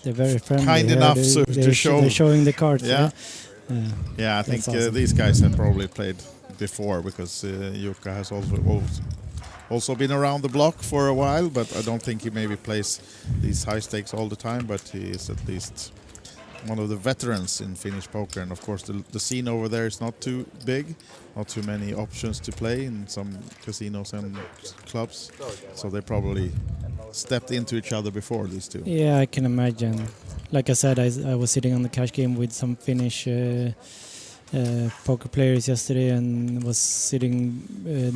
they're very friendly. Kind here. enough to show. They're showing the cards. Yeah, I think awesome. These guys have probably played before, because Jukka has also been around the block for a while, but I don't think he maybe plays these high stakes all the time, but he is at least one of the veterans in Finnish poker. And of course the scene over there is not too big, not too many options to play in some casinos and clubs, so they probably stepped into each other before, these two. Yeah, I can imagine. Like I said, I was sitting on the cash game with some Finnish poker players yesterday, and was sitting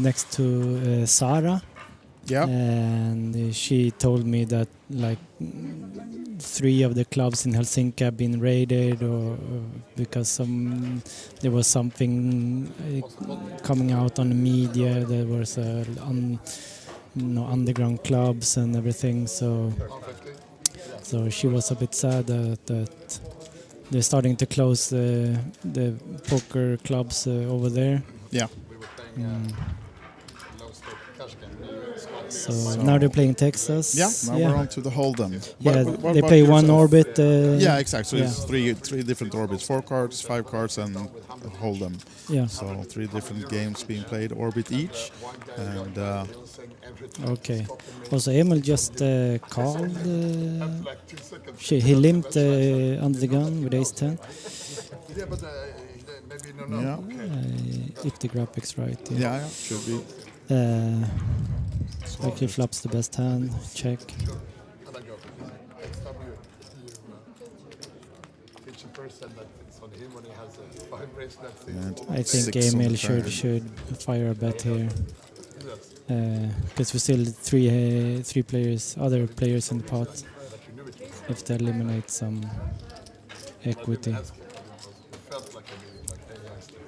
next to Sara. Yeah. And she told me that like 3 of the clubs in Helsinki have been raided, or because there was something coming out on the media. There was underground clubs and everything. So she was a bit sad that they're starting to close the poker clubs over there. Yeah. So now they're playing Texas. Yeah, now we're on to the Hold'em. Yeah, What they about play one yourself? orbit. Yeah, exactly. So yeah. it's three different orbits: 4 cards, 5 cards, and Hold'em. Yeah. So 3 different games being played, orbit each. And Okay. Also, Emil just called. He limped under the gun with ace 10. yeah, If the graphics right. yeah, should be. Actually flops the best hand. Check. And I think 6 on Emil the card. should fire a bet here. Because we still three players, other players in the pot. If they eliminate some equity.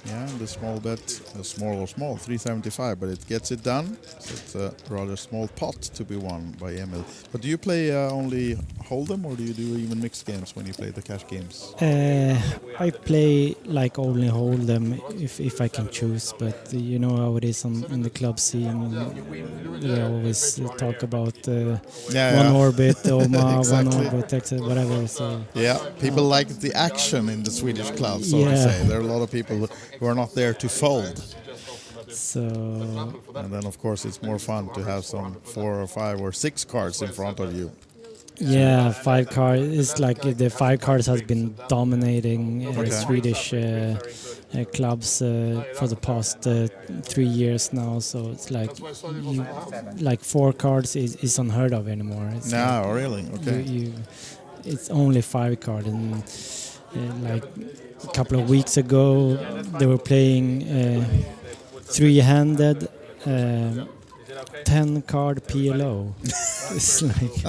Yeah, the small bet, small, 375, but it gets it done. So it's a rather small pot to be won by Emil. But do you play only Hold'em, or do you do even mixed games when you play the cash games? I play like only Hold'em if I can choose, but you know how it is in the club scene. They always talk about one orbit, Oma, Exactly. one orbit, Texas, whatever. So Yeah, people like the action in the Swedish club, so to say. There are a lot of people who are not there to fold. So And then, of course, it's more fun to have some 4 or 5 or 6 cards in front of you. yeah, 5 cards. It's like the 5 cards has been dominating Swedish clubs for the past 3 years now. So it's like 4 cards is unheard of anymore. It's No, really? Okay. it's only 5 cards, and like a couple of weeks ago they were playing 3-handed 10 card PLO. It's like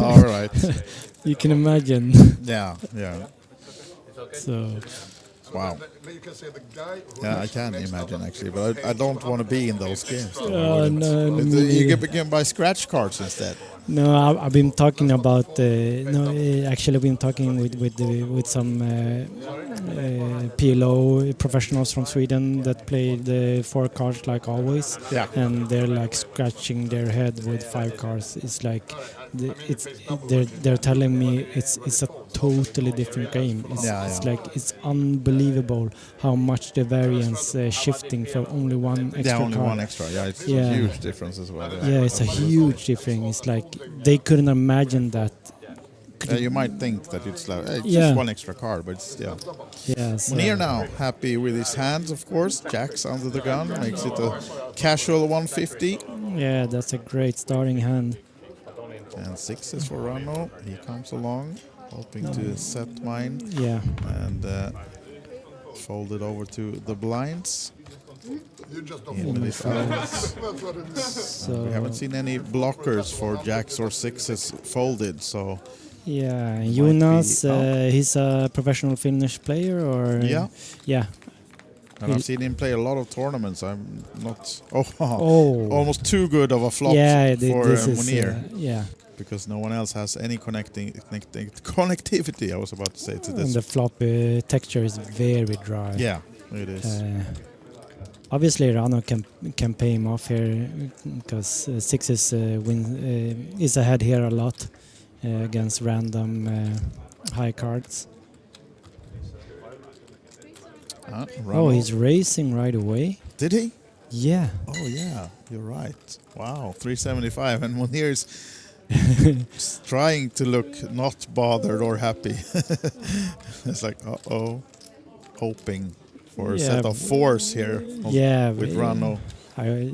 All right. you can imagine. Yeah. So Wow. Yeah, I can imagine actually, but I don't want to be in those games. no, You can buy scratch cards instead. No, I've been talking about. Actually, I've been talking with some PLO professionals from Sweden that play the 4 cards like always. Yeah. And they're like scratching their head with 5 cards. It's like they're telling me it's a totally different game. It's like it's unbelievable how much the variance shifting for only one extra Yeah, only card. one extra. Yeah, it's a huge difference as well. Yeah, it's a huge difference. It's like they couldn't imagine that. You might think that it's like it's Yeah. just one extra card, but it's Yeah, so Mounir now happy with his hands, of course. Jacks under the gun makes it a casual 150. yeah, that's a great starting hand. And 6s for Ranno. He comes along, hoping to set mine Yeah, and fold it over to the blinds. Emily folds. so We haven't seen any blockers for jacks or 6s folded, so yeah, Might Jonas, be- he's a professional Finnish player, or Yeah. yeah. and I've seen him play a lot of tournaments. I'm not Oh, almost too good of a flop yeah, for this is Mounir, yeah, because no one else has any connectivity. I was about to say to and this. the flop texture is very dry. Yeah, it is. Obviously, Ranno can pay him off here because 6s is ahead here a lot against random high cards. Oh, Ranno- he's racing right away. Did he? Yeah. Oh yeah, you're right. Wow, 375, and Mounir is trying to look not bothered or happy. It's like, hoping for a set of 4s here with Ranno.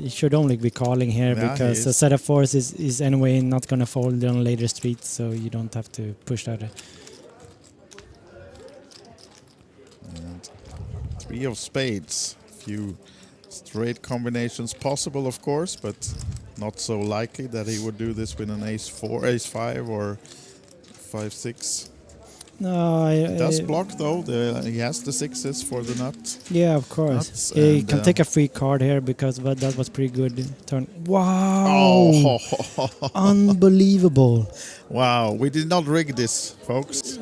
He should only be calling here Yeah, because he a is. set of 4s is anyway not going to fold on later streets, so you don't have to push that. And 3 of spades. Few straight combinations possible, of course, but not so likely that he would do this with an ace 4, ace 5, or 5-6. No, He does block though. He has the sixes for the nut. Yeah, of course. Nuts He and, can take a free card here because that was pretty good turn. Wow! Oh, Unbelievable. wow! We did not rig this, folks.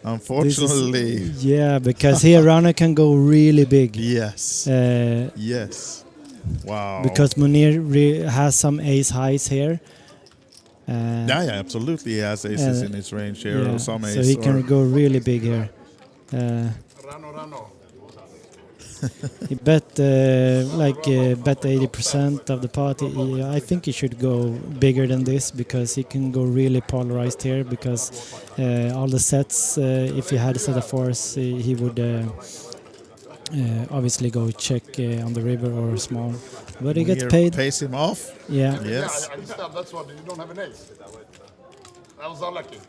Unfortunately. Yeah, because here Ranno can go really big. Yes. Uh, Yes. Wow. Because Mounir has some ace highs here. Yeah, absolutely. He has aces in his range here, yeah, or some ace. so he can go really big here. Ranno. He bet bet 80% of the pot. I think he should go bigger than this because he can go really polarized here. Because all the sets, if he had a set of fours, he would obviously go check on the river or small. But he gets paid. Pays him off. Yeah. Yes. Yeah, I understand. That's why you don't have an ace. That was unlucky.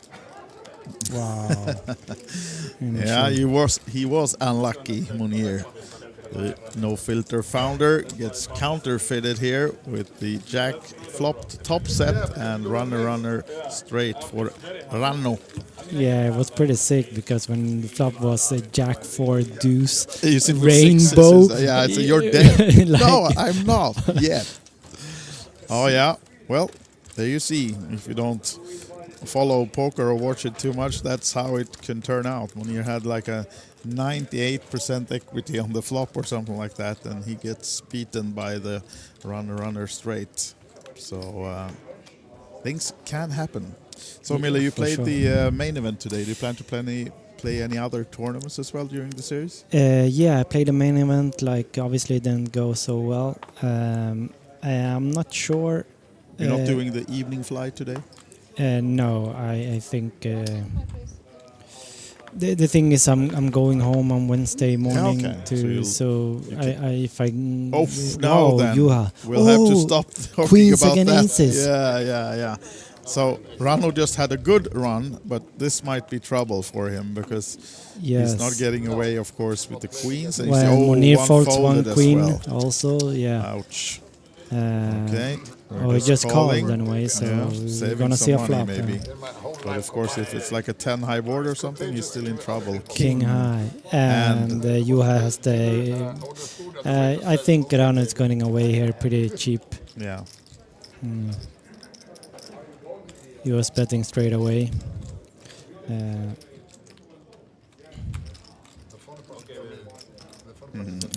Wow. Yeah, he was unlucky, Mounir. The no filter founder gets counterfeited here with the jack flopped top set and runner straight for Ranno. Yeah, it was pretty sick because when the flop was a jack 4 deuce You see rainbow. sixes, yeah, so you're dead. Like- No, I'm not yet. Oh yeah, well, there you see. If you don't follow poker or watch it too much, that's how it can turn out. Mounir had like a 98% equity on the flop or something like that, and he gets beaten by the runner straight. So things can happen. So Mille, you played sure. the main event today. Do you plan to play any other tournaments as well during the series? Yeah, I played the main event. Like obviously it didn't go so well. I'm not sure. You're not doing the evening flight today? No, I think the thing is I'm going home on Wednesday morning Okay. so if I Oh, now then Juha. we'll have to stop talking Queens about against that. aces. Yeah. So Ranno just had a good run, but this might be trouble for him because he's not getting away, of course, with the queens. And well, Mounir folds one folded as queen well. also. Yeah. Ouch. Okay. We're He just called calling. anyway, so we're saving gonna some see a money flop. maybe. But of course, if it's like a 10 high board or something, he's still in trouble. King high, and Juha has the. I think Ranno is going away here pretty cheap. Yeah. He was betting straight away.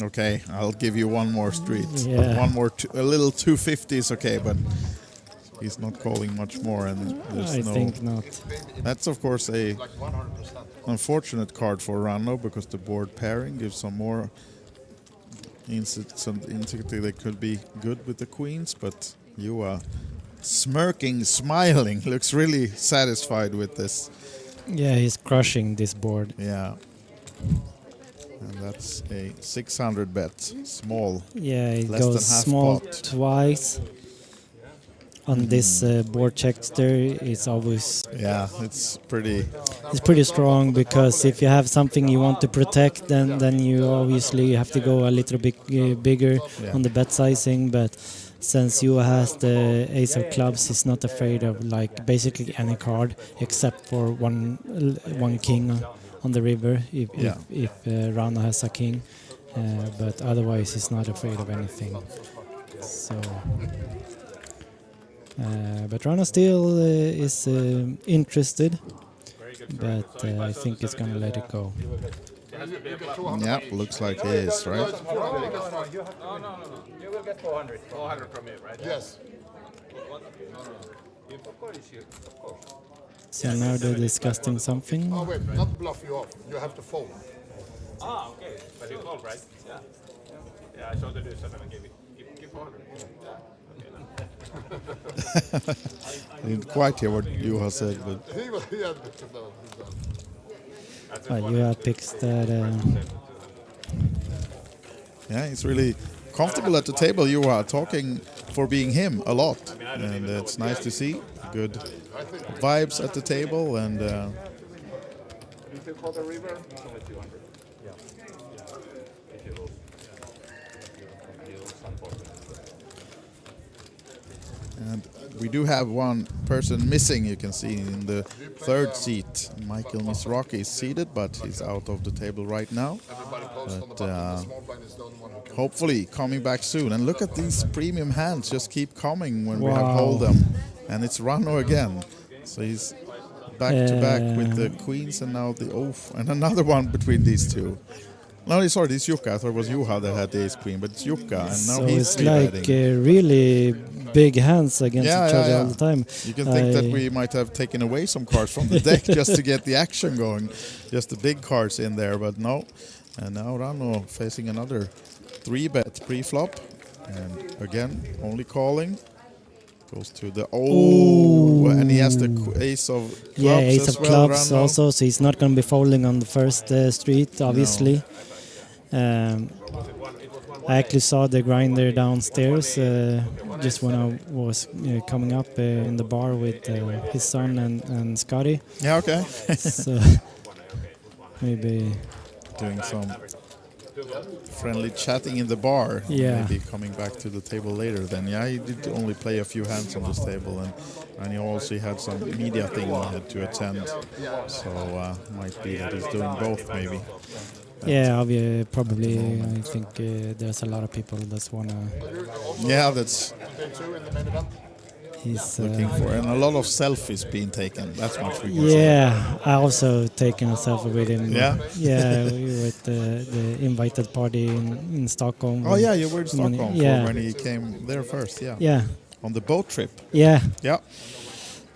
Okay, I'll give you one more street. Yeah. One more, a little 250 is okay, but he's not calling much more, and there's I no. think not. That's of course a unfortunate card for Ranno because the board pairing gives some more instinctively they could be good with the queens, but you are smirking, smiling, looks really satisfied with this. Yeah, he's crushing this board. Yeah. And that's a 600 bet, small. Yeah, it less goes than half small pot. twice. On this board checkster, it's always Yeah, it's pretty strong because if you have something you want to protect, then you obviously have to go a little bit bigger on the bet sizing. But since you has the ace of clubs, he's not afraid of like basically any card except for one king on the river if Ranno has a king, but otherwise he's not afraid of anything. So, but Ranno still is interested, but I think he's gonna let it go. Yeah, looks like he is, right? No. You will get 400. 400 from me, right? Yes. Of course you should. Of course. So now they're discussing something. Oh wait, not bluff you off. You have to fold. Ah, okay. But you called, right? Yeah. Yeah, I showed the do 7 and give 400. Yeah. Okay, I didn't quite hear what Juha said, but He had Juha picks that. yeah, he's really comfortable at the table. Juha talking for being him a lot, and it's nice to see. Good vibes at the table, and If you call the river, it's only 200. Yeah. If you lose, And we do have one person missing, you can see in the third seat. Michael Mizrachi is seated, but he's out of the table right now. But hopefully coming back soon. And look at these premium hands just keep coming when we have hold them. And it's Ranno again. So he's back to back with the queens and now the and another one between these two. No, sorry, it's Jukka. I thought it was Juha that had the ace queen, but it's Jukka, and now so he's it's like three-betting. really big hands against each other all the time. You can think that we might have taken away some cards from the deck just to get the action going, just the big cards in there, but no. And now Ranno facing another 3-bet pre-flop, and again only calling. Goes to the and he has the ace of clubs. Yeah, ace as of well, clubs Ranno. also, so he's not going to be folding on the first street, obviously. I actually saw the grinder downstairs just when I was coming up in the bar with his son and Scotty. Yeah, okay. So maybe doing some friendly chatting in the bar. Yeah. Maybe coming back to the table later then. Yeah, he did only play a few hands on this table, and he also had some media thing he had to attend. So might be that he's doing both maybe. yeah, probably. I think there's a lot of people that wanna. Yeah, that's He's looking for, and a lot of selfies being taken. That's much we can Yeah, I also taken a selfie with him. Yeah? Yeah, we were at the invited party in Stockholm. say. Oh yeah, you were in Stockholm Yeah. when he came there first. Yeah. Yeah, On the boat trip. yeah. Yeah.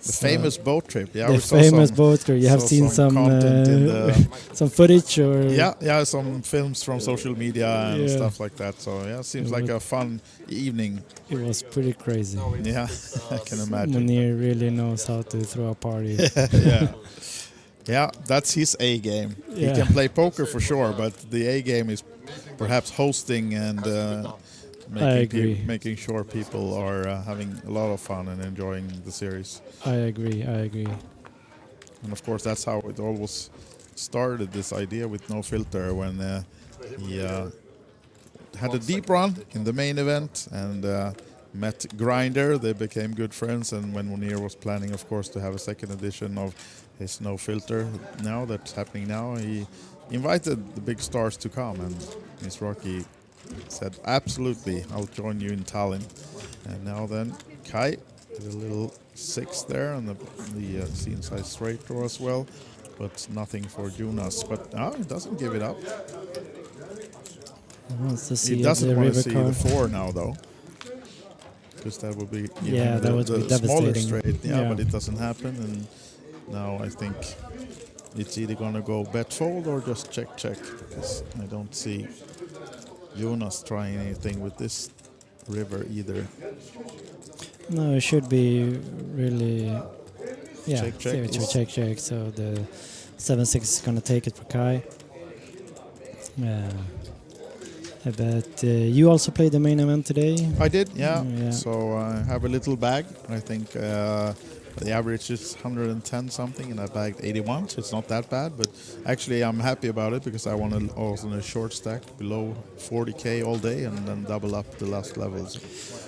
The famous boat trip. Yeah, The we saw famous some- boat trip. You have saw seen some content in the some footage or yeah, some films from social media and Yeah. stuff like that. So yeah, seems like a fun evening. It was pretty crazy. Yeah, I can imagine. Mounir really knows how to throw a party. Yeah, yeah, that's his A game. He Yeah. can play poker for sure, but the A game is perhaps hosting and making sure people are having a lot of fun and enjoying the series. I agree. And of course, that's how it always started, this idea with No Filter, when he had a deep run in the main event and met Grinder. They became good friends, and when Mounir was planning, of course, to have a second edition of his No Filter now, that's happening now, he invited the big stars to come, and Mizrachi said, absolutely, I'll join you in Tallinn. And now then, Kai with a little 6 there, and the scene size straight draw as well, but nothing for Jonas. But he doesn't give it up. He wants to see He doesn't the want to river see card. the 4 now, though, because that would be That would be the smaller devastating. straight. Yeah. But it doesn't happen, and now I think it's either gonna go bet fold or just check, because I don't see Jonas trying anything with this river either. No, it should be really. Yeah, Check, check. check. So the 7-6 is gonna take it for Kai. But you also played the main event today. I did, yeah. Yeah. So I have a little bag. I think the average is 110 something, and I bagged 81, so it's not that bad. But actually, I'm happy about it because I want to also in a short stack below 40k all day, and then double up the last levels.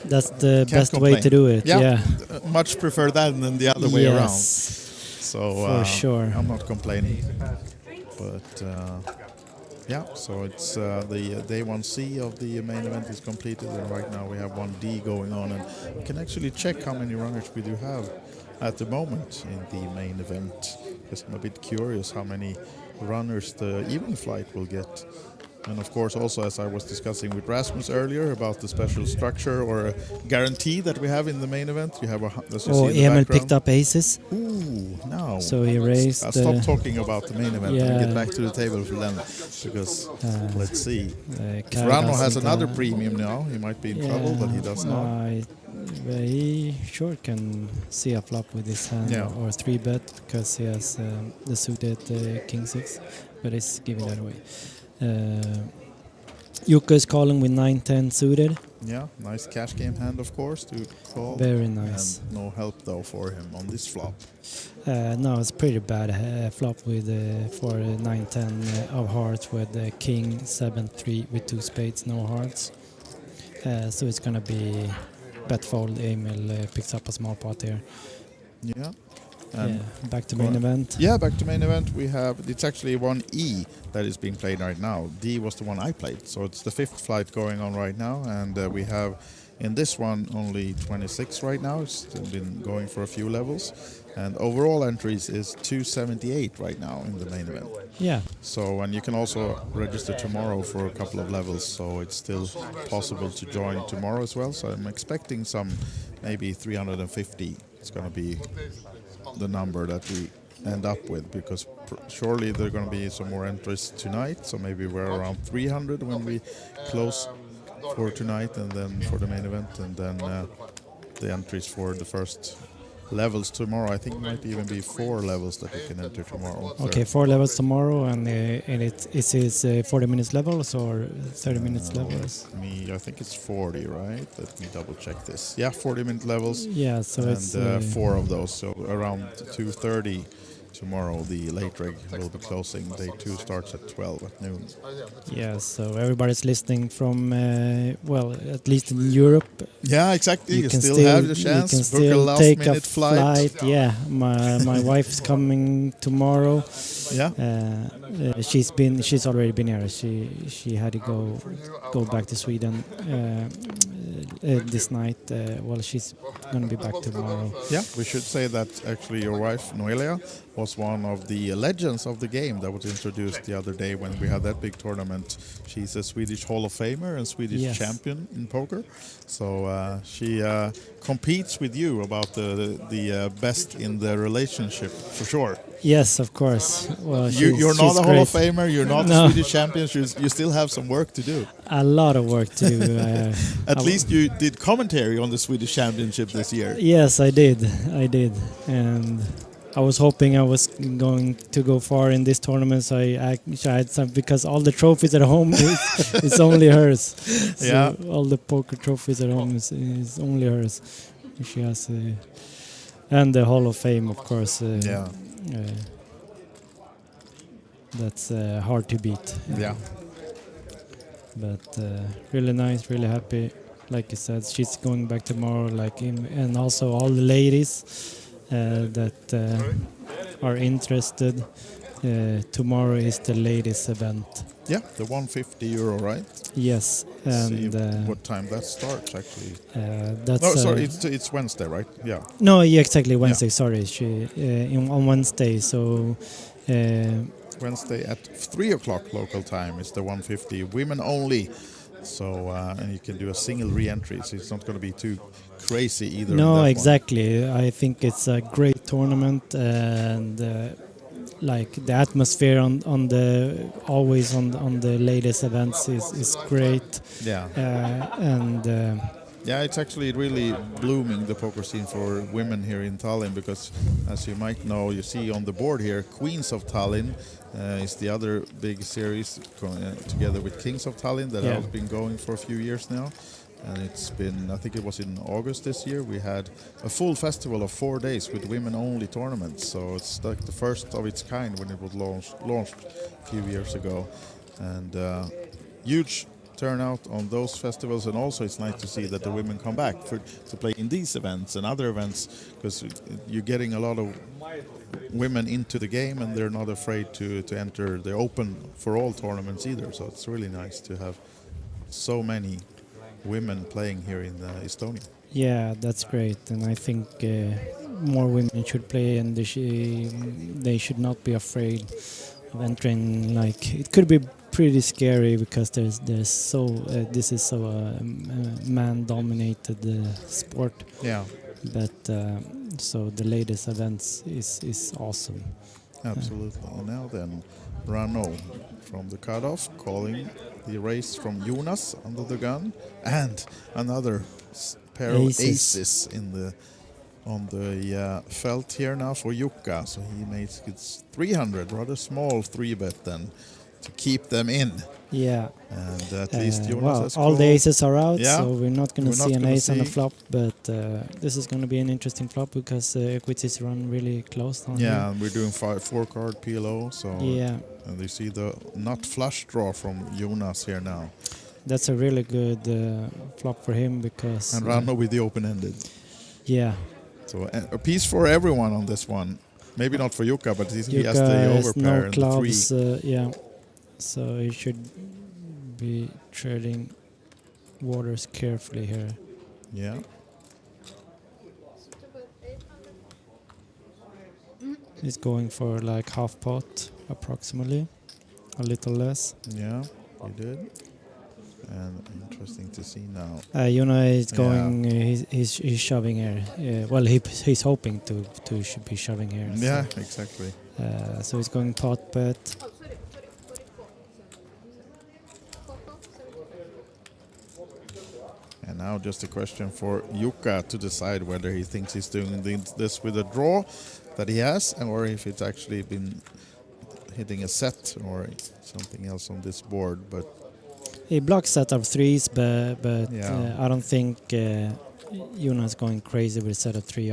That's the Can't best way complain. to do it. Yeah. Much prefer that than the other way around. So for sure. I'm not complaining. But yeah, so it's the day 1C of the main event is completed, and right now we have 1D going on, and we can actually check how many runners we do have at the moment in the main event, because I'm a bit curious how many runners the evening flight will get. And of course, also, as I was discussing with Rasmus earlier about the special structure or guarantee that we have in the main event, you have as you see in the Emil background. picked up aces. Ooh, no. So he raised. I'll stop talking about the main event and yeah. get back to the table for them, because let's see. If Kai Ranno has doesn't, another premium now, he might be in trouble, but he does not. He sure can see a flop with his hand or 3-bet because he has the suited king 6, but he's giving that away. Jukka is calling with 9-10 suited. Yeah, nice cash game hand, of course, to call. Very nice. And no help though for him on this flop. No, it's pretty bad flop with for 9-10 of hearts with king 7-3 with 2 spades, no hearts. So it's gonna be bet fold. Emil picks up a small pot here. Yeah. And back to main event. Yeah, back to main event. We have, it's actually 1E that is being played right now. D was the one I played. So it's the 5th flight going on right now. And we have in this one only 26 right now. It's been going for a few levels. And overall entries is 278 right now in the main event. Yeah. So, and you can also register tomorrow for a couple of levels. So it's still possible to join tomorrow as well. So I'm expecting some, maybe 350. It's going to be the number that we end up with, because surely there are going to be some more entries tonight, so maybe we're around 300 when we close for tonight, and then for the main event, and then the entries for the first levels tomorrow. I think it might even be 4 levels that you can enter tomorrow. Okay, 4 levels tomorrow, and it is 40 minutes levels or 30 minutes levels? I think it's 40, right? Let me double check this. Yeah, 40-minute levels. Yeah, so it's 4 of those, so around 2:30 tomorrow. The late reg will be closing. Day 2 starts at 12 at noon. Yeah, so everybody's listening from well, at least in Europe. Yeah, exactly. You can still have the chance. You can Book a still last take minute flight. Yeah, my wife's coming tomorrow. Yeah. She's already been here. She had to go back to Sweden this night. Well, she's gonna be back tomorrow. Yeah, we should say that actually your wife Noelia was one of the legends of the game that was introduced the other day when we had that big tournament. She's a Swedish Hall of Famer and Swedish champion in poker. So she competes with you about the best in the relationship for sure. Yes, of course. Well, you're not a great. Hall of Famer. You're not a Swedish champion. You still have some work to do. A lot of work to do. At least you did commentary on the Swedish Championship this year. Yes, I did, and I was hoping I was going to go far in this tournament. So I had some, because all the trophies at home it's only hers. So yeah, all the poker trophies at home is only hers. She has, and the Hall of Fame, of course. That's hard to beat. Yeah. But really nice, really happy. Like you said, she's going back tomorrow. And also all the ladies that are interested. Tomorrow is the ladies' event. Yeah, the €150, right? Yes, and what time that starts actually? That's it's Wednesday, right? Yeah. No, yeah, exactly Wednesday. Yeah. Sorry, on Wednesday. So. Wednesday at 3 o'clock local time is the 150 women only. So and you can do a single re-entry, so it's not going to be too crazy either. No, exactly. I think it's a great tournament, and like the atmosphere on the always on the latest events is great. Yeah. Yeah, it's actually really blooming, the poker scene for women here in Tallinn, because as you might know, you see on the board here, Queens of Tallinn is the other big series together with Kings of Tallinn that has been going for a few years now. And it's been, I think it was in August this year, we had a full festival of 4 days with women-only tournaments. So it's like the first of its kind when it was launched a few years ago. And huge turnout on those festivals, and also it's nice to see that the women come back to play in these events and other events, because you're getting a lot of women into the game and they're not afraid to enter the open for all tournaments either. So it's really nice to have so many women playing here in Estonia. Yeah, that's great, and I think more women should play, and they should not be afraid of entering. Like, it could be pretty scary because this is so man-dominated sport. Yeah. But so the latest events is awesome. Absolutely. And now then, Ranno from the cutoff calling the race from Jonas under the gun, and another pair of aces on the felt here now for Jukka. So he makes it 300, rather small 3-bet then, to keep them in. Yeah. And at least Jonas has all the aces are out, yeah. so we're not going to see an ace on the see. flop, but this is going to be an interesting flop because equities run really close on here. And we're doing 4-card PLO, so yeah. and you see the not flush draw from Jonas here now. that's a really good flop for him because. And Ranno with the open-ended. Yeah. So a piece for everyone on this one. Maybe not for Juha, but he has the Juha has overpair no and clubs, the 3. yeah. So he should be treading waters carefully here. Yeah. He's going for like half pot approximately, a little less. Yeah, he did. And interesting to see now. Juha is going. He's shoving here. Well, he's hoping to be shoving here. Yeah, exactly. So he's going pot bet. And now just a question for Juha to decide whether he thinks he's doing this with a draw that he has, or if it's actually been hitting a set or something else on this board. But he blocks set of threes, but Yeah. I don't think Jonas going crazy with set of three.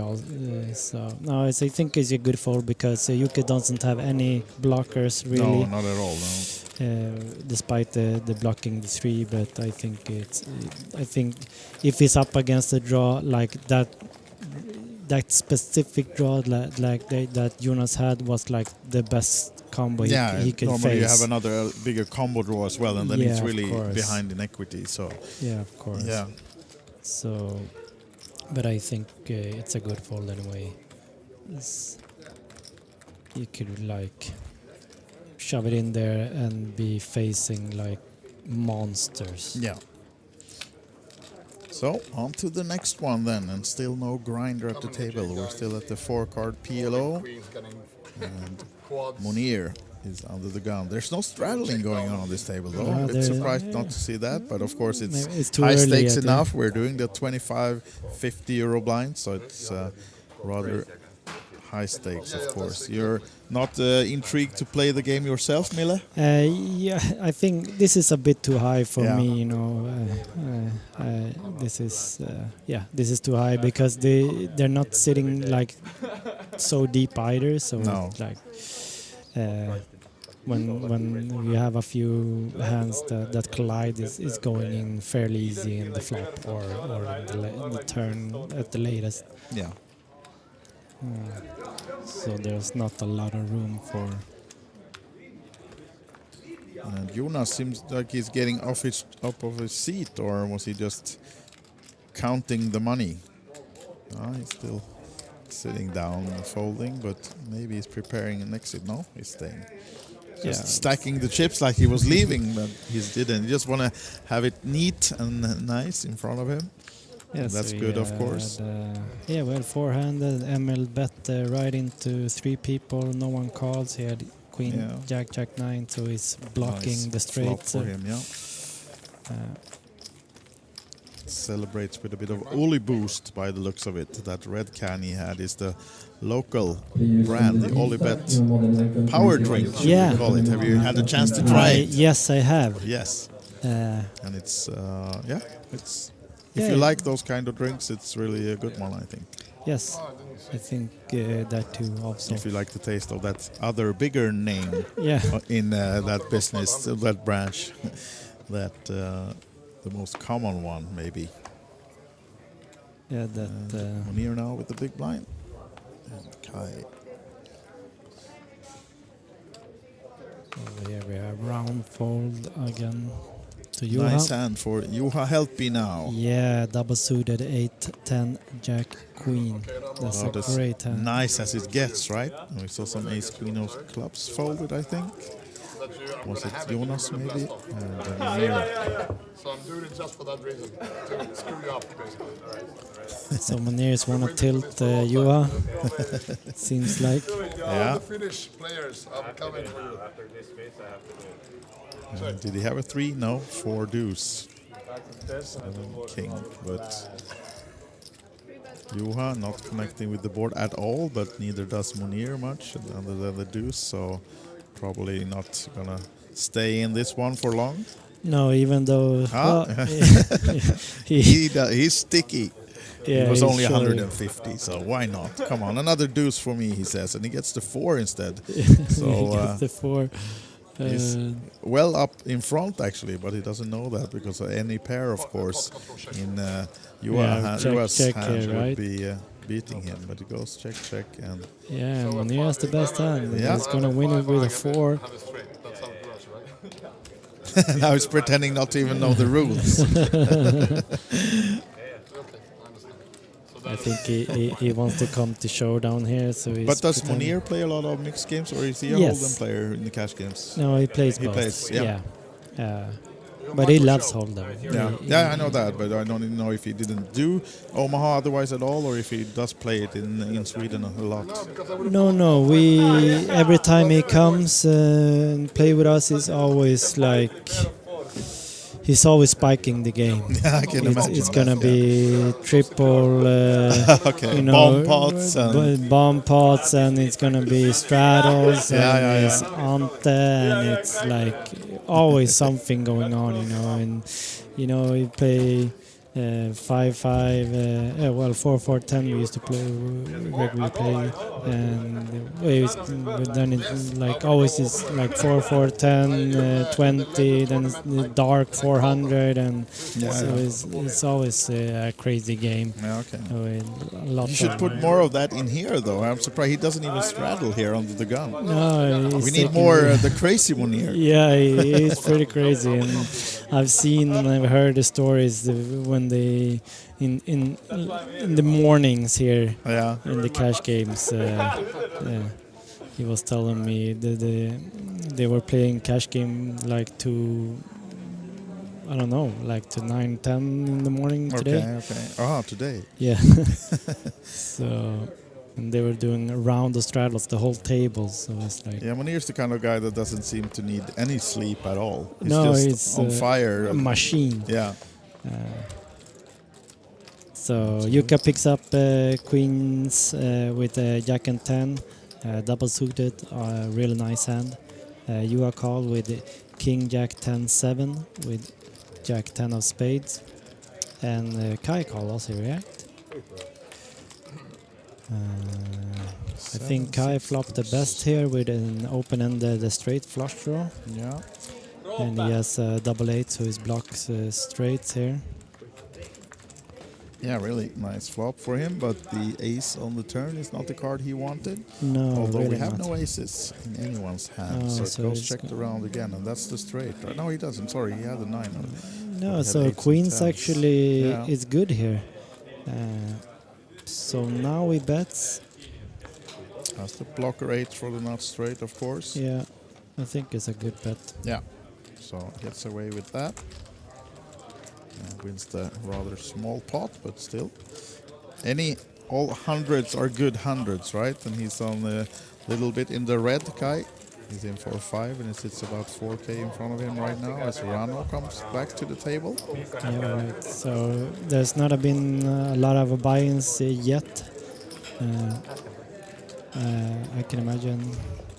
So no, I think it's a good fold because Juha doesn't have any blockers really. no, not at all. No. Despite the blocking the three, but I think if he's up against a draw like that specific draw that Jonas had was like the best combo he could normally face. you have another bigger combo draw as well, and then Yeah, it's of really course. behind in equity. So Yeah, of course. yeah, So, but I think it's a good fold anyway. You could like shove it in there and be facing like monsters. yeah. So on to the next one then, and still no grinder at the table. We're still at the 4-card PLO, and Mounir is under the gun. There's no straddling going on this table though. No, I'm a bit there- surprised not to see that, but of course it's Maybe it's too high early stakes yet, enough. We're doing the 25-50 euro blind, so it's rather high stakes, of course. You're not intrigued to play the game yourself, Mille? Yeah, I think this is a bit too high for Yeah. me. You know, this is too high because they're not sitting like so deep either. So No. it's like when you have a few hands that collide, is going in fairly easy in the flop or in the turn at the latest. Yeah. So there's not a lot of room for. And Jonas seems like he's getting up of his seat, or was he just counting the money? He's still sitting down and folding, but maybe he's preparing an exit. No, he's staying. Just stacking the chips like he was leaving, but he didn't. He just want to have it neat and nice in front of him. Yes, That's good, of course. We had four-handed. Emil bet right into three people. No one calls. He had Queen, Yeah. Jack, Jack 9, so he's blocking Nice the flop straight. for him, yeah. Celebrates with a bit of Oli boost by the looks of it. That red can he had is the local brand, the OlyBet Power Drink, should Yeah. we call it. Have you had a chance to try it? Yes, I have. Yes. And it's, it's... If Yeah. you like those kind of drinks, it's really a good one, I think. Yes, I think that too also. If you like the taste of that other bigger name Yeah. in that business, that branch, that the most common one, maybe. Yeah, that. Mounir now with the big blind. And Kai. Over here we have round fold again to Juha. Nice hand for Juha Helppi now. Yeah, double suited 8, 10, Jack, Queen. That's a That's great hand. nice as it gets, right? We saw some ace queen of clubs folded, I think. Was it Jonas maybe? And Mounir. So I'm doing it just for that reason, to screw you up, basically. So Mounir's wanna tilt Juha. Seems like. Yeah. The Finnish players, I'm coming for you. Did he have a 3? No, 4 deuce. 7 king, but Juha not connecting with the board at all, but neither does Mounir much, other than the deuce, so probably not gonna stay in this one for long. No, even though Huh? well, He's sticky. yeah, It was he's only sure- 150, so why not? Come on, another deuce for me, he says, and he gets the 4 instead. he So gets the 4. He's well up in front actually, but he doesn't know that because any pair, of course, in Juha's check hand here, would right? be beating him. But he goes check, check, and Yeah, Mounir has the best hand. Yeah. He's gonna win it with a 4. Have it straight. That's how it works, right? now he's pretending not to even know the rules. I think he wants to come to showdown here, so he's But does pretending- Mounir play a lot of mixed games, or is he a Yes. Hold'em player in the cash games? No, he plays He both. plays, yeah. But he loves Hold'em. Yeah, yeah, I know that, but I don't even know if he didn't do Omaha otherwise at all, or if he does play it in Sweden a lot. No. We every time he comes and play with us, he's always spiking the game. Yeah, I can imagine. It's gonna be triple, Okay, bomb pots and- bomb pots, and it's gonna be straddles, Yeah, and yeah, it's ante, and it's like always something going on, and we play 5-5, 4-4-10 we used to play, regularly play, and then it's like always is like 4-4-10, 20, then it's the dark 400, and so it's always a crazy game. Yeah, okay. A lot You should of, put more of that in here, though. I'm surprised he doesn't even straddle here under the gun. No, We need more the crazy one here. Yeah, he's pretty crazy, and I've seen and I've heard the stories when they in the mornings here in the cash games. He was telling me that they were playing cash game like to 9-10 in the morning today. Okay. Ah, today. Yeah. So. And they were doing around the straddles, the whole table, so it's like... Yeah, Mounir's the kind of guy that doesn't seem to need any sleep at all. He's No, just it's on fire. a machine. Yeah. So Yuka picks up queens with Jack and 10, double suited, really nice hand. Juha call with King Jack 10-7 with Jack 10 of spades, and Kai call also react. I think Kai flopped the best here with an open-ended straight flush draw. Yeah. And he has double 8, so he blocks straights here. Yeah, really nice flop for him, but the ace on the turn is not the card he wanted. No, although really we have not. no aces in anyone's hand, Oh, so it so goes it's checked around again, and that's the straight. Right? No, he doesn't. Sorry, he had a 9. No, had so 8s and queens 10s. actually Yeah. is good here. So now he bets. Has the blocker 8 for the nut straight, of course. Yeah, I think it's a good bet. Yeah, so gets away with that. Wins the rather small pot, but still. All hundreds are good hundreds, right? And he's on a little bit in the red, Kai. He's in for 5, and he sits about 4K in front of him right now as Ranno comes back to the table. Yeah, right. So there's not been a lot of buy-ins yet. I can imagine.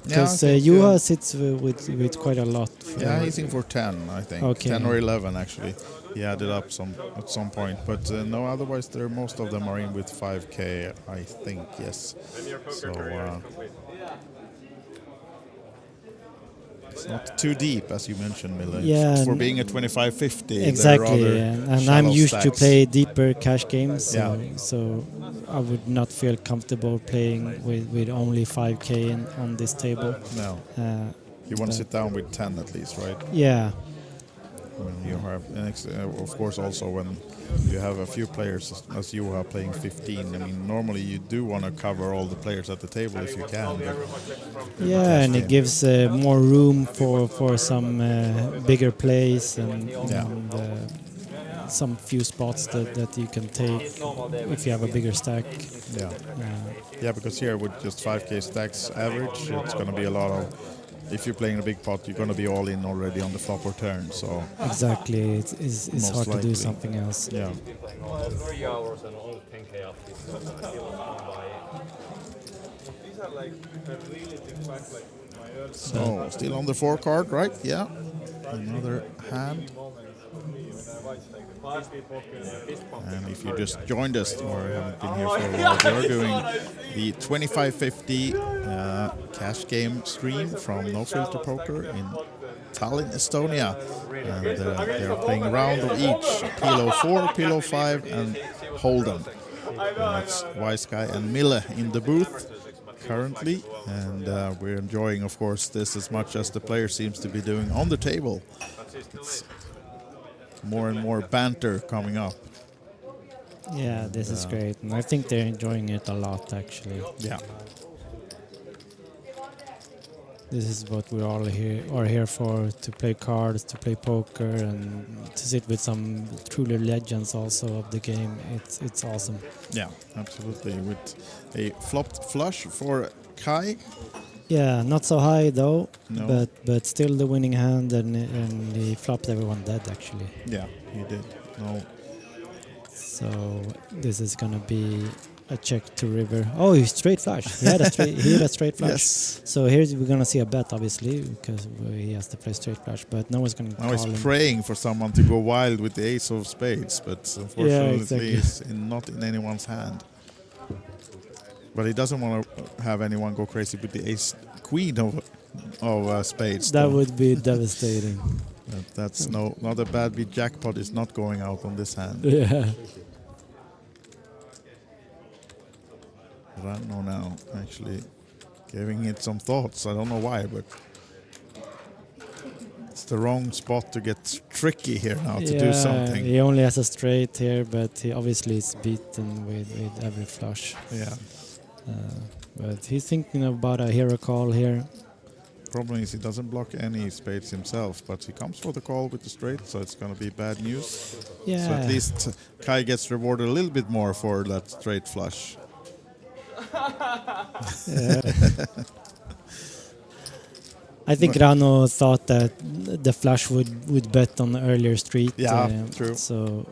Because Juha sits with quite a lot. Yeah, he's in for 10, I think. Okay. 10 or 11, actually. He added up at some point. But no, otherwise, most of them are in with 5K, I think, yes. So it's not too deep, as you mentioned, Miller. Yeah, for being a 25-50. Exactly, and I'm used to play deeper cash games, so I would not feel comfortable playing with only 5K on this table. No. You want to sit down with 10 at least, right? Yeah. When you have, of course, also when you have a few players, as you are playing 15. I mean, normally you do want to cover all the players at the table if you can. Yeah, and it gives more room for some bigger plays and some few spots that you can take if you have a bigger stack. Yeah, because here with just 5K stacks average, it's going to be a lot of. If you're playing a big pot, you're going to be all in already on the flop or turn. So exactly, it's hard to do something else. Yeah. 3 hours and all 10K up. These are like really big packs, like my early. So still on the 4 card, right? Yeah. Another hand. And if you just joined us or haven't been here for a while, we're doing the 2550 cash game stream from No Filter Poker in Tallinn, Estonia. And they're playing a round of each, Pilo 4, Pilo 5 and Hold'em. That's Wise Guy and Mille in the booth currently, and we're enjoying, of course, this as much as the player seems to be doing on the table. It's more and more banter coming up. Yeah, this is great, and I think they're enjoying it a lot, actually. Yeah. This is what we all are here for, to play cards, to play poker, and to sit with some truly legends also of the game. It's awesome. Yeah, absolutely. With a flopped flush for Kai. Yeah, not so high though, No. but still the winning hand, and he flopped everyone dead actually. Yeah, he did. No. So this is gonna be a check to river. Oh, he straight flush. He had a straight flush. Yes. So here's we're gonna see a bet obviously because he has to play straight flush, but no one's gonna. Now he's call him. praying for someone to go wild with the ace of spades, but unfortunately exactly. it's not in anyone's hand. But he doesn't want to have anyone go crazy with the ace queen of spades. That though. would be devastating. That's not a bad beat. Jackpot is not going out on this hand. Yeah. Ranno now actually giving it some thoughts. I don't know why, but it's the wrong spot to get tricky here now to do something. He only has a straight here, but he obviously is beaten with every flush. Yeah. But he's thinking about a hero call here. Problem is he doesn't block any spades himself, but he comes for the call with the straight, so it's going to be bad news. Yeah. So at least Kai gets rewarded a little bit more for that straight flush. I think Ranno thought that the flush would bet on the earlier street. Yeah, true. So,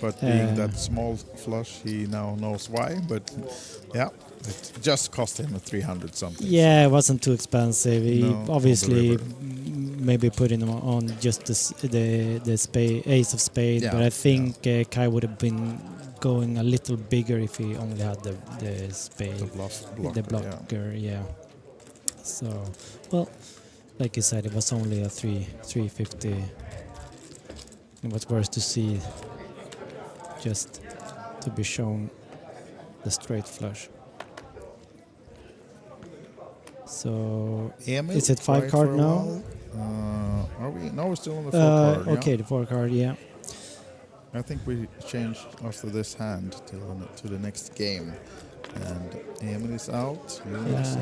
but being that small flush, he now knows why. But yeah, it just cost him a 300 something. Yeah, it wasn't too expensive. He obviously on maybe put him on just the ace of spade. Yeah, but I think Kai would have been going a little bigger if he only had the spade. The blocker, yeah. So, well, like you said, it was only a 350. It was worse to see just to be shown the straight flush. So, Emil, is it 5 card now? Are we? No, we're still on the 4 card. Okay, the 4 card, yeah. I think we changed after this hand to the next game. And Emil is out.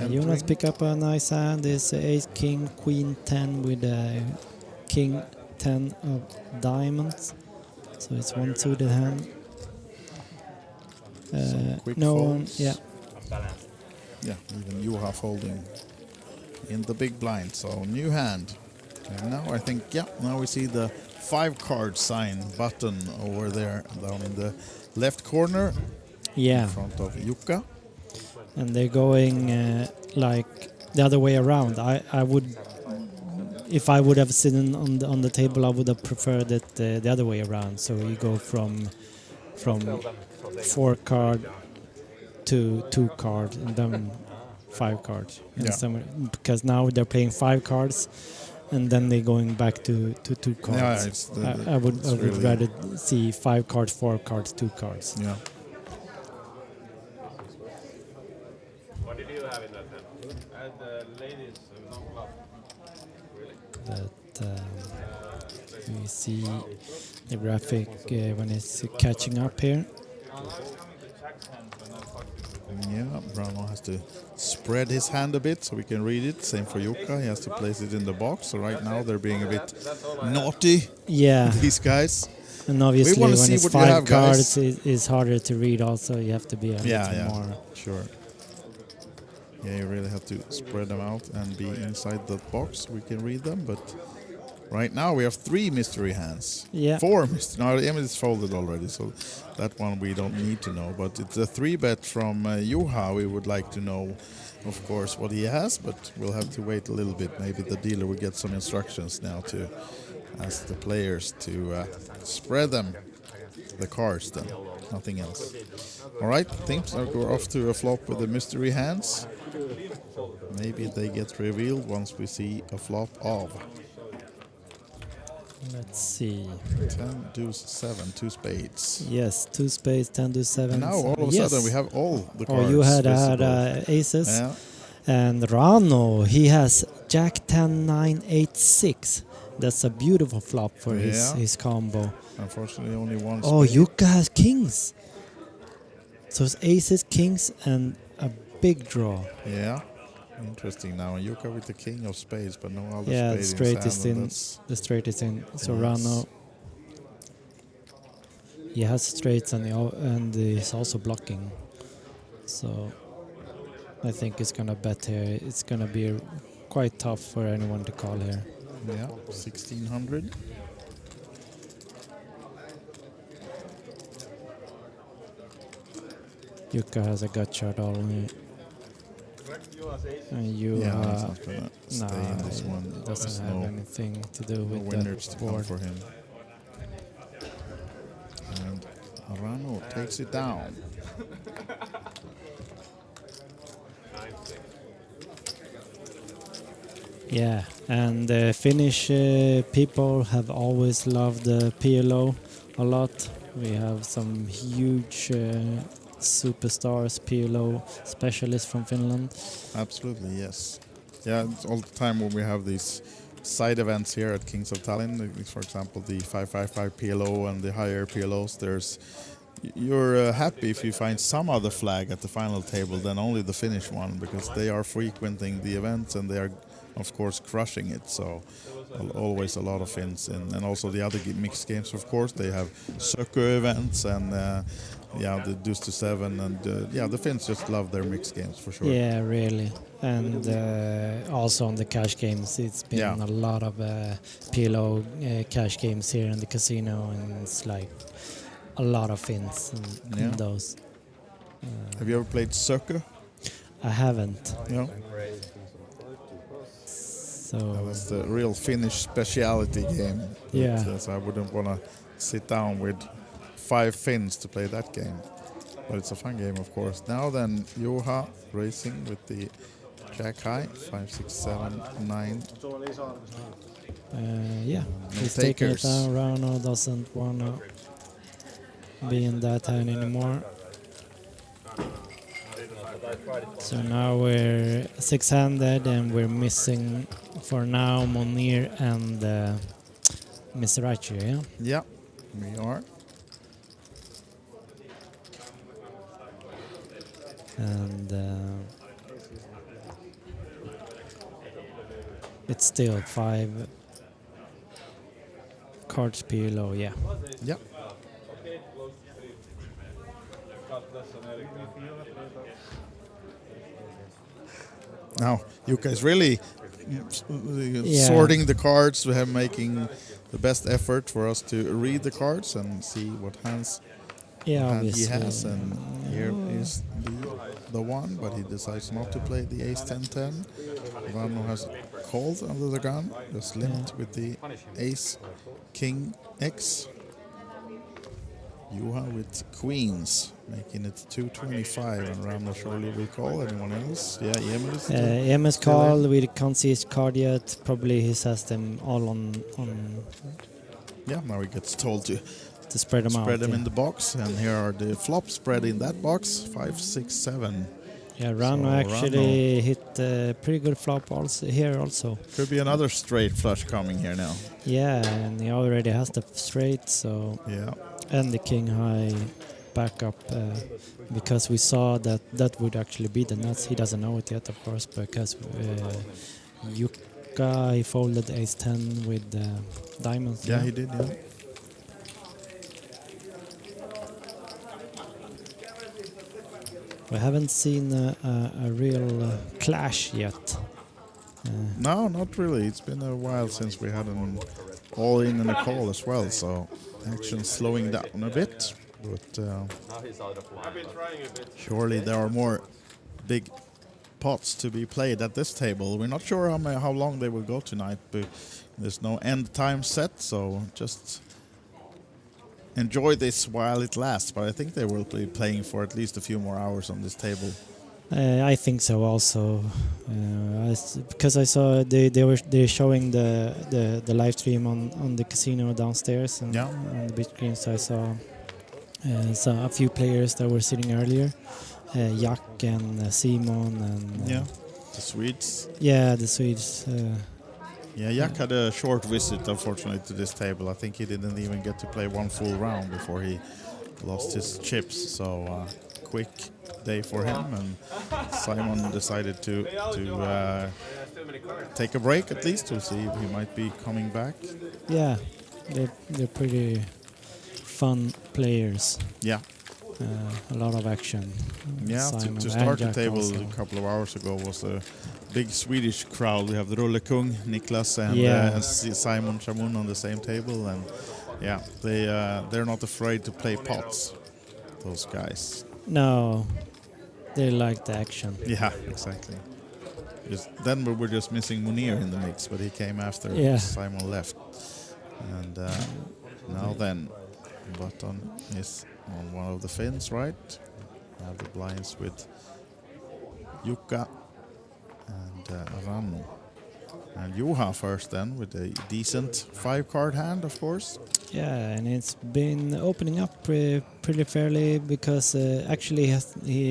Jonas pick up a nice hand. It's ace, king, queen 10 with a king 10 of diamonds. So it's one suited hand. No one, yeah. Yeah, even Juha folding in the big blind. So new hand. And now I think, now we see the 5 card sign button over there down in the left corner. Yeah. In front of Jukka. And they're going like the other way around. I would, if I would have sitting on the table, I would have preferred it the other way around. So you go from 4 card to 2 card and then 5 cards. Because now they're playing 5 cards. And then they're going back to 2 cards. Yeah, I would really rather see 5 cards, 4 cards, 2 cards. Yeah. What did you have in that hand? I had the ladies no bluff. Really? But we see the graphic when it's catching up here. Yeah, Ranno has to spread his hand a bit so we can read it. Same for Jukka, he has to place it in the box. So right now they're being a bit naughty, these guys. And obviously when it's 5 cards, it's harder to read also. You have to be a little more... Sure. Yeah, you really have to spread them out and be inside the box. We can read them, but right now we have 3 mystery hands. Yeah. 4 mystery. Now the image is folded already, so that one we don't need to know. But it's a 3-bet from Juha. We would like to know, of course, what he has, but we'll have to wait a little bit. Maybe the dealer will get some instructions now to ask the players to spread them, the cards then, nothing else. All right, things are go off to a flop with the mystery hands. Maybe they get revealed once we see a flop of. Let's see. 10, deuce, 7, 2 spades. Yes, 2 spades, 10 to 7. And now all of a sudden we have all the cards. Oh, you had visible. aces. Yeah. And Ranno, he has Jack 10, 9, 8, 6. That's a beautiful flop for his combo. Unfortunately, only one spade. Oh, Juha has kings. So it's aces, kings, and a big draw. Yeah. Interesting now. Yuka with the king of spades, but no other Yeah, spade straight is in. that's The straight is in. So Yes. Ranno, he has straights and he's also blocking. So I think it's gonna bet here. It's gonna be quite tough for anyone to call here. Yeah, 1600. Juha has a gut shot only. And you Yeah, he's not gonna stay in this one. There's doesn't have no anything to do no with winners the to come board. for him. And Ranno takes it down. Yeah, and Finnish people have always loved PLO a lot. We have some huge superstars, PLO specialists from Finland. Absolutely, yes. Yeah, it's all the time when we have these side events here at Kings of Tallinn, for example, the 555 PLO and the higher PLOs, you're happy if you find some other flag at the final table than only the Finnish one, because they are frequenting the events and they are, of course, crushing it. So always a lot of Finns, and also the other mixed games, of course. They have Sökö events and the deuce to 7, and the Finns just love their mixed games for sure. Yeah, really. And also on the cash games, it's been a lot of PLO cash games here in the casino, and it's like a lot of Finns in those. Have you ever played Sökö? I haven't. No. So that's the real Finnish speciality game. Yeah. So I wouldn't want to sit down with 5 Finns to play that game. But it's a fun game, of course. Now then, Juha racing with the jack high, 5, 6, 7, 9. He's taking it down. Ranno doesn't want to be in that hand anymore. So now we're 6-handed and we're missing for now Mounir and Mizrachi, yeah? Yeah, we are. And it's still 5 cards PLO, yeah. Yeah. Now, Juka is really sorting the cards. We have making the best effort for us to read the cards and see what hands he has. And here is the one, but he decides not to play the ace 10-10. Ranno has called under the gun, just limped with the ace king X. Juha with queens, making it 225, and Ranno surely will call. Anyone else? Yeah, Emil's call. We can't see his card yet. Probably he has them all on. Yeah, now he gets told to spread them out. Spread them in the box, and here are the flops spread in that box: 5, 6, 7. Yeah, Ranno actually hit a pretty good flop also here also. Could be another straight flush coming here now. Yeah, and he already has the straight, so yeah. And the king high backup because we saw that would actually be the nuts. He doesn't know it yet, of course, because Juka, he folded ace 10 with diamonds. Yeah, he did. Yeah. We haven't seen a real clash yet. No, not really. It's been a while since we had an all-in and a call as well, so action slowing down a bit. But surely there are more big pots to be played at this table. We're not sure how long they will go tonight, but there's no end time set, so just enjoy this while it lasts. But I think they will be playing for at least a few more hours on this table. I think so also, because I saw they're showing the live stream on the casino downstairs and on the big screen. So I saw a few players that were sitting earlier, Jack and Simon and the Swedes. Yeah, the Swedes. Jack had a short visit, unfortunately, to this table. I think he didn't even get to play one full round before he lost his chips. So quick day for him, and Simon decided to take a break at least to see if he might be coming back. Yeah, they're pretty fun players. Yeah. A lot of action. Yeah, to start the table also. A couple of hours ago was a big Swedish crowd. We have the Rullekung, Niklas, and Simon Chamun on the same table, and they're not afraid to play pots. Those guys. No, they like the action. Yeah, exactly. Then we were just missing Mounir in the mix, but he came after Simon left. And now then, button is on one of the fins, right? We have the blinds with Jukka and Ranno. And Juha first then with a decent 5-card hand, of course. Yeah, and it's been opening up pretty fairly because actually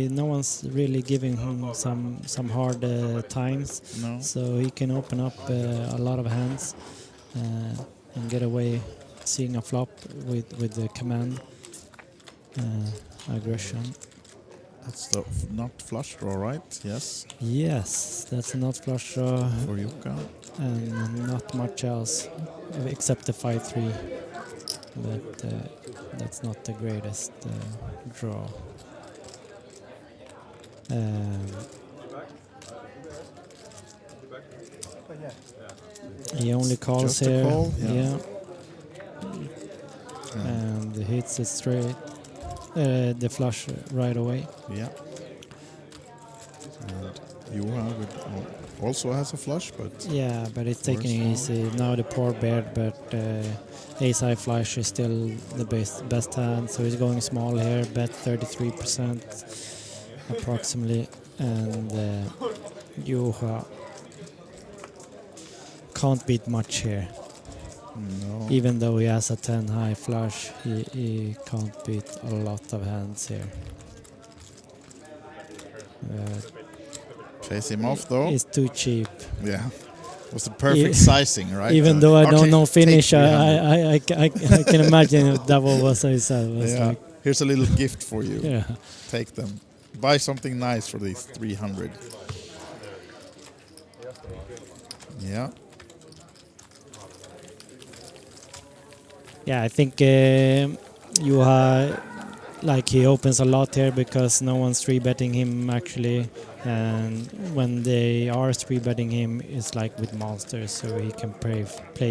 no one's really giving him some hard times. No. So he can open up a lot of hands and get away seeing a flop with the command aggression. That's the not flush draw, right? Yes. Yes, that's not flush draw. For Jukka. And not much else except the 5-3. But that's not the greatest draw. He only calls just here. A call? Yeah. And hits it straight. The flush right away. Yeah. And Juha also has a flush, but but it's taking it easy. Now the poor bear, but ace-high flush is still the best hand, so he's going small here, bet 33% approximately, and Juha can't beat much here. No. Even though he has a 10 high flush, he can't beat a lot of hands here. Chase him off though. It's too cheap. Yeah. It was the perfect sizing, right? Even though I don't know Finnish, I can imagine if that was what he said. Like, here's a little gift for you. Yeah. Take them. Buy something nice for these 300. Yeah. Yeah, I think Juha, he opens a lot here because no one's 3-betting him actually, and when they are 3-betting him, it's like with monsters, so he can play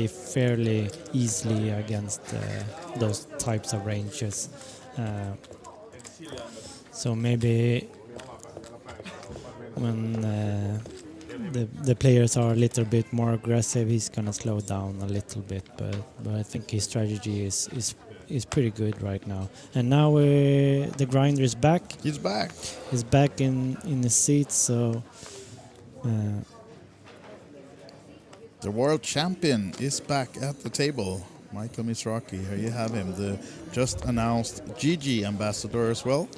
fairly easily against those types of ranges. So maybe when the players are a little bit more aggressive, he's gonna slow down a little bit, but I think his strategy is pretty good right now. And now the grinder is back. He's back. He's back in his seat, so the world champion is back at the table. Michael Mizrachi, here you have him, the just announced GG ambassador as well.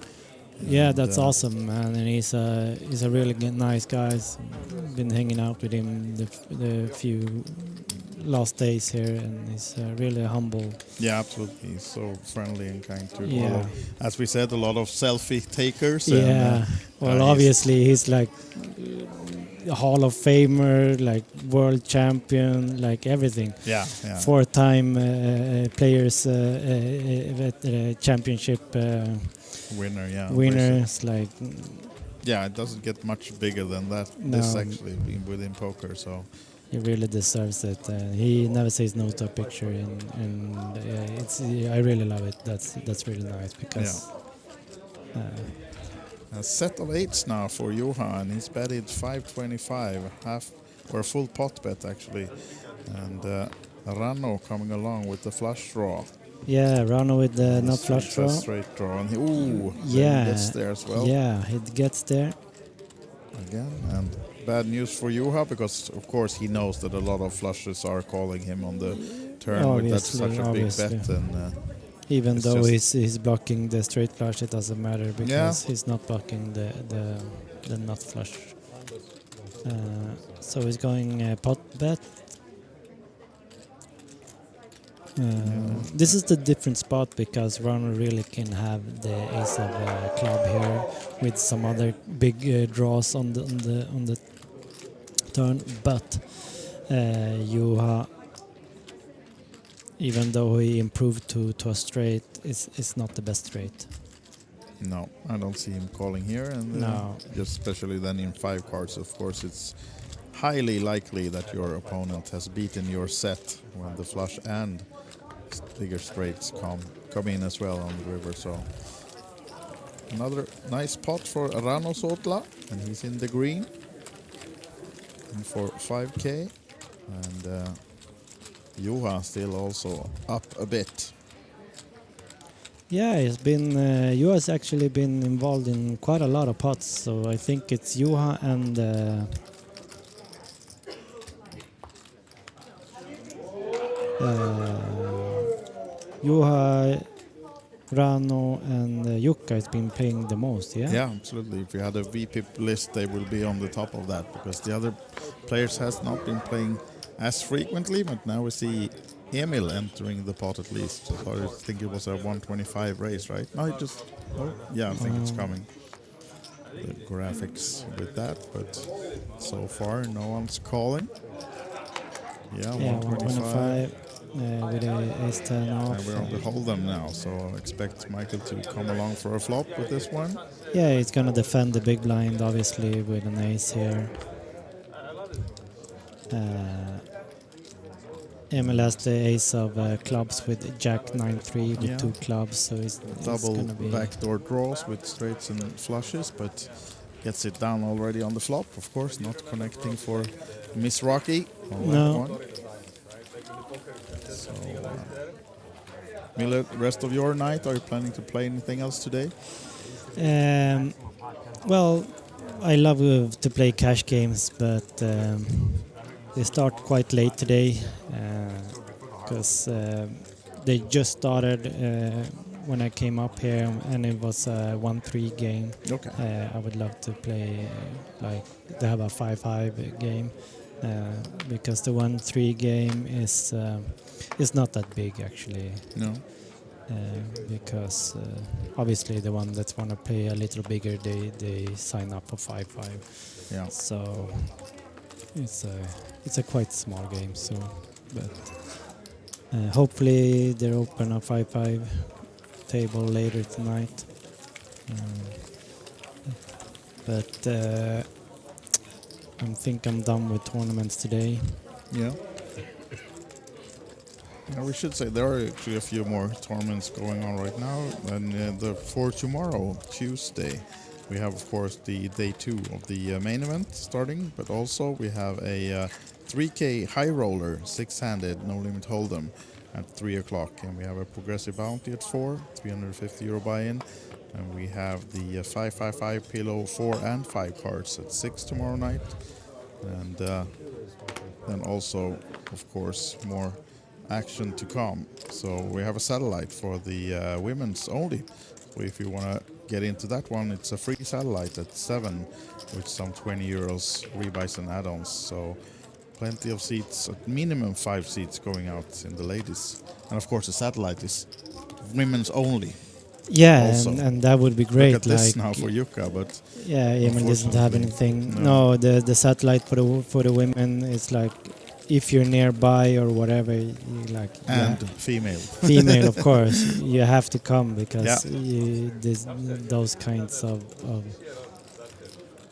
Yeah, that's awesome, man, and he's a really nice guy. Been hanging out with him the few last days here, and he's really humble. Yeah, absolutely. He's so friendly and kind to all of, as we said, a lot of selfie takers. Yeah, and, obviously he's like a Hall of Famer, like world champion, like everything. Yeah. 4-time players championship winner. Winners, like. Yeah, it doesn't get much bigger than that. No. This actually within poker, so. He really deserves it. He never says no to a picture, and I really love it. That's really nice because. A set of 8s now for Juha, and he's betted 525, half or a full pot bet actually. And Ranno coming along with the flush draw. Yeah, Ranno with the not flush draw. Straight draw, and he Yeah, gets there as well. Yeah, it gets there. Again, and bad news for Juha, because of course he knows that a lot of flushes are calling him on the turn with that such a big bet. And even though he's blocking the straight flush, it doesn't matter because he's not blocking the nut flush. So he's going pot bet. This is the different spot because Ranno really can have the ace of club here with some other big draws on the turn, but Juha, even though he improved to a straight, is not the best straight. No, I don't see him calling here, and no. Just especially then in 5 cards. Of course, it's highly likely that your opponent has beaten your set when the flush and bigger straights come in as well on the river. So another nice pot for Ranno Sootla, and he's in the green and for 5k, and Juha still also up a bit. Yeah, he's been Juha's actually been involved in quite a lot of pots, so I think it's Juha and Juha, Ranno and Jukka has been playing the most, yeah? Yeah, absolutely. If you had a VPIP list, they will be on the top of that, because the other players has not been playing as frequently, but now we see Emil entering the pot at least. So I think it was a 125 race, right? No, I think it's coming. The graphics with that, but so far no one's calling. Yeah, 125. With a ace 10 off. And we're on the hold'em now, so expect Michael to come along for a flop with this one. Yeah, he's gonna defend the big blind, obviously, with an ace here. Emil has the ace of clubs with Jack 9-3 with 2 clubs, so it's double gonna be backdoor draws with straights and flushes, but gets it down already on the flop. Of course, not connecting for Mizrachi on that one. So, Miller, rest of your night, are you planning to play anything else today? Well, I love to play cash games, but they start quite late today because they just started when I came up here, and it was a 1-3 game. Okay. I would love to play like they have a 5-5 game. Because the 1-3 game is not that big actually. No. Because obviously the one that want to play a little bigger, they sign up for 5-5. Yeah. So it's a quite small game. So, but hopefully they open a 5-5 table later tonight. But I think I'm done with tournaments today. Yeah. We should say there are actually a few more tournaments going on right now, and for tomorrow, Tuesday, we have of course the day 2 of the main event starting, but also we have a 3K high roller 6-handed no limit hold'em at 3 o'clock, and we have a progressive bounty at 4, 350 euro buy-in. And we have the 555 pillow 4 and 5 cards at 6 tomorrow night. And then also, of course, more action to come. So we have a satellite for the women's only. So if you want to get into that one, it's a free satellite at 7 with some 20 euros rebuys and add-ons. So plenty of seats, at minimum 5 seats going out in the ladies. And of course the satellite is women's only. Yeah, and that would be great. Look at this now for Jukka, but yeah, Emil doesn't have anything. No, the satellite for the women is like if you're nearby or whatever, you like. And female. Female, of course, you have to come because those kinds of.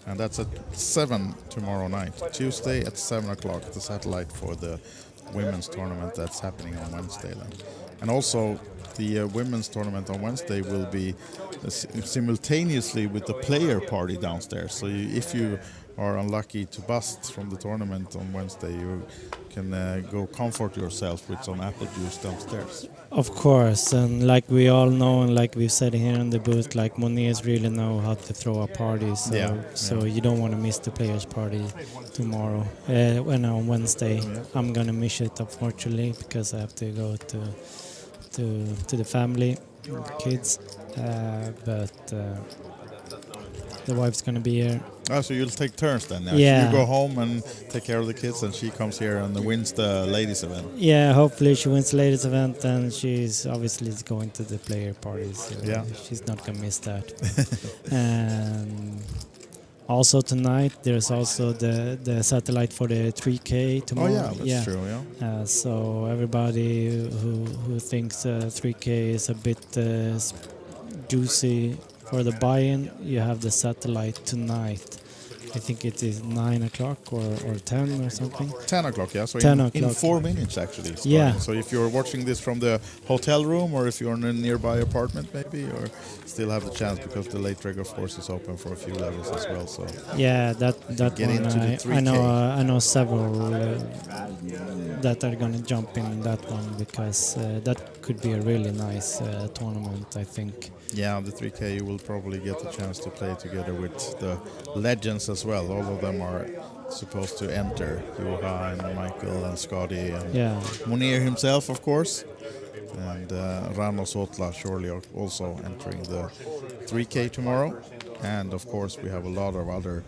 And that's at 7 tomorrow night, Tuesday at 7 o'clock. The satellite for the women's tournament that's happening on Wednesday then. And also the women's tournament on Wednesday will be simultaneously with the player party downstairs. So if you are unlucky to bust from the tournament on Wednesday, you can go comfort yourself with some apple juice downstairs. Of course, and like we all know, and like we've said here in the booth, like Mouniers really know how to throw a party, so you don't want to miss the players' party tomorrow. When on Wednesday, I'm gonna miss it unfortunately because I have to go to the family, the kids, but the wife's gonna be here. So you'll take turns then? Yeah. You go home and take care of the kids, and she comes here and wins the ladies event. Yeah, hopefully she wins the ladies event, and she's obviously going to the player parties. So she's not gonna miss that. And also tonight there's also the satellite for the 3K tomorrow. Oh yeah, that's true. Yeah. So everybody who thinks 3K is a bit juicy for the buy-in, you have the satellite tonight. I think it is 9 o'clock or 10 or something. 10 o'clock, yeah. So 10 in o'clock. 4 minutes actually. Starting. Yeah. So if you're watching this from the hotel room, or if you're in a nearby apartment maybe, or still have the chance, because the late reg of course is open for a few levels as well. So yeah, that get one into the 3K. I know several that are gonna jump in that one, because that could be a really nice tournament, I think. Yeah, the 3K you will probably get the chance to play together with the legends as well. All of them are supposed to enter. Juha and Michael and Scotty and Mounir himself, of course. And Ranno Sootla surely also entering the 3K tomorrow. And of course we have a lot of other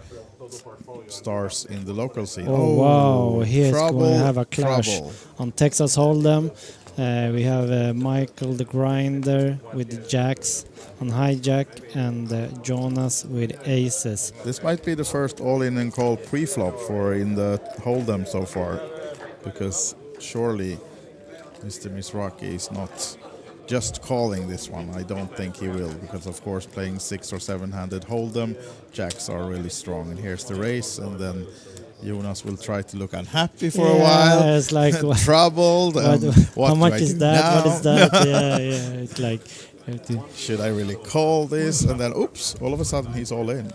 stars in the local scene. Oh wow, here's going to have a clash on Texas Hold'em. We have Michael the Grinder with the jacks on hijack, and Jonas with aces. This might be the first all-in and call pre-flop for in the Hold'em so far, because surely Mr. Mizrachi is not just calling this one. I don't think he will, because of course playing 6 or 7-handed Hold'em, jacks are really strong. And here's the race, and then Jonas will try to look unhappy for a while. It's like troubled. How much is that? What is that? Yeah. It's like, should I really call this? And then, oops! All of a sudden, he's all in.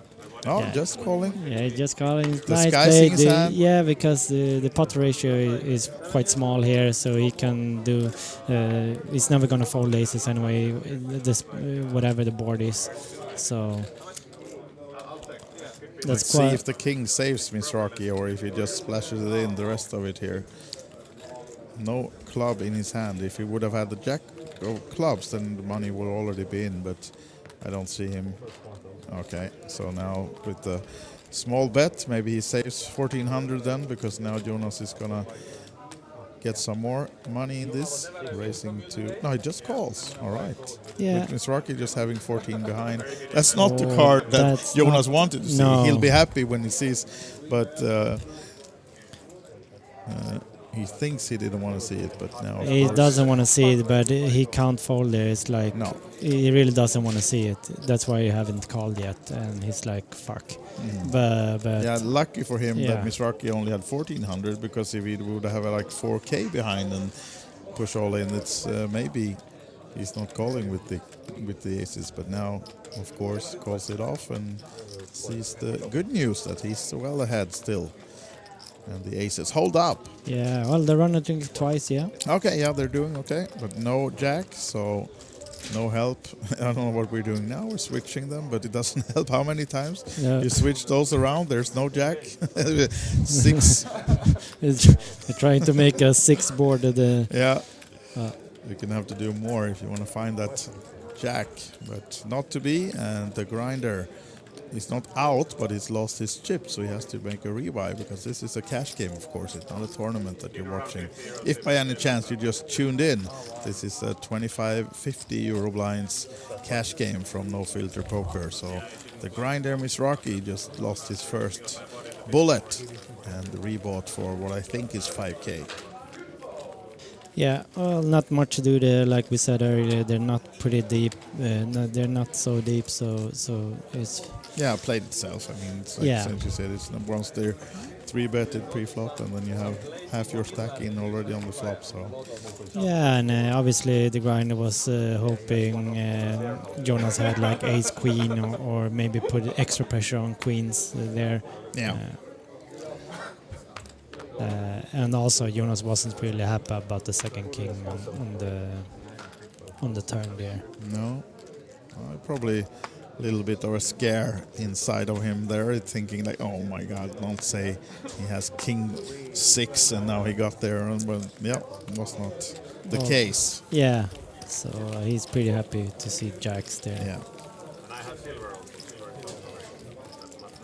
No, just calling. Yeah, just calling. It's the nice sky play. his hand. Yeah, because the pot ratio is quite small here, so he can do. He's never gonna fold aces anyway. This whatever the board is, so. Let's see if the king saves Mizrachi, or if he just splashes it in the rest of it here. No club in his hand. If he would have had the jack of clubs, then the money would already be in, but I don't see him. Okay, so now with the small bet, maybe he saves 1400 then, because now Jonas is gonna get some more money in this. Racing to... No, he just calls. All right. Yeah. With Mizrachi just having 14 behind. That's not the card that Jonas wanted to see. No. He'll be happy when he sees, but he thinks he didn't want to see it, but now... He doesn't want to see it, but he can't fold there. It's like... No. He really doesn't want to see it. That's why he haven't called yet, and he's like, fuck. But yeah, lucky for him that Mizrachi only had 1400, because if he would have like 4K behind and push all in, it's maybe he's not calling with the aces, but now of course calls it off and sees the good news that he's well ahead still. And the aces hold up. Yeah, well, they're running twice, yeah. Okay, yeah, they're doing okay, but no jack, so no help. I don't know what we're doing now. We're switching them, but it doesn't help. How many times you switch those around? There's no jack. 6. They're trying to make a 6 board. Yeah. You're going to have to do more if you want to find that jack, but not to be. And the grinder is not out, but he's lost his chip, so he has to make a rebuy, because this is a cash game, of course. It's not a tournament that you're watching. If by any chance you just tuned in, this is a 25-50 Euro blinds cash game from No Filter Poker. So the grinder Mizrachi just lost his first bullet and rebought for what I think is 5K. Yeah, well, not much to do there. Like we said earlier, they're not pretty deep. They're not so deep, so it's... Yeah, played itself. I mean, it's like since you said, it's once they're 3-betted pre-flop, and then you have half your stack in already on the flop. So Yeah, and obviously the grinder was hoping Jonas had like ace queen or maybe put extra pressure on queens there. yeah. And also Jonas wasn't really happy about the second king on the turn there. No, probably a little bit of a scare inside of him there, thinking like, oh my God, don't say he has king 6 and now he got there. But yeah, it was not the case. Yeah, so he's pretty happy to see jacks there. Yeah.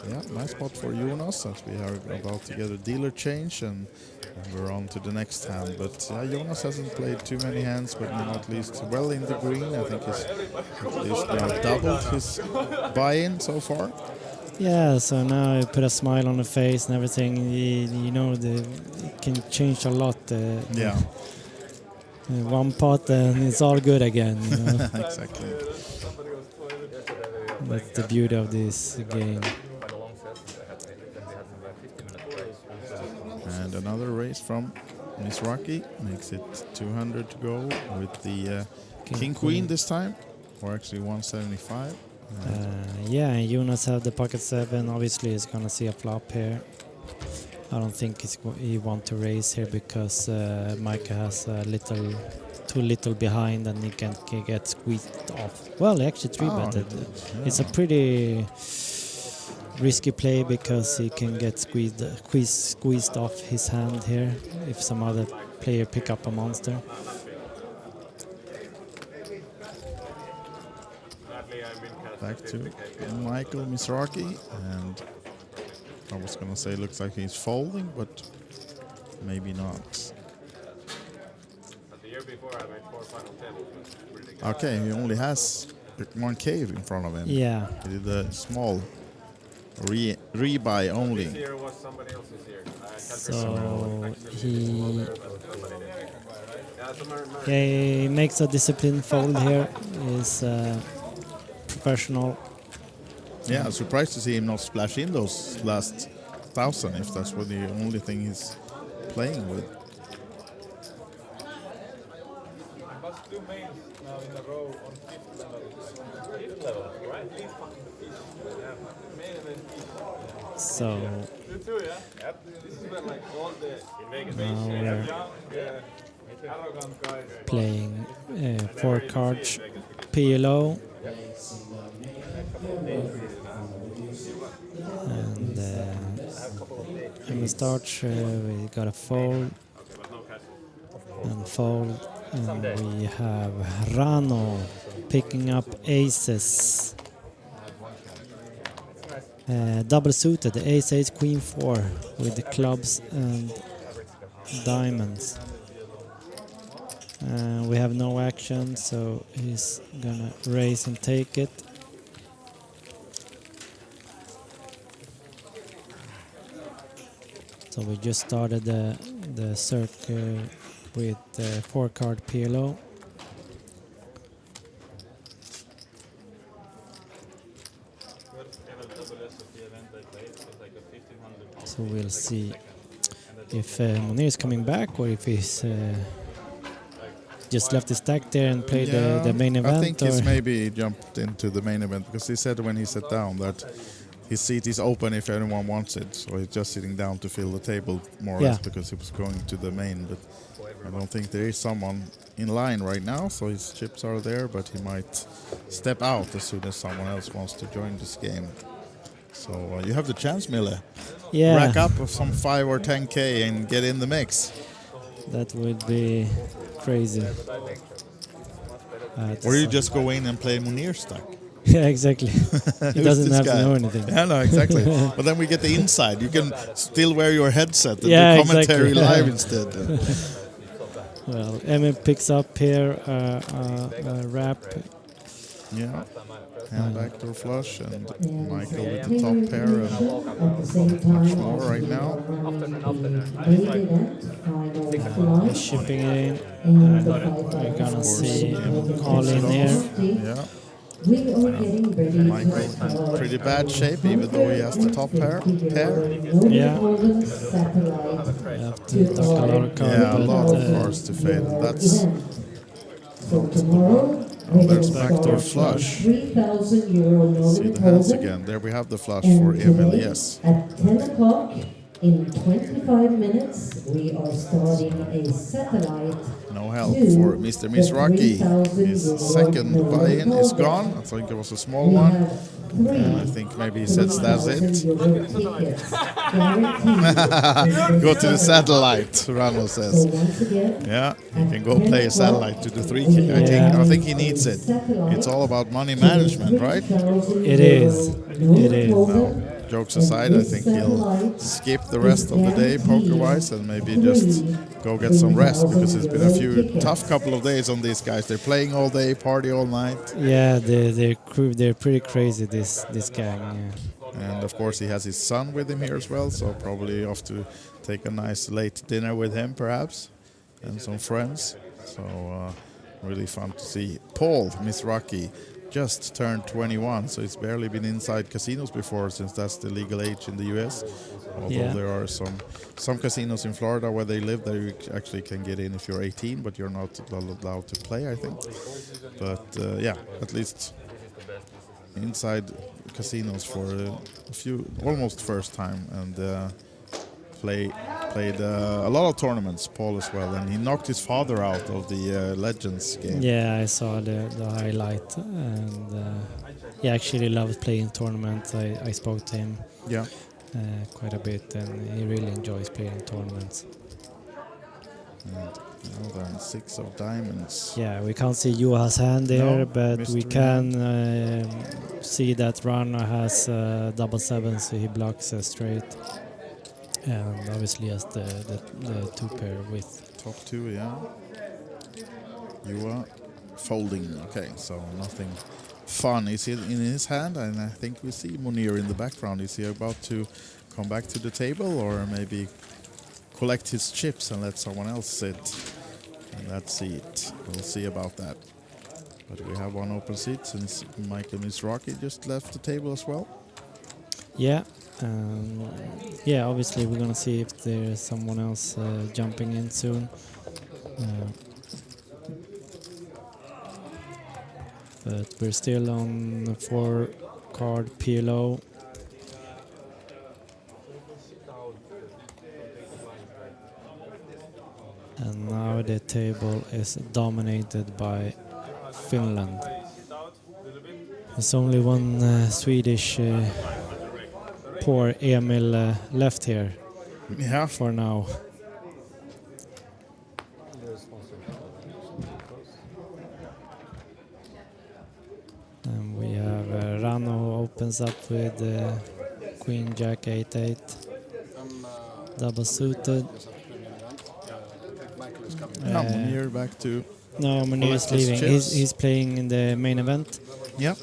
Yeah, nice spot for Jonas as we are about to get a dealer change and we're on to the next hand. But Jonas hasn't played too many hands, but not least well in the green. I think he's at least doubled his buy-in so far. Yeah, so now he put a smile on the face and everything. You know, it can change a lot. Yeah. One pot and it's all good again. You know? Exactly. That's the beauty of this game. And another raise from Mizrachi makes it 200 to go with the King Queen this time, or actually 175. Yeah, and Jonas have the pocket 7. Obviously, he's gonna see a flop here. I don't think he want to raise here because Micah has too little behind and he can get squeezed off. Well, he actually 3-betted. It's a pretty risky play because he can get squeezed off his hand here if some other player pick up a monster. Back to Michael Mizrachi, and I was gonna say looks like he's folding, but maybe not. Okay, he only has one cave in front of him. Yeah. He did a small rebuy only. So he makes a disciplined fold here. He's professional. Yeah, surprised to see him not splash in those last 1,000 if that's what the only thing he's playing with. So now we're playing 4 cards PLO, and in the start we got a fold and fold, and we have Ranno picking up aces. Double suited, the ace, ace, queen 4 with the clubs and diamonds. We have no action, so he's gonna raise and take it. So we just started the circle with 4 card PLO. So we'll see if Mounir is coming back or if he's just left the stack there and played the main event. I think he's maybe jumped into the main event because he said when he sat down that his seat is open if anyone wants it. So he's just sitting down to fill the table more or less because he was going to the main. But I don't think there is someone in line right now, so his chips are there, but he might step out as soon as someone else wants to join this game. So you have the chance, Mille. Yeah. Rack up some 5 or 10K and get in the mix. That would be crazy. Or you just go in and play Mounir stack. Yeah, exactly. He doesn't have to know anything. Yeah, no, exactly. But then we get the inside. You can still wear your headset and do commentary live instead. Well, Emil picks up here a wrap. Yeah. And backdoor flush, and Michael with the top pair, and much more right now. He's shipping it in, and we're gonna see him all in here. Yeah. We are getting ready Michael in pretty bad shape, even though he has the top pair. Yeah. Satellite Have to knock a lot of cards. Yeah, a lot of but, cards to fade. That's So tomorrow, there's backdoor flush. 3,000 euro See Nordic the hands Golden. again. There we have the flush for And Emil, today, yes. at 10 o'clock, in 25 minutes, we are starting a satellite. No help for Mr. Mizrachi. His second buy-in is gone. I think it was a small We one. have And I think maybe he says that's it. 3,000 euro tickets guaranteed. Go to the satellite, Ranno So says. once again, Yeah, he can go play a satellite to the 3K. I think he needs it. It's all about money management, right? It is. It is. No, jokes aside, I think he'll skip the rest of the day poker-wise and maybe just go get some rest, because it's been a few tough couple of days on these guys. They're playing all day, party all night. Yeah, they're pretty crazy. This gang. Yeah. And of course he has his son with him here as well, so probably off to take a nice late dinner with him perhaps, and some friends. So really fun to see. Paul Mizrachi just turned 21, so he's barely been inside casinos before, since that's the legal age in the US. Although there are some casinos in Florida where they live that you actually can get in if you're 18, but you're not allowed to play, I think. But yeah, at least inside casinos for a few, almost first time, and played a lot of tournaments, Paul, as well, and he knocked his father out of the Legends game. Yeah, I saw the highlight, and he actually loves playing tournaments. I spoke to him quite a bit, and he really enjoys playing tournaments. And then 6 of diamonds. Yeah, we can't see Juha's hand there, but we can see that Ranno has double 7, so he blocks straight. And obviously has the 2 pair with top 2, yeah. Juha folding. Okay, so nothing fun is in his hand, and I think we see Mounir in the background. Is he about to come back to the table, or maybe collect his chips and let someone else sit in that seat? We'll see about that. But we have one open seat since Michael Mizrachi just left the table as well. Yeah. Yeah, obviously we're gonna see if there's someone else jumping in soon. But we're still on a 4-card PLO. And now the table is dominated by Finland. There's only one Swedish poor Emil left here for now. And we have Ranno, who opens up with Queen Jack 8-8, double suited. Mounir back to... No, Mounir is leaving. He's playing in the main event. Yeah.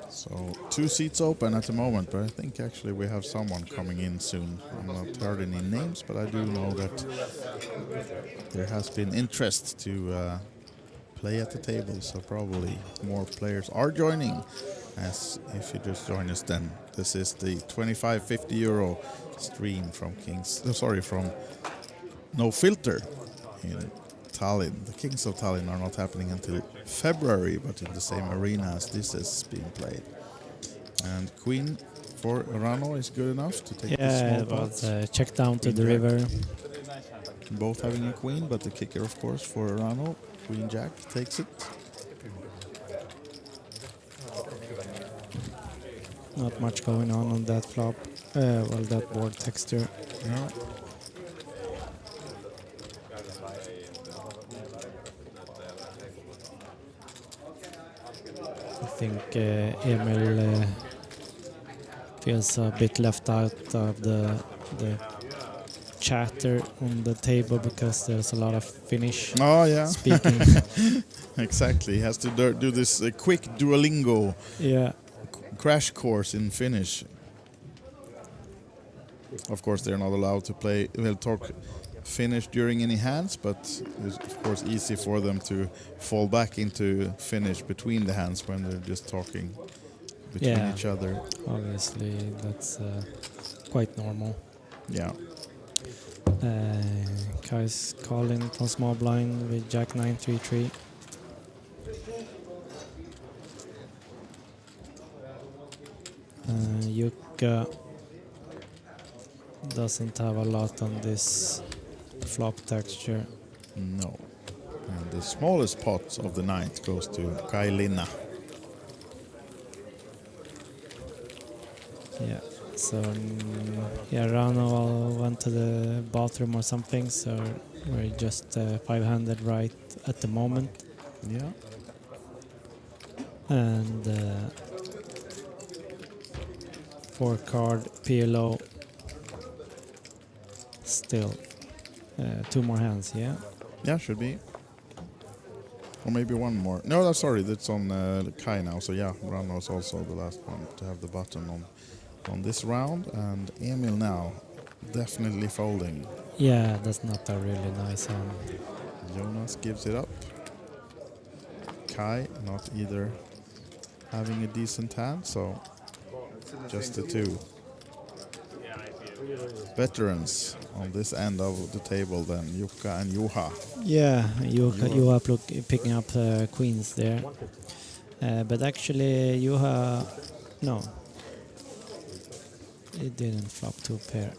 So 2 seats open at the moment, but I think actually we have someone coming in soon. I'm not heard any names, but I do know that there has been interest to play at the table, so probably more players are joining. As if you just join us, then this is the 25-50 euro stream from from No Filter in Tallinn. The Kings of Tallinn are not happening until February, but in the same arena as this is being played. And Queen for Ranno is good enough to take the small pot. Check down to the river. Both having a queen, but the kicker, of course, for Ranno. Queen Jack takes it. Not much going on that flop. Well, that board texture. Yeah. I think Emil feels a bit left out of the chatter on the table, because there's a lot of Finnish speaking. Exactly, he has to do this quick Duolingo crash course in Finnish. Of course, they're not allowed to play. We'll talk finish during any hands, but it's of course easy for them to fall back into finish between the hands when they're just talking between each other. Obviously, that's quite normal. Yeah. Kai's calling from small blind with Jack 9-3-3. Jukka doesn't have a lot on this flop texture. No. And the smallest pot of the night goes to Kai Linna. Yeah. So Ranno went to the bathroom or something. So we're just 500 right at the moment. Yeah. And 4-card PLO. Still 2 more hands. Yeah. Yeah, should be. Or maybe one more. No, that's sorry, that's on Kai now. So yeah, Ranno is also the last one to have the button on this round. And Emil now definitely folding. Yeah, that's not a really nice hand. Jonas gives it up. Kai not either having a decent hand, so just the two veterans on this end of the table then, Jukka and Juha. Yeah, Juha picking up queens there. But actually Juha, no. It didn't flop 2 pair.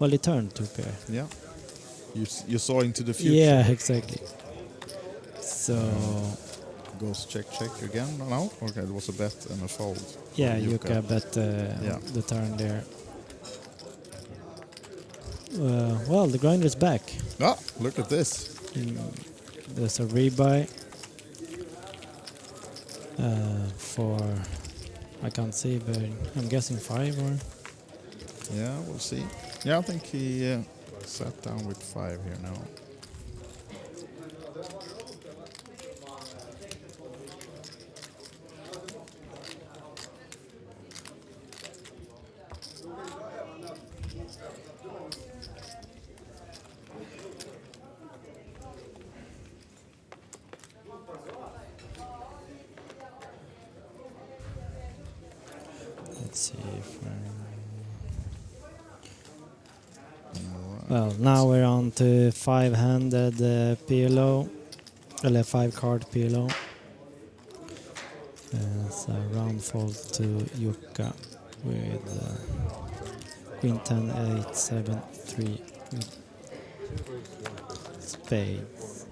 Well, it turned 2 pair. Yeah. You saw into the future. Yeah, exactly. So goes check again. No? Okay, it was a bet and a fold. yeah, Jukka bet the turn there. Well, the grinder's back. Ah, look at this. There's a rebuy for, I can't see, but I'm guessing 5 or... Yeah, we'll see. Yeah, I think he sat down with 5 here now. Let's see if well, now we're on to 5-handed PLO, or 5-card PLO. So round fold to Jukka with Queen 10, 8, 7, 3 spades.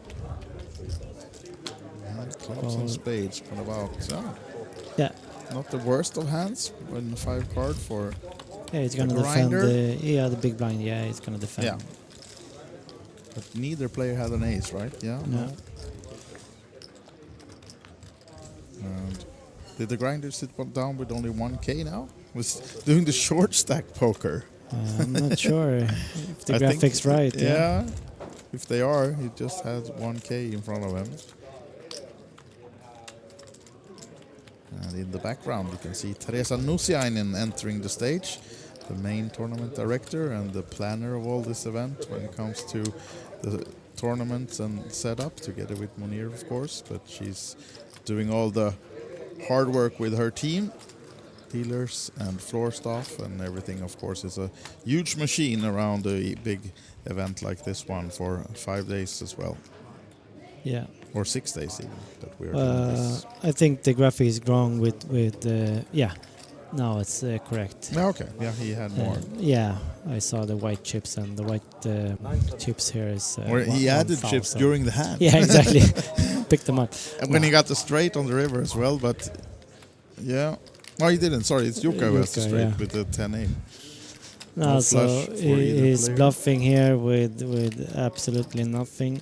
Clubs and spades, what about yeah. Not the worst of hands when 5-card for Yeah, it's gonna the defend grinder. the big blind. Yeah, it's gonna defend. Yeah. But neither player had an ace, right? Yeah. No. And did the grinder sit down with only 1K now? Was doing the short stack poker. I'm not sure if the I think graphics right. Yeah. If they are, he just has 1K in front of him. And in the background, you can see Teresa Nusiainen entering the stage, the main tournament director and the planner of all this event when it comes to the tournaments and setup, together with Mounir, of course. But she's doing all the hard work with her team, dealers and floor staff and everything. Of course, it's a huge machine around a big event like this one for 5 days as well. Yeah. Or 6 days even that we are doing this. I think the graphic is wrong with yeah. No, it's correct. Okay, yeah, he had more. Yeah, I saw the white chips and the white chips here is. Or he added chips during the hand. Yeah, exactly. Picked them up. And when he got the straight on the river as well, but yeah. No, he didn't. Sorry, it's Jukka who has the straight with the 10-8. No, so he's bluffing here with absolutely nothing.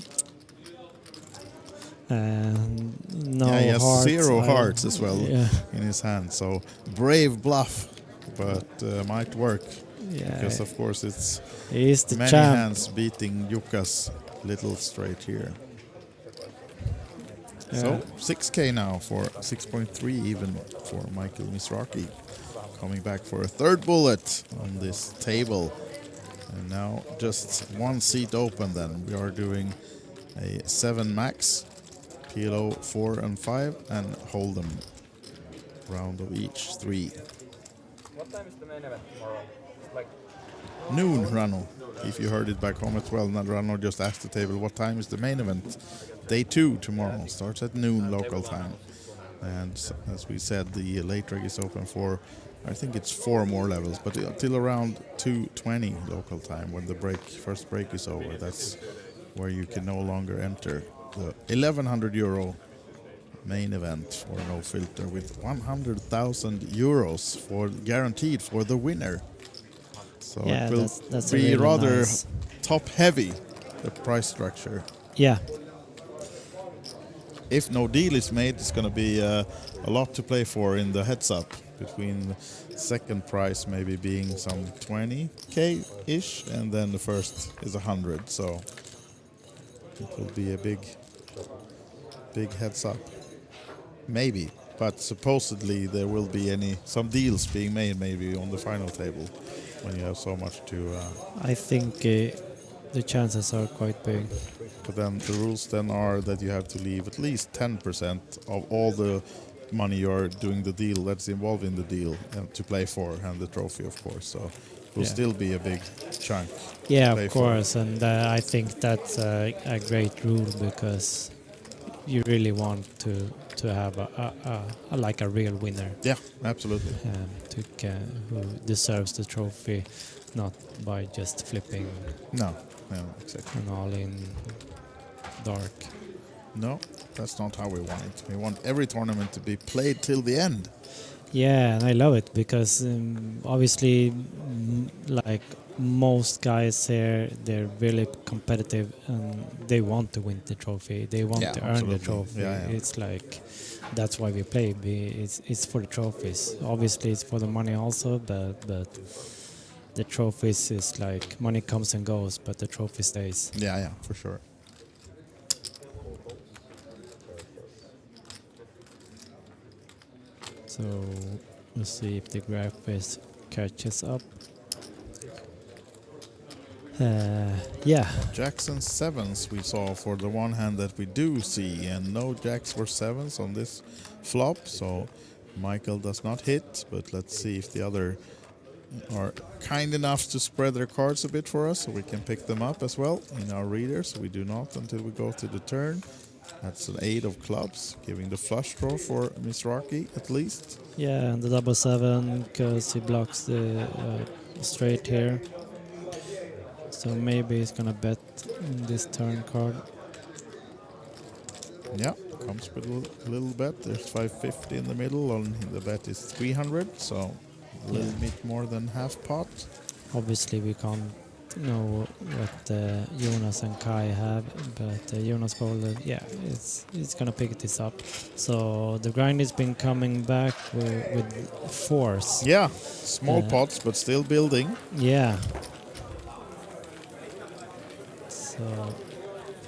No he has hearts. 0 hearts as well in his hand. So brave bluff, but might work. Yeah, because of course it's the many champ. hands beating Jukka's little straight here. So 6K now for 6.3 even for Michael Mizrachi, coming back for a 3rd bullet on this table. And now just one seat open then. We are doing a 7 max, kilo 4 and 5, and Hold'em. Round of each 3. What time is the main event tomorrow? Like Noon, Ranno. If you heard it back home as well, now Ranno just asked the table, what time is the main event? Day 2 tomorrow, starts at noon local time. And as we said, the late reg is open for, I think it's 4 more levels, but till around 2:20 local time when the first break is over. That's where you can no longer enter the 1,100 euro main event for No Filter with 100,000 euros guaranteed for the winner. So Yeah, it will that's be really rather nice. top heavy, the price structure. Yeah, If no deal is made, it's going to be a lot to play for in the heads up, between second prize maybe being some 20k ish, and then the first is 100. So it will be a big heads up, maybe. But supposedly there will be some deals being made maybe on the final table when you have so much to. I think the chances are quite big. But then the rules then are that you have to leave at least 10% of all the money you're doing the deal that's involved in the deal to play for, and the trophy, of course. So it will still be a big chunk. Yeah, to play of course, and I think that's a great rule because you really want to have a real winner. Yeah, absolutely. Who deserves the trophy, not by just flipping. No, exactly. And all in dark. No, that's not how we want it. We want every tournament to be played till the end. Yeah, and I love it because obviously, like most guys here, they're really competitive and they want to win the trophy. They want to earn the trophy. It's like that's why we play. It's for the trophies. Obviously, it's for the money also, but the trophies is like money comes and goes, but the trophy stays. Yeah, for sure. So let's see if the graph catches up. Yeah. Jacks and 7s we saw for the one hand that we do see, and no jacks or 7s on this flop, so Michael does not hit, but let's see if the other are kind enough to spread their cards a bit for us so we can pick them up as well in our readers. We do not until we go to the turn. That's an 8 of clubs, giving the flush draw for Mizrachi at least. Yeah, and the 7 because he blocks the straight here. So maybe he's gonna bet in this turn card. Yeah, comes with a little bet. There's 550 in the middle, and the bet is 300, so a little bit more than half pot. Obviously, we can't know what Jonas and Kai have, but Jonas probably, it's gonna pick this up. So the grind has been coming back with force. Yeah, small pots, but still building. Yeah. So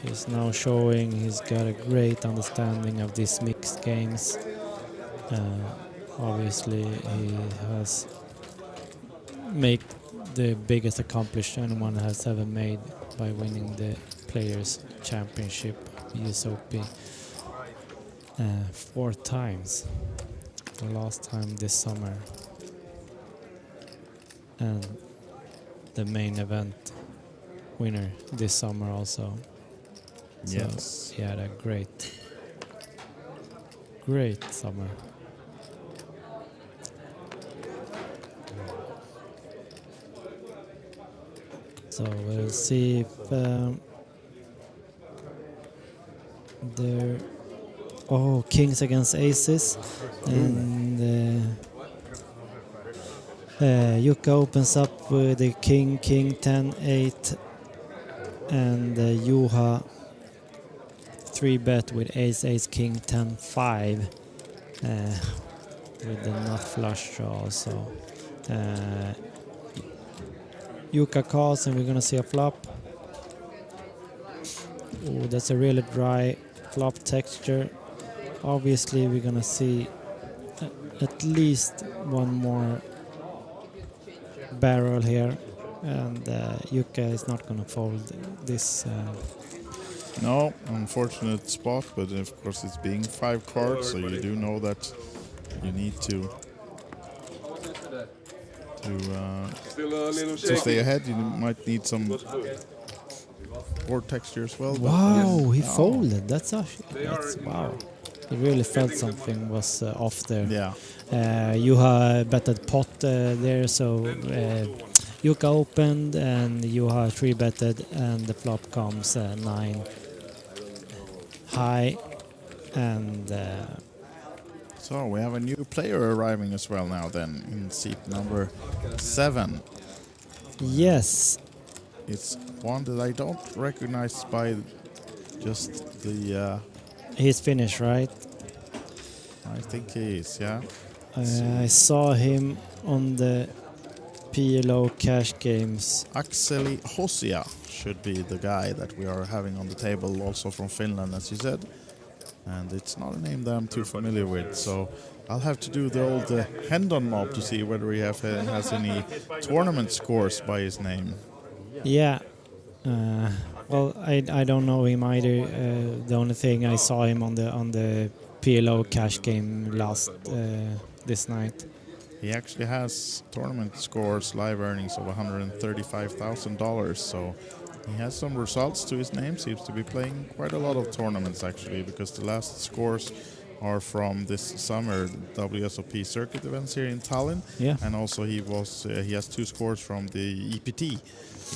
he's now showing he's got a great understanding of these mixed games. Obviously, he has made the biggest accomplishment anyone has ever made by winning the Players' Championship USOP 4 times. The last time this summer, and the main event winner this summer also. So yes, he had a great summer. So we'll see if kings against aces, and Juha opens up with the king 10 8, and Juha 3-bet with ace king 10 5 with the nut flush draw also. Juha calls, and we're gonna see a flop. Oh, that's a really dry flop texture. Obviously, we're gonna see at least one more barrel here. and Jukka is not going to fold this. No, unfortunate spot, but of course it's being 5 cards, so you do know that you need to stay ahead. You might need some board texture as well. Wow, he folded. That's wow. He really felt something was off there. Yeah. Juha betted pot there, so Jukka opened and Juha 3-betted, and the flop comes 9 high, and so we have a new player arriving as well now then in seat number 7. yes, It's one that I don't recognize by just the... he's finished, right? I think he is, yeah. I saw him on the PLO cash games. Akseli Hosia should be the guy that we are having on the table, also from Finland, as you said. And it's not a name that I'm too familiar with, so I'll have to do the old Hendon mob to see whether he has any tournament scores by his name. Yeah. Well, I don't know him either. The only thing I saw him on the PLO cash game this night. He actually has tournament scores, live earnings of $135,000, so he has some results to his name. Seems to be playing quite a lot of tournaments actually, because the last scores are from this summer WSOP circuit events here in Tallinn. Yeah. And also he has 2 scores from the EPT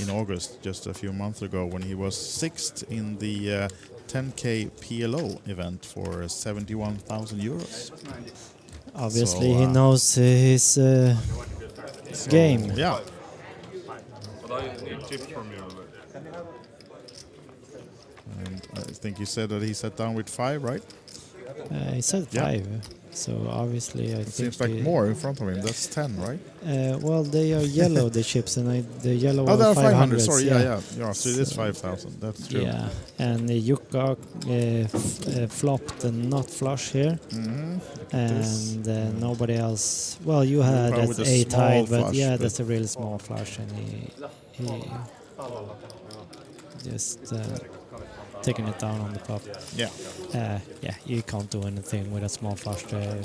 in August, just a few months ago, when he was 6th in the 10K PLO event for 71,000 euros. Obviously, So, he knows his game. Yeah. And I think you said that he sat down with 5, right? He said 5, so obviously I It think seems like more in front of him. That's 10, right? well, they are yellow, the chips, and the yellow Oh, are they're 500. 500s, Sorry, yeah. So it is 5,000. That's true. Yeah, and Jukka flopped and not flush here, and nobody else. Well, you had Jukka with that a 8 small high, but flush, yeah, but- that's a really small flush, and he just taking it down on the flop. Yeah. Yeah, you can't do anything with a small flush there.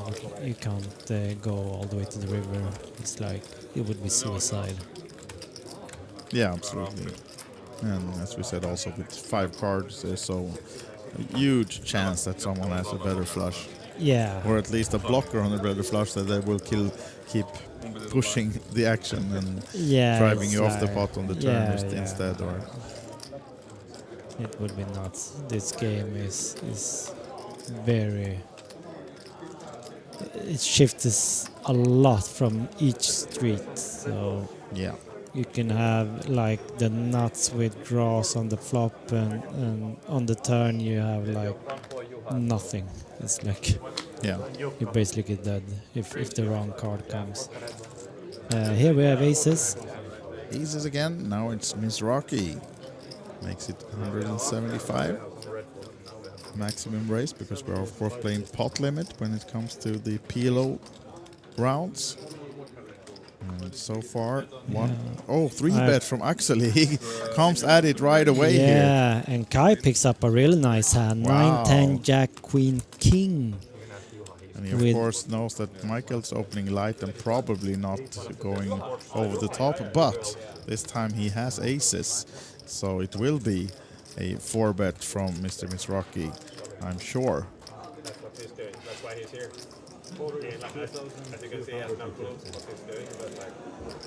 You can't go all the way to the river. It's like it would be suicide. Yeah, absolutely. And as we said, also with 5 cards, there's so a huge chance that someone has a better flush. Yeah. Or at least a blocker on a better flush that they will keep pushing the action and driving you off the pot on the turn instead. Or it would be nuts. This game is very. It shifts a lot from each street. So yeah. You can have like the nuts with draws on the flop, and on the turn you have like nothing. It's like you basically get dead if the wrong card comes. Here we have aces. Aces again. Now it's Mizrachi. Makes it 175 maximum raise, because we're of course playing pot limit when it comes to the PLO rounds. And so far, 3-bet from Axel. He comes at it right away here. Yeah, and Kai picks up a really nice hand. Wow. 9-10, Jack, Queen, King. And he of course knows that Michael's opening light and probably not going over the top, but this time he has aces. So it will be a 4-bet from Mr. Mizrachi, I'm sure. That's why he's here. As you can see, he has no clue what he's doing, but like,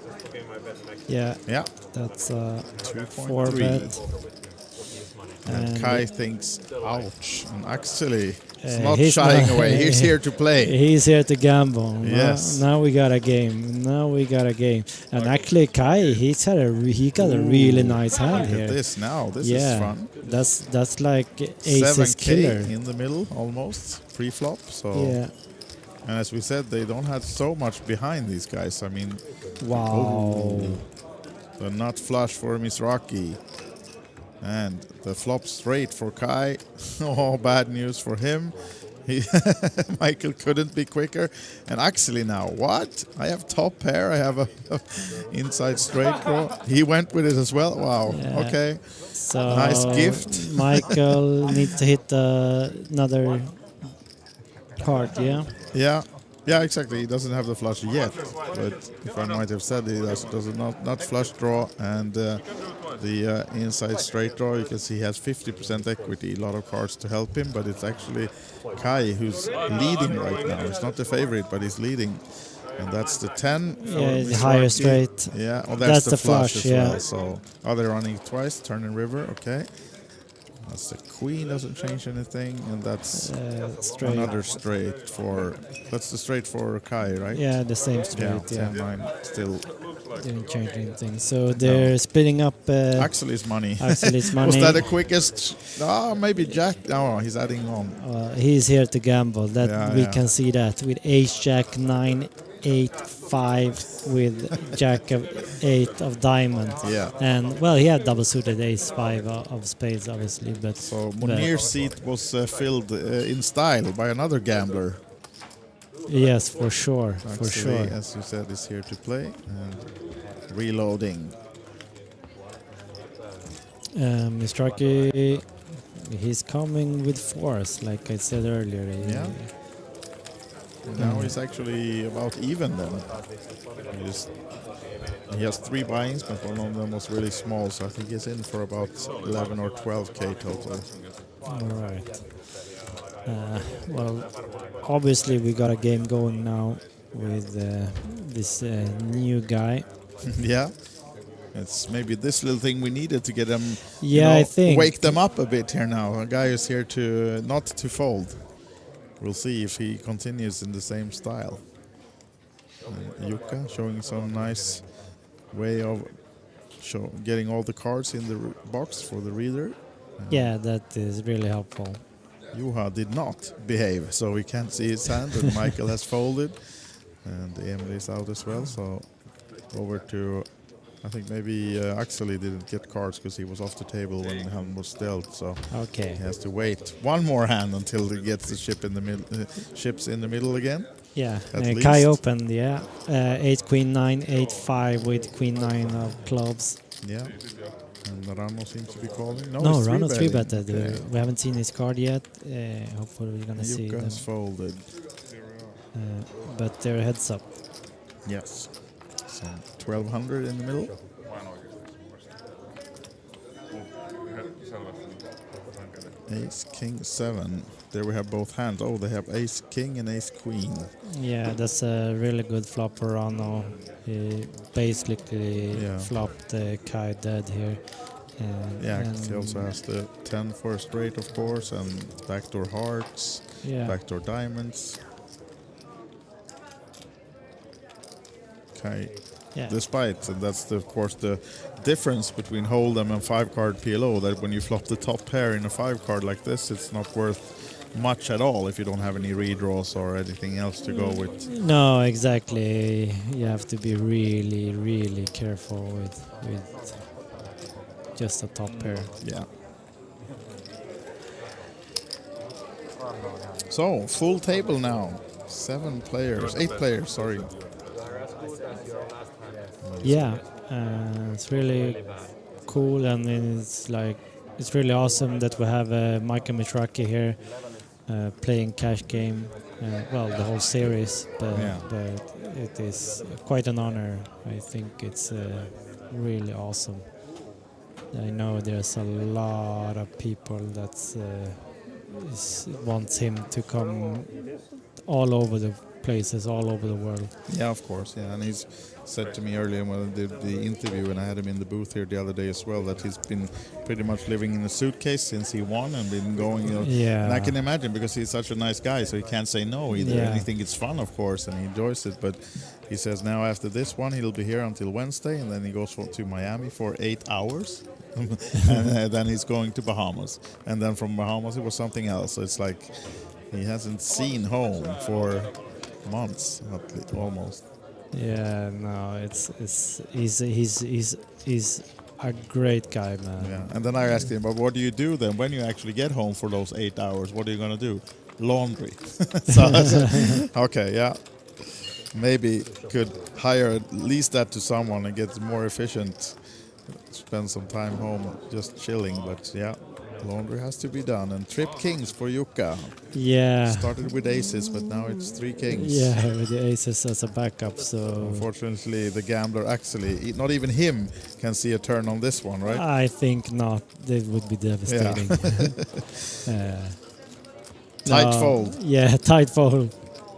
just looking my best next. Yeah, that's a 2.3. 4-bet. And Kai thinks, ouch, and actually he's not he's shying not- away, he's here to play. He's here to gamble. Yes. Now we got a game. And actually, Kai, he got a really nice hand Look here. at this now, this is fun. That's like aces 7K killer. in the middle, almost, pre-flop, so... Yeah. And as we said, they don't have so much behind these guys. I mean... Wow. The nut flush for Mizrachi. And the flop straight for Kai. Oh, bad news for him. Michael couldn't be quicker. And actually now, what? I have top pair. I have a inside straight draw. He went with it as well. Wow. Yeah. Okay. So Nice gift. Michael needs to hit another card, yeah? Yeah, exactly. He doesn't have the flush yet. But if I might have said, he does not flush draw. And the inside straight draw, you can see he has 50% equity, a lot of cards to help him. But it's actually Kai who's leading right now. He's not the favorite, but he's leading. And that's the 10. Yeah, the higher straight. Yeah, oh, that's the flush as yeah. well. So, they're running twice, turn and river, okay. That's the queen, doesn't change anything, and that's straight. another straight for. That's the straight for Kai, right? Yeah, the same straight. Yeah, 10-9 still. Didn't change anything. So they're splitting up. Axel's money. Axel's money. Was that the quickest? Maybe Jack. No, he's adding on. He's here to gamble. That we can see that with Ace Jack 9, 8, 5 with Jack of 8 of diamond. Yeah. And well, he had double suited Ace 5 of spades, obviously. But so Mounir's seat was filled in style by another gambler. Yes, for sure. Actually, for sure. As you said, is here to play and reloading. Mizrachi, he's coming with force, like I said earlier. Yeah. Now he's actually about even then. He has 3 buy-ins, but one of them was really small, so I think he's in for about 11 or 12k total. All right. Well, obviously we got a game going now with this new guy. Yeah. It's maybe this little thing we needed to get them, I think. Wake them up a bit here now. A guy is here to not to fold. We'll see if he continues in the same style. Jukka showing some nice way of getting all the cards in the box for the reader. Yeah, that is really helpful. Juha did not behave, so we can't see his hand, and Michael has folded. And Emily is out as well, so over to... I think maybe Axel didn't get cards because he was off the table when the hand was dealt, so okay. He has to wait one more hand until he gets the ships in the middle again. Yeah, At Kai opened, 8 queen 9, 8 5 with queen 9 of clubs. Yeah, and Ranno seems to be calling. No, Ranno 3-betted. We haven't seen his card yet. Hopefully we're gonna see them. Has folded. But they're heads up. Yes. So 1200 in the middle. Ace, king, 7. There we have both hands. Oh, they have ace, king, and ace, queen. Yeah, that's a really good flop for Ranno. He basically flopped Kai dead here. And he also has the 10 for a straight, of course, and backdoor hearts, backdoor diamonds. Okay. Yeah. Despite, and that's of course the difference between Hold'em and 5-card PLO, that when you flop the top pair in a 5-card like this, it's not worth much at all if you don't have any redraws or anything else to go with. No, exactly. You have to be really, really careful with just a top pair. Yeah. So, full table now. 8 players, sorry. Yeah, it's really cool, and it's really awesome that we have Michael Mizrachi here playing cash game. Well, the whole series, but it is quite an honor. I think it's really awesome. I know there's a lot of people that wants him to come all over the places, all over the world. Yeah, of course. Yeah, and he's said to me earlier when I did the interview, and I had him in the booth here the other day as well, that he's been pretty much living in a suitcase since he won and been going. Yeah. And I can imagine, because he's such a nice guy, so he can't say no either. Yeah. And he thinks it's fun, of course, and he enjoys it. But he says now after this one, he'll be here until Wednesday, and then he goes to Miami for 8 hours. And then he's going to Bahamas. And then from Bahamas, it was something else. So it's like he hasn't seen home for months, almost. Yeah, no, he's a great guy, man. Yeah, and then I asked him, but what do you do then when you actually get home for those 8 hours? What are you gonna do? laundry. So, okay, yeah. Maybe could hire at least that to someone and get more efficient. Spend some time home just chilling, but yeah, laundry has to be done. And trip kings for Jukka. Yeah. Started with aces, but now it's 3 kings. Yeah, with the aces as a backup. So unfortunately, the gambler actually, not even him, can see a turn on this one, right? I think not. That would be devastating. Yeah. Tight fold. Yeah, tight fold.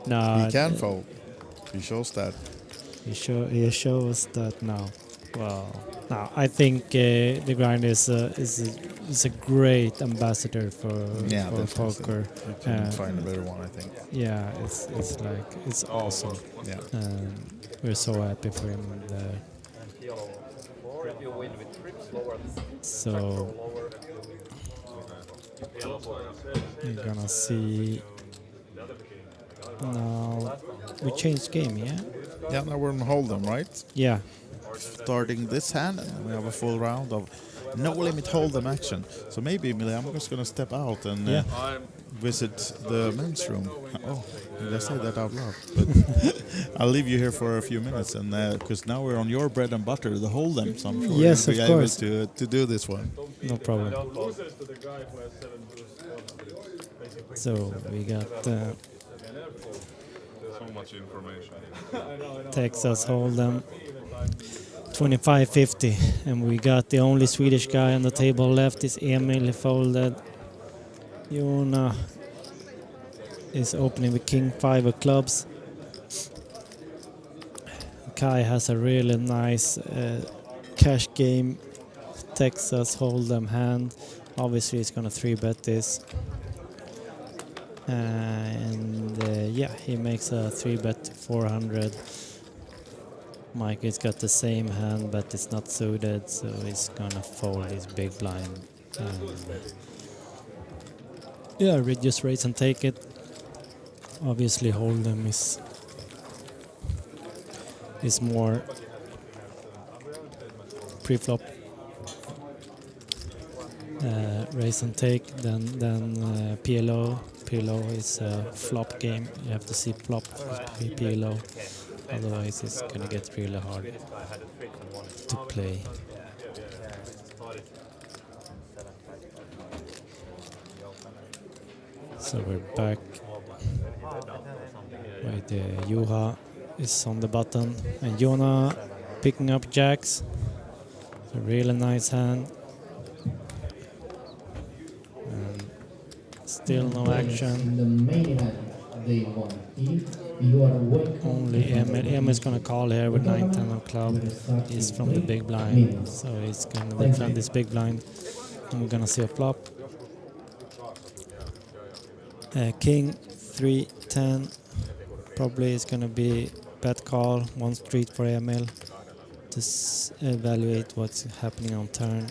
No, he can fold. He shows that. He shows that now. Well, no, I think the grind is a great ambassador for poker. You can find a better one, I think. Yeah, it's awesome. Yeah, we're so happy for him. So you're gonna see now. We changed game, yeah. Yeah, now we're on Hold'em, right? Yeah. Starting this hand, and we have a full round of no limit Hold'em action. So maybe, Emily, I'm just going to step out and visit the men's room. Oh, did I say that out loud? But I'll leave you here for a few minutes, and because now we're on your bread and butter, the Hold'em. So I'm sure yes, you'll be of course. able to do this one. No problem. So we got so much information. Texas Hold'em 25-50, and we got the only Swedish guy on the table left is Emil folded. Jona is opening with King 5 of clubs. Kai has a really nice cash game Texas Hold'em hand. Obviously he's gonna 3-bet this. Yeah, he makes a 3-bet 400. Mike's got the same hand, but it's not suited, so he's gonna fold his big blind. Yeah, just raise and take it. Obviously, Hold'em is more pre-flop. Raise and take, then PLO. PLO is a flop game. You have to see flop PLO. Otherwise, it's gonna get really hard to play. So we're back. Right there, Juha is on the button, and Jona picking up jacks. It's a really nice hand. And still no action. In the main event, they won. You are only Emil. Emil's gonna call here with 9-10 of club. He's from the big blind, so he's gonna defend this big blind. And we're gonna see a flop. King 3-10. Probably is gonna be bet call, 1 street for Emil to evaluate what's happening on turn.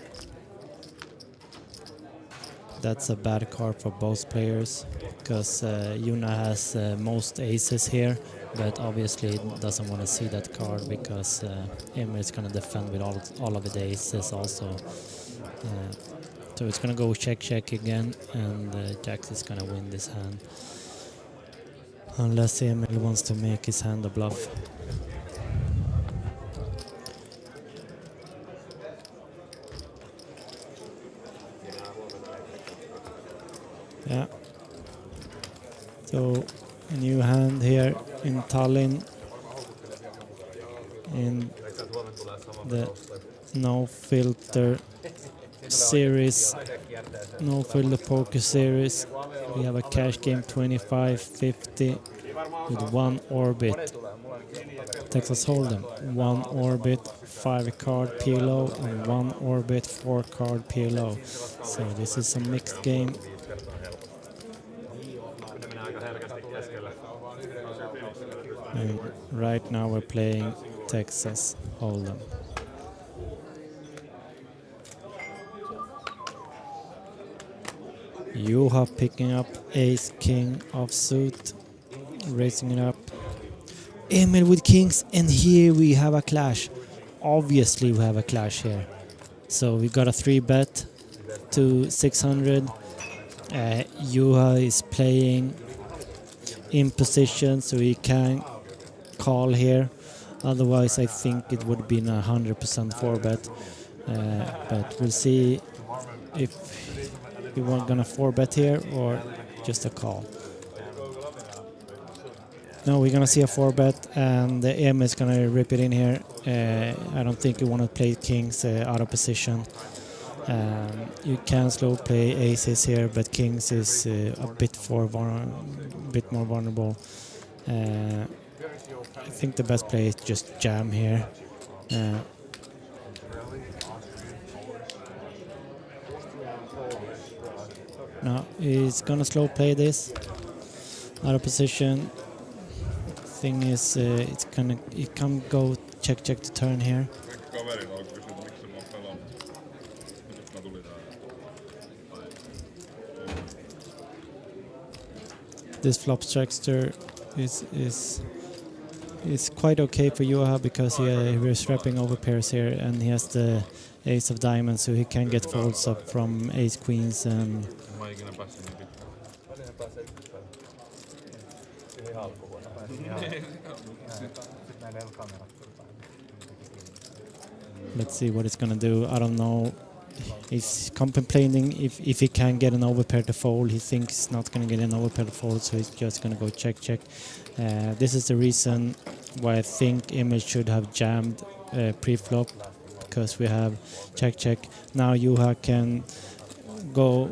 That's a bad card for both players because Juna has most aces here, but obviously doesn't want to see that card because Emil is going to defend with all of the aces also. So it's going to go check again, and Jax is going to win this hand. Unless Emil wants to make his hand a bluff. Yeah. So a new hand here in Tallinn in the No Filter series, No Filter Poker series. We have a cash game 25-50 with 1 orbit. Texas Hold'em, 1 orbit, 5 card PLO, and 1 orbit, 4 card PLO. So this is a mixed game. And right now we're playing Texas Hold'em. Juha picking up ace king offsuit, raising it up. Emil with kings, and here we have a clash. Obviously we have a clash here. So we got a 3-bet to 600. Juha is playing in position, so he can call here. Otherwise, I think it would be a 100% 4-bet. But we'll see if we were gonna 4-bet here or just a call. No, we're gonna see a 4-bet, and the M is gonna rip it in here. I don't think you want to play kings out of position. You can slow play aces here, but kings is a bit more vulnerable. I think the best play is just jam here. No, he's gonna slow play this out of position. Thing is, it can go check to turn here. This flop structure is quite okay for Juha because he was wrapping over pairs here, and he has the ace of diamonds, so he can get folds up from ace queens and. Let's see what it's gonna do. I don't know. He's contemplating if he can get an overpair to fold. He thinks he's not gonna get an overpair to fold, so he's just gonna go check. This is the reason why I think Emil should have jammed pre-flop, because we have check. Now Juha can go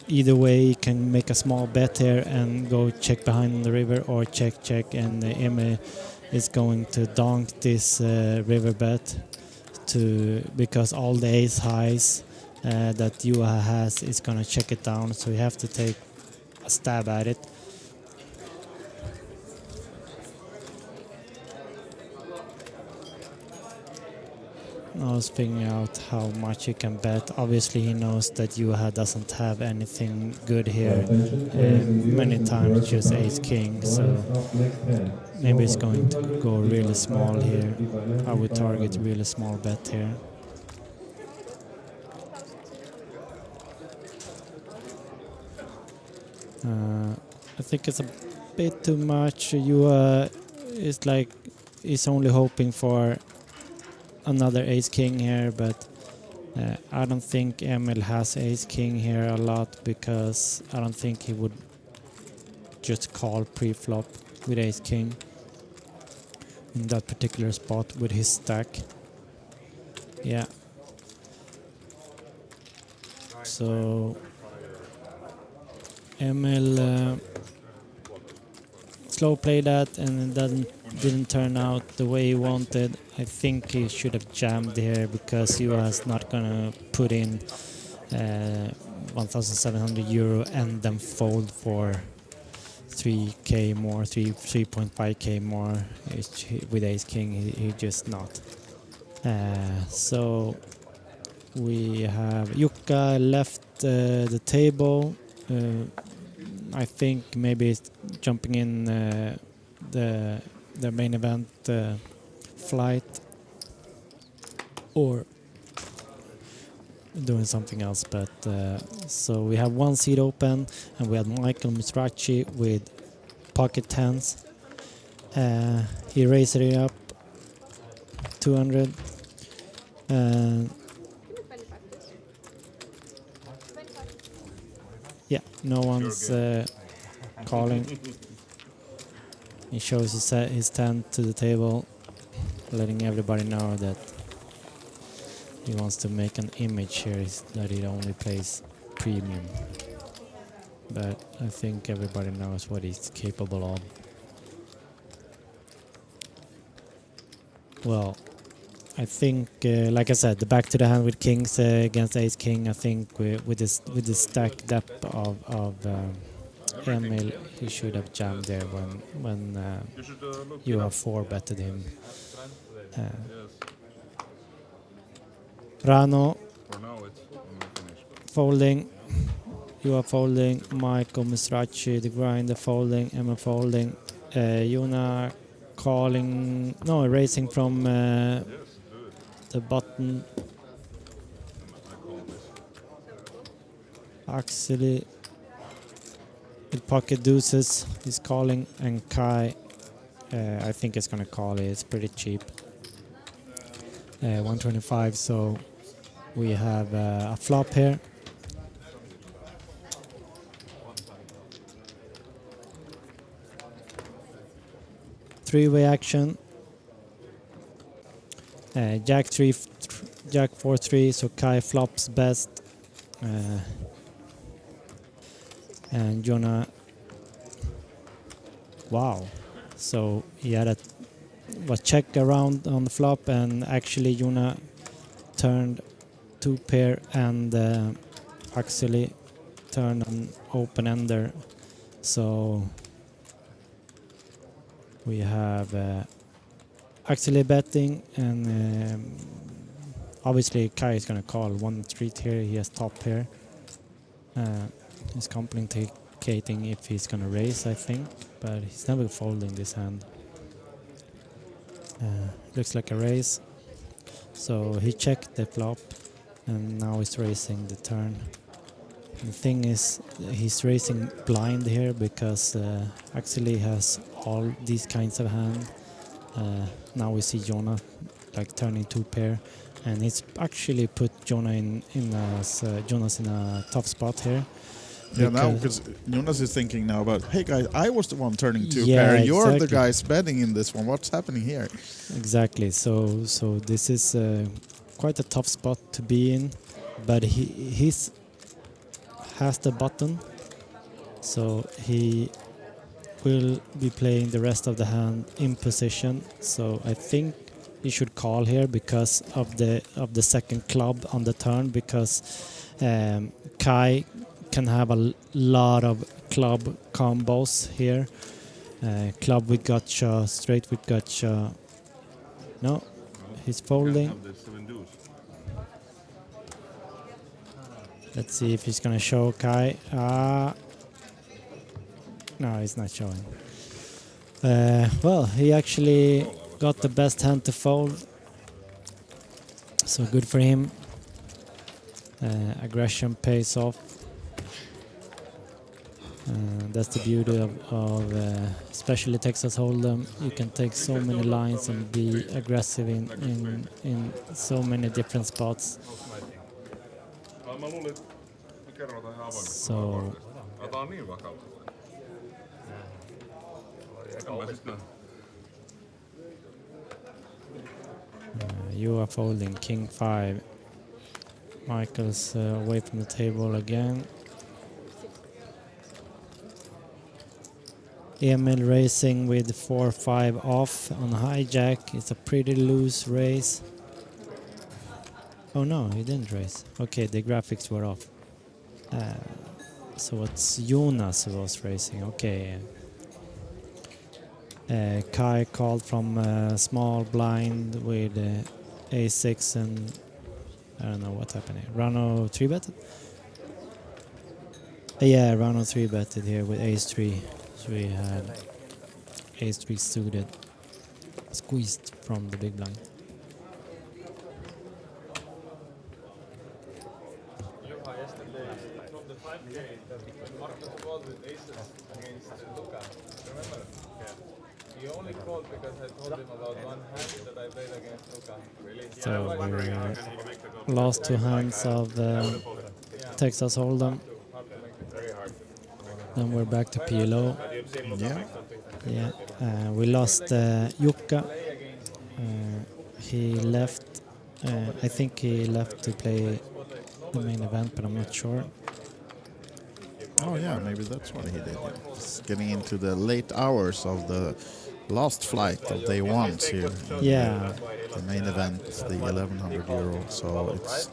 either way. He can make a small bet here and go check behind the river, or check, and Emil is going to donk this river bet because all the ace highs that Juha has is gonna check it down, so you have to take a stab at it. I was figuring out how much he can bet. Obviously he knows that Juha doesn't have anything good here. Many times just ace king, so maybe it's going to go really small here. I would target really small bet here. I think it's a bit too much. Juha is like, he's only hoping for another ace king here, but I don't think Emil has ace king here a lot, because I don't think he would just call pre-flop with ace king in that particular spot with his stack. Yeah. So Emil slow play that, and it didn't turn out the way he wanted. I think he should have jammed here, because he was not gonna put in 1,700 euro and then fold for 3k more, 3.5k more with ace king. He just not. So we have Jukka left the table. I think maybe it's jumping in the main event flight, or doing something else. But so we have one seat open, and we have Michael Mizrachi with pocket tens. He raised it up 200. Yeah, no one's calling. He shows his 10 to the table, letting everybody know that he wants to make an image here, that he only plays premium. But I think everybody knows what he's capable of. Well, I think, like I said, the back to the hand with kings against ace king. I think with the stack depth of Emil, he should have jammed there when you have 4-betted him. Ranno folding, you are folding. Michael Mizrachi, the grinder, folding. Emil folding. Juna calling, no, raising from the button. Actually with pocket deuces. He's calling, and Kai, I think it's gonna call it. It's pretty cheap. 125. So we have a flop here. Three-way action. Jack 3, Jack 4-3. So Kai flops best. And Jonah, wow, so he had was checked around on the flop, and actually Jonah turned 2-pair and actually turned an open-ender. So we have actually betting, and obviously Kai is going to call 1-3 here. He has top pair. He's complicating if he's gonna raise, I think, but he's never folding this hand. Looks like a raise. So he checked the flop, and now he's raising the turn. The thing is, he's raising blind here because actually has all these kinds of hand. Now we see Jonah like turning 2-pair, and it's actually put Jonah Jonas in a tough spot here. Yeah, now because Jonas is thinking now about, hey guys, I was the one turning 2-pair. Yeah, You're exactly. the guys betting in this one. What's happening here? Exactly. So this is quite a tough spot to be in, but he has the button, so he will be playing the rest of the hand in position. So I think he should call here because of the second club on the turn, because Kai can have a lot of club combos here. Club with gotcha, straight with gotcha. No, he's folding. Let's see if he's gonna show Kai. No, he's not showing. Well, he actually got the best hand to fold, so good for him. Aggression pays off. That's the beauty of especially Texas Hold'em. You can take so many lines and be aggressive in so many different spots. So you are folding King 5. Michael's away from the table again. Emil racing with 4-5 off on hijack. It's a pretty loose race. Oh no, he didn't race. Okay, the graphics were off. So it's Jonas who was racing. Okay. Kai called from small blind with A6 and I don't know what happened here. Ranno 3-betted? Yeah, Ranno 3-betted here with Ace-3. So we had Ace-3 suited, squeezed from the big blind. Juha, yesterday from the 5K, Marcus called with aces against Luka. Remember? Yeah. He only called because I told him about one hand that I played against Luka. Really? So we lost 2 hands of Texas Hold'em. Then we're back to PLO. Yeah. We lost Jukka. He left. I think he left to play the main event, but I'm not sure. Oh yeah, maybe that's what he did. It's getting into the late hours of the last flight of day 1 here. Yeah. The main event, the 1100 euro. So it's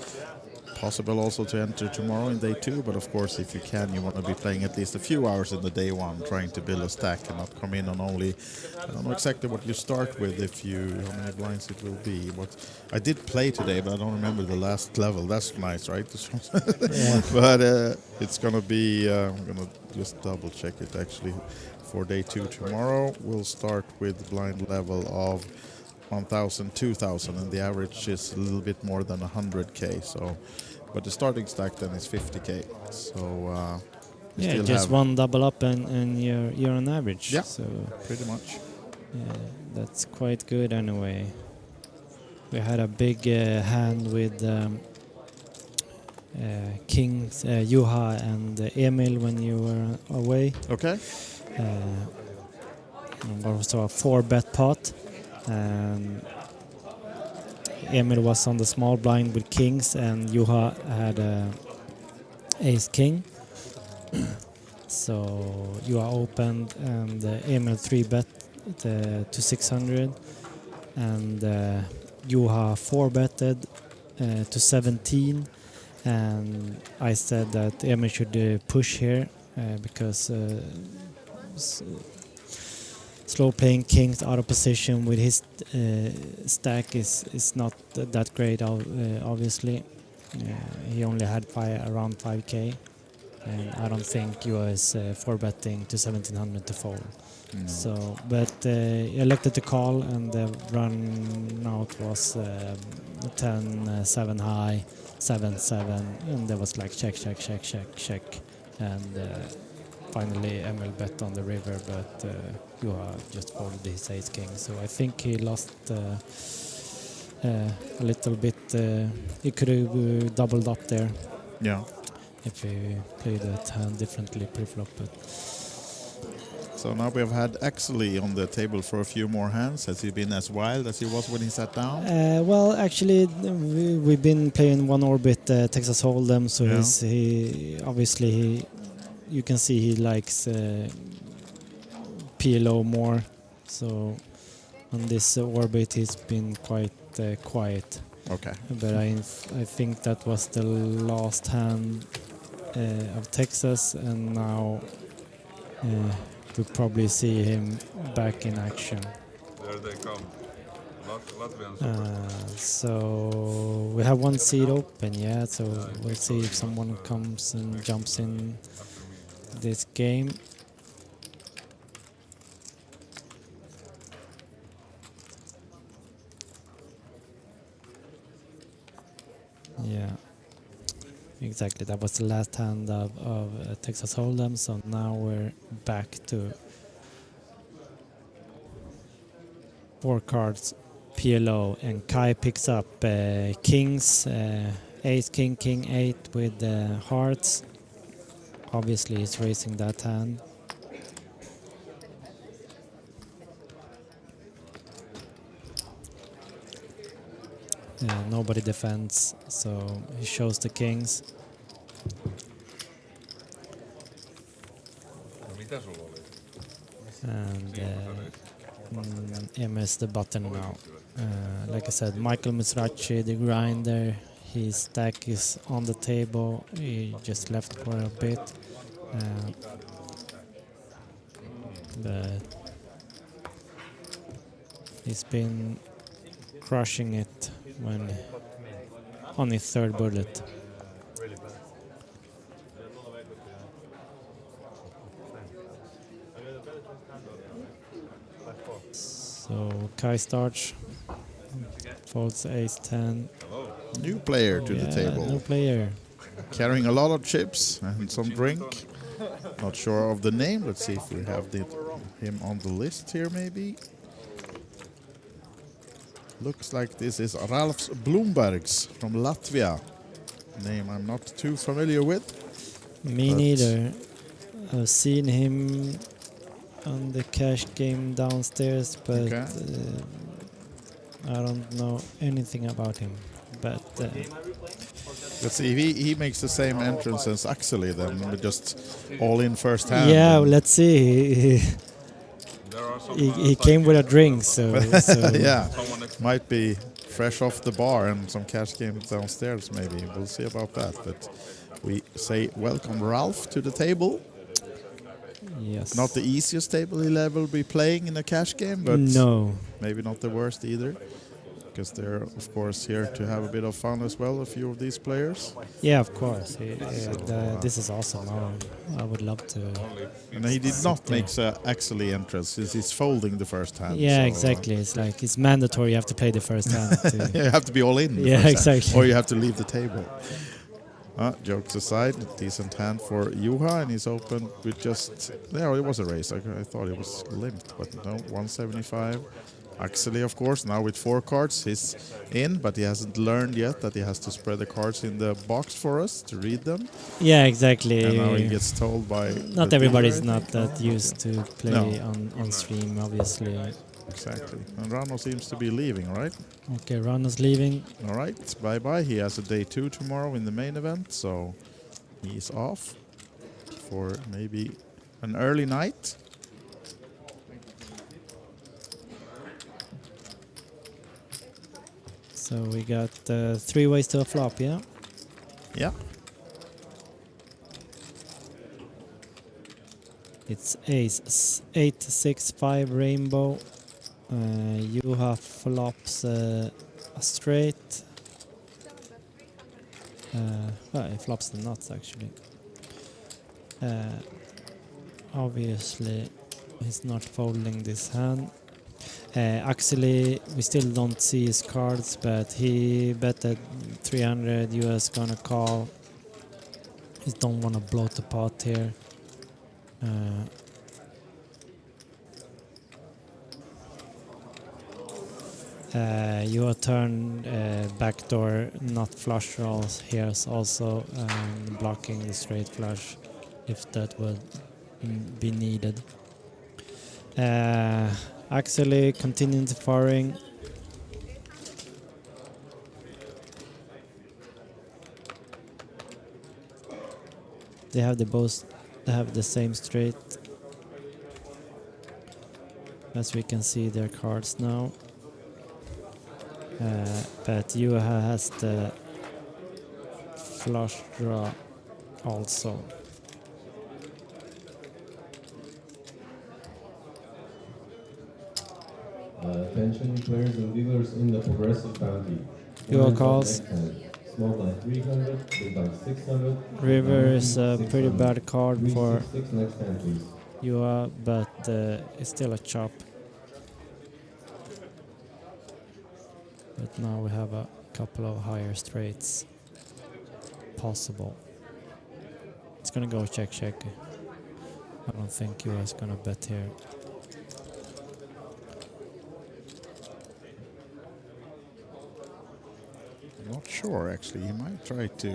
possible also to enter tomorrow in day 2, but of course if you can, you want to be playing at least a few hours in the day 1, trying to build a stack and not come in on only, I don't know exactly what you start with, how many blinds it will be. But I did play today, but I don't remember the last level. That's nice, right? Yeah. But it's gonna be, I'm gonna just double check it actually. For day 2 tomorrow, we'll start with blind level of 1,000, 2,000, and the average is a little bit more than 100k. So, but the starting stack then is 50k. So Yeah, still just have- one double up and you're on average. Yeah. So Pretty much. that's quite good anyway. We had a big hand with Kings, Juha and Emil when you were away. Okay. Also a 4-bet pot. Emil was on the small blind with Kings and Juha had Ace King. So Juha opened and Emil 3-bet to 600 and Juha 4-betted to 17, and I said that Emil should push here because slow playing kings out of position with his stack is not that great, obviously. He only had around 5k, and I don't think Juha is 4-betting to 1700 to fold. No. So, but he elected to call, and the run out was 10-7 high, 7-7, and there was like check, check, check, check, check, and finally Emil bet on the river, but Juha just folded his ace king. So I think he lost a little bit. He could have doubled up there. Yeah. If he played that hand differently pre-flop, but. So now we have had Axley on the table for a few more hands. Has he been as wild as he was when he sat down? Well, actually, we've been playing one orbit Texas Hold'em, so Yeah. you can see he likes PLO more. So on this orbit, he's been quite quiet. Okay. But I think that was the last hand of Texas, and now we'll probably see him back in action. There they come. Latvians. So we have one seat open, yeah, so we'll see if someone comes and jumps in this game. Yeah, exactly. That was the last hand of Texas Hold'em, so now we're back to 4 cards PLO, and Kai picks up kings, ace, king, king, 8 with hearts. Obviously he's raising that hand. Nobody defends, so he shows the kings. And MS the button now. Like I said, Michael Mizrachi, the grinder, his stack is on the table. He just left for a bit. But he's been crushing it when on his 3rd bullet. So Kai starts, folds ace-10. New player to the table. New player. Carrying a lot of chips and some drink. Not sure of the name. Let's see if we have him on the list here, maybe. Looks like this is Ralf Blombergs from Latvia. Name I'm not too familiar with. Me neither. I've seen him on the cash game downstairs, but Okay. I don't know anything about him. But let's see if he makes the same entrance as Axley then, just all in first hand. yeah, let's see. He came with a drink, so yeah, might be fresh off the bar and some cash games downstairs maybe. We'll see about that. But we say welcome Ralph to the table. Yes. Not the easiest table he'll ever be playing in a cash game, but no, maybe not the worst either. Because they're, of course, here to have a bit of fun as well, a few of these players. yeah, of course. This is awesome. I would love to. And he did not make the Axley entrance, he's folding the first hand. Yeah, so, exactly. It's like it's mandatory. You have to play the first hand. you have to be all in. The Yeah, first hand, exactly. or you have to leave the table. Jokes aside, decent hand for Juha, and he's open with just... There, it was a raise. I thought it was limped, but no, 175. Actually, of course, now with 4 cards, he's in, but he hasn't learned yet that he has to spread the cards in the box for us to read them. Yeah, exactly. And now he gets told by... Not the everybody's dealer, I not think. that used to play on stream, obviously. Exactly. And Ranno seems to be leaving, right? Okay, Ranno's leaving. All right, bye-bye. He has a day 2 tomorrow in the main event, so he's off for maybe an early night. So we got 3 ways to a flop, yeah? Yeah. It's ace 8, 6, 5 rainbow. Juha flops a straight. Well, he flops the nuts actually. Obviously, he's not folding this hand. Actually, we still don't see his cards, but he betted 300 US gonna call. He don't want to bloat the pot here. Your turn backdoor, not flush draws here is also blocking the straight flush if that would be needed. Actually, continuing the firing. They have the same straight. As we can see their cards now. But Juha has the flush draw also. Attention players and dealers in the progressive bounty. Juha calls. Small blind 300, big blind 600. River is a pretty bad card for 366 next hand, please. Juha, but it's still a chop. But now we have a couple of higher straights possible. It's gonna go check. I don't think Juha is gonna bet here. I'm not sure, actually. He might try to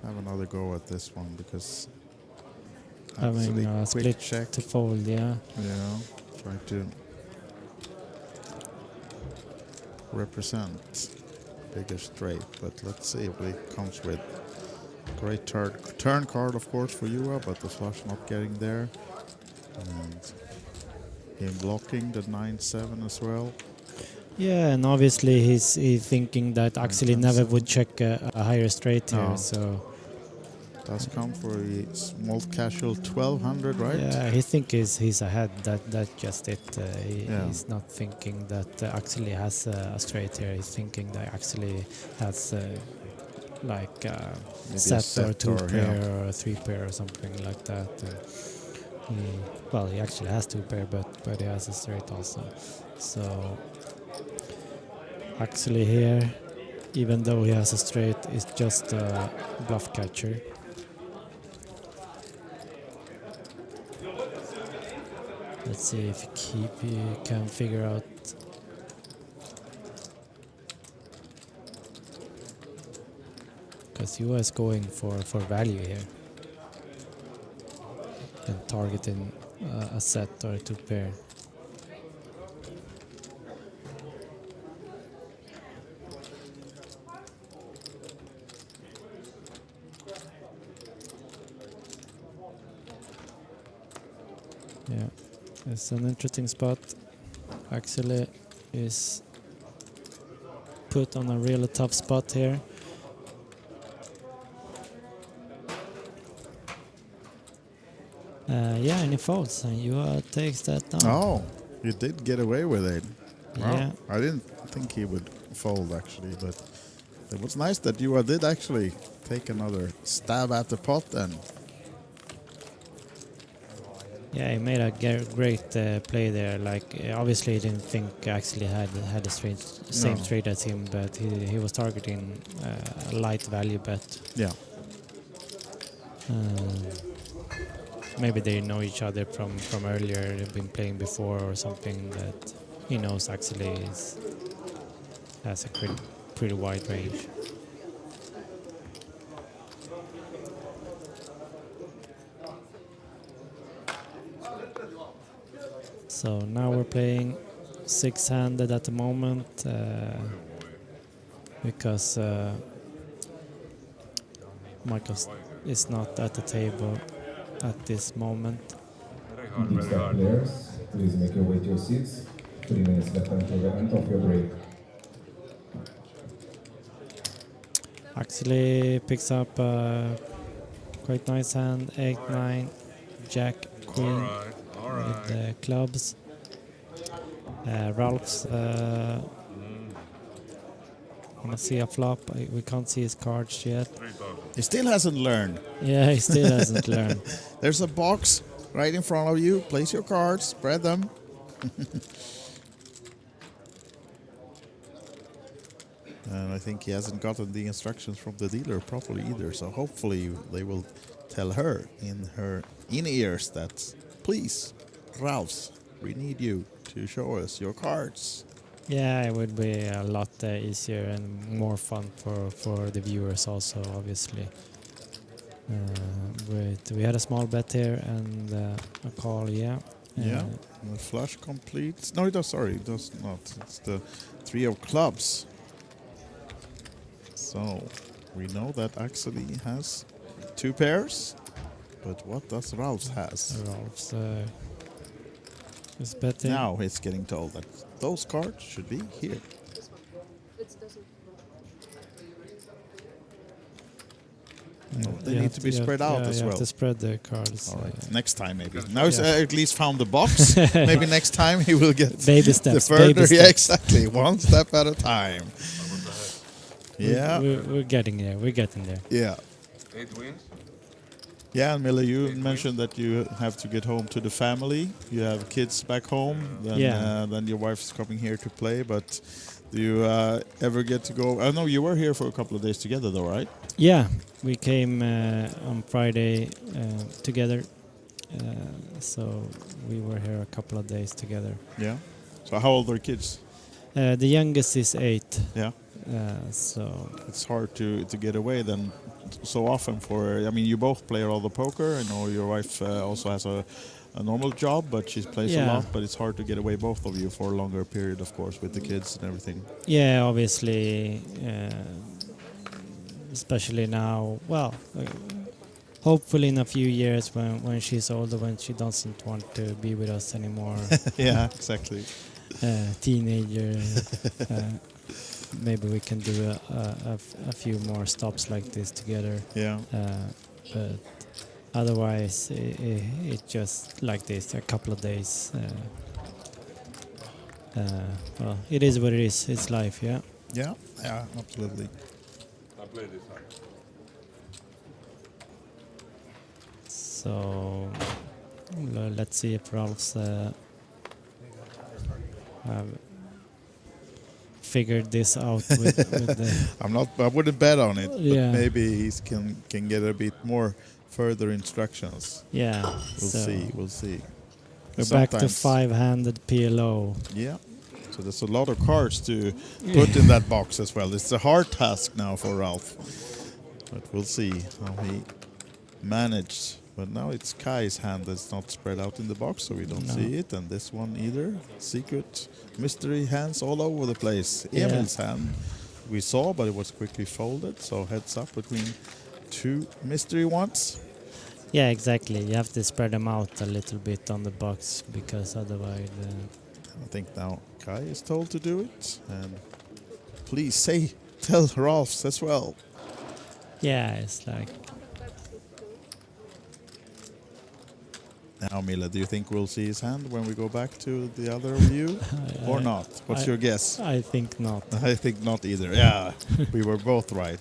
have another go at this one because Having a split check to fold, yeah. Yeah, try to represent bigger straight, but let's see if it comes with great turn card, of course, for Juha, but the flush not getting there, and him blocking the 9-7 as well. Yeah, and obviously he's thinking that actually never would check a higher straight here, No. so... Does come for a small casual 1200, right? Yeah, he thinks he's ahead, that's just it. Yeah. He's not thinking that actually has a straight here, he's thinking that actually has like Maybe set or 2 or, pair yeah. or 3 pair or something like that. Well, he actually has 2 pair, but he has a straight also. So actually here, even though he has a straight, it's just a bluff catcher. Let's see if he can figure out. Because Juha is going for value here. And targeting a set or a 2 pair. Yeah, it's an interesting spot. Actually is put on a really tough spot here. Yeah, and he folds, and Juha takes that down. Oh, you did get away with it. Wow. Yeah. I didn't think he would fold, actually, but it was nice that Juha did actually take another stab at the pot then. Yeah, he made a great play there. Like obviously, he didn't think actually had the same straight as him, but he was targeting a light value bet. Yeah. Maybe they know each other from earlier. They've been playing before or something that he knows actually has a pretty wide range. So now we're playing 6-handed at the moment because Michael is not at the table at this moment. Deep stack players, please make your way to your seats. 3 minutes left until the end of your break. Actually picks up a quite nice hand, 8-9, Jack, Queen with the clubs. Ralph's wanna see a flop. We can't see his cards yet. He still hasn't learned. Yeah, he still hasn't learned. There's a box right in front of you. Place your cards, spread them. And I think he hasn't gotten the instructions from the dealer properly either. So hopefully they will tell her in her in-ears that, please, Ralphs, we need you to show us your cards. Yeah, it would be a lot easier and more fun for the viewers also, obviously. But we had a small bet here and a call, yeah. Yeah, the flush completes. No, it does, sorry, it does not. It's the 3 of clubs. So we know that actually has 2 pairs. But what does Ralph's has? Ralph's is betting. Now he's getting told that those cards should be here. They need to be spread out as well. You have to spread the cards. All right, next time maybe. Now he's at least found the box. Maybe next time he will get baby steps. The further, baby steps. Yeah, exactly. One step at a time. Yeah, we're getting there. We're getting there. Yeah. 8 wins. Yeah, and Miller, you mentioned that you have to get home to the family. You have kids back home. Then, then your wife is coming here to play. But do you ever get to go? I know you were here for a couple of days together, though, right? Yeah, we came on Friday together. So we were here a couple of days together. Yeah. So how old are kids? The youngest is 8. Yeah. So it's hard to get away then so often for. I mean, you both play all the poker. I know your wife also has a normal job, but she plays a lot. But it's hard to get away, both of you, for a longer period, of course, with the kids and everything. Yeah, obviously, especially now. Well, hopefully in a few years when she's older, when she doesn't want to be with us anymore. Yeah, exactly. Teenager. Maybe we can do a few more stops like this together. Yeah. But otherwise, it just like this, a couple of days. Well, it is what it is. It's life, yeah. Yeah, yeah, absolutely. I play this hard. So let's see if Ralph's have figured this out with the I wouldn't bet on it, Yeah. but maybe he can get a bit more further instructions. Yeah. We'll see. We're back to 5-handed PLO. Yeah. So there's a lot of cards to put in that box as well. It's a hard task now for Ralph. But we'll see how he managed. But now it's Kai's hand that's not spread out in the box, so we don't see it. And this one either. Secret mystery hands all over the place. Yeah. Emil's hand we saw, but it was quickly folded. So heads up between 2 mystery ones. Yeah, exactly. You have to spread them out a little bit on the box, because otherwise... I think now Kai is told to do it. And please tell Ralphs as well. Yeah, it's like... Now, Mila, do you think we'll see his hand when we go back to the other view? Or not? What's your guess? I think not. I think not either. Yeah, we were both right.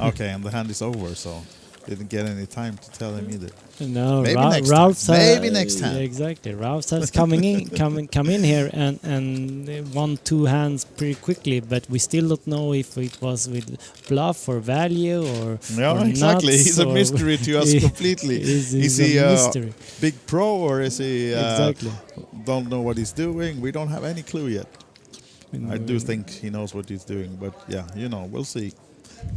Okay, and the hand is over, so didn't get any time to tell him either. No, Maybe next Ralph's time. Maybe next time. Exactly, Ralph's has come in here and won 2 hands pretty quickly, but we still don't know if it was with bluff or value or exactly. nuts. He's a mystery to us completely. Is he a mystery. big pro or is he Exactly. don't know what he's doing? We don't have any clue yet. I do think he knows what he's doing, but yeah, we'll see.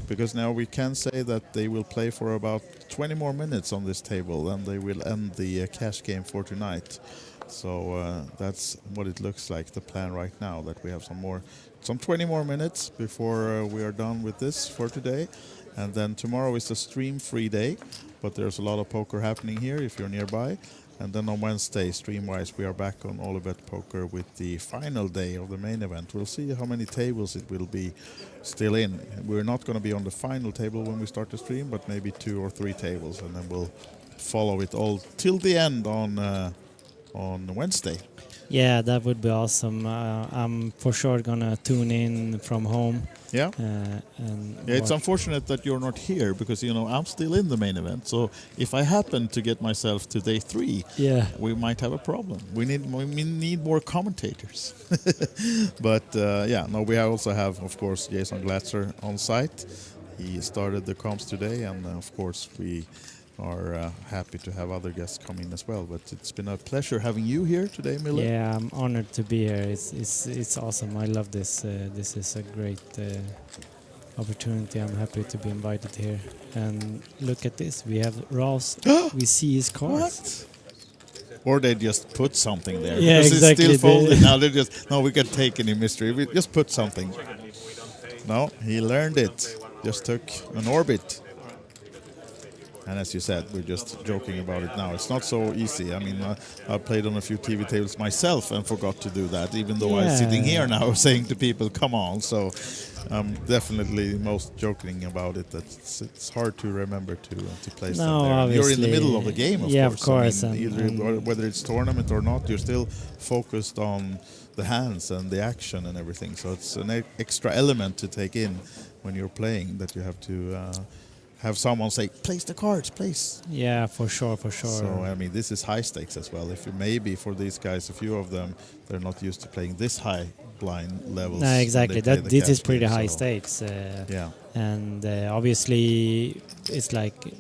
Because now we can say that they will play for about 20 more minutes on this table, and they will end the cash game for tonight. So that's what it looks like, the plan right now, that we have some 20 more minutes before we are done with this for today. And then tomorrow is a stream-free day, but there's a lot of poker happening here if you're nearby. And then on Wednesday, stream-wise, we are back on OlyBet Poker with the final day of the main event. We'll see how many tables it will be still in. We're not going to be on the final table when we start the stream, but maybe 2 or 3 tables, and then we'll follow it all till the end on Wednesday. Yeah, that would be awesome. I'm for sure gonna tune in from home. Yeah. It's watch. unfortunate that you're not here because I'm still in the main event. So if I happen to get myself to day 3, we might have a problem. We need more commentators. But we also have, of course, Jason Glatzer on site. He started the comps today, and of course we are happy to have other guests come in as well. But it's been a pleasure having you here today, Miller. Yeah, I'm honored to be here. It's awesome. I love this. This is a great opportunity. I'm happy to be invited here. And look at this. We have Ross. We see his cards. What? Or they just put something there. Yeah, because exactly. It's still folded now. They just we can take any mystery. We just put something. No, he learned it. Just took an orbit. And as you said, we're just joking about it now. It's not so easy. I mean, I played on a few TV tables myself and forgot to do that, even though I'm sitting here now saying to people, come on. So I'm definitely most joking about it. That it's hard to remember to place them there. Obviously. You're in the middle of the game, of course. I mean, whether it's tournament or not, you're still focused on the hands and the action and everything. So it's an extra element to take in when you're playing, that you have to have someone say, place the cards, please. Yeah, for sure. So, I mean, this is high stakes as well. If you maybe for these guys, a few of them, they're not used to playing this high blind levels. No, exactly. This is pretty high so stakes. Yeah. And obviously, it's like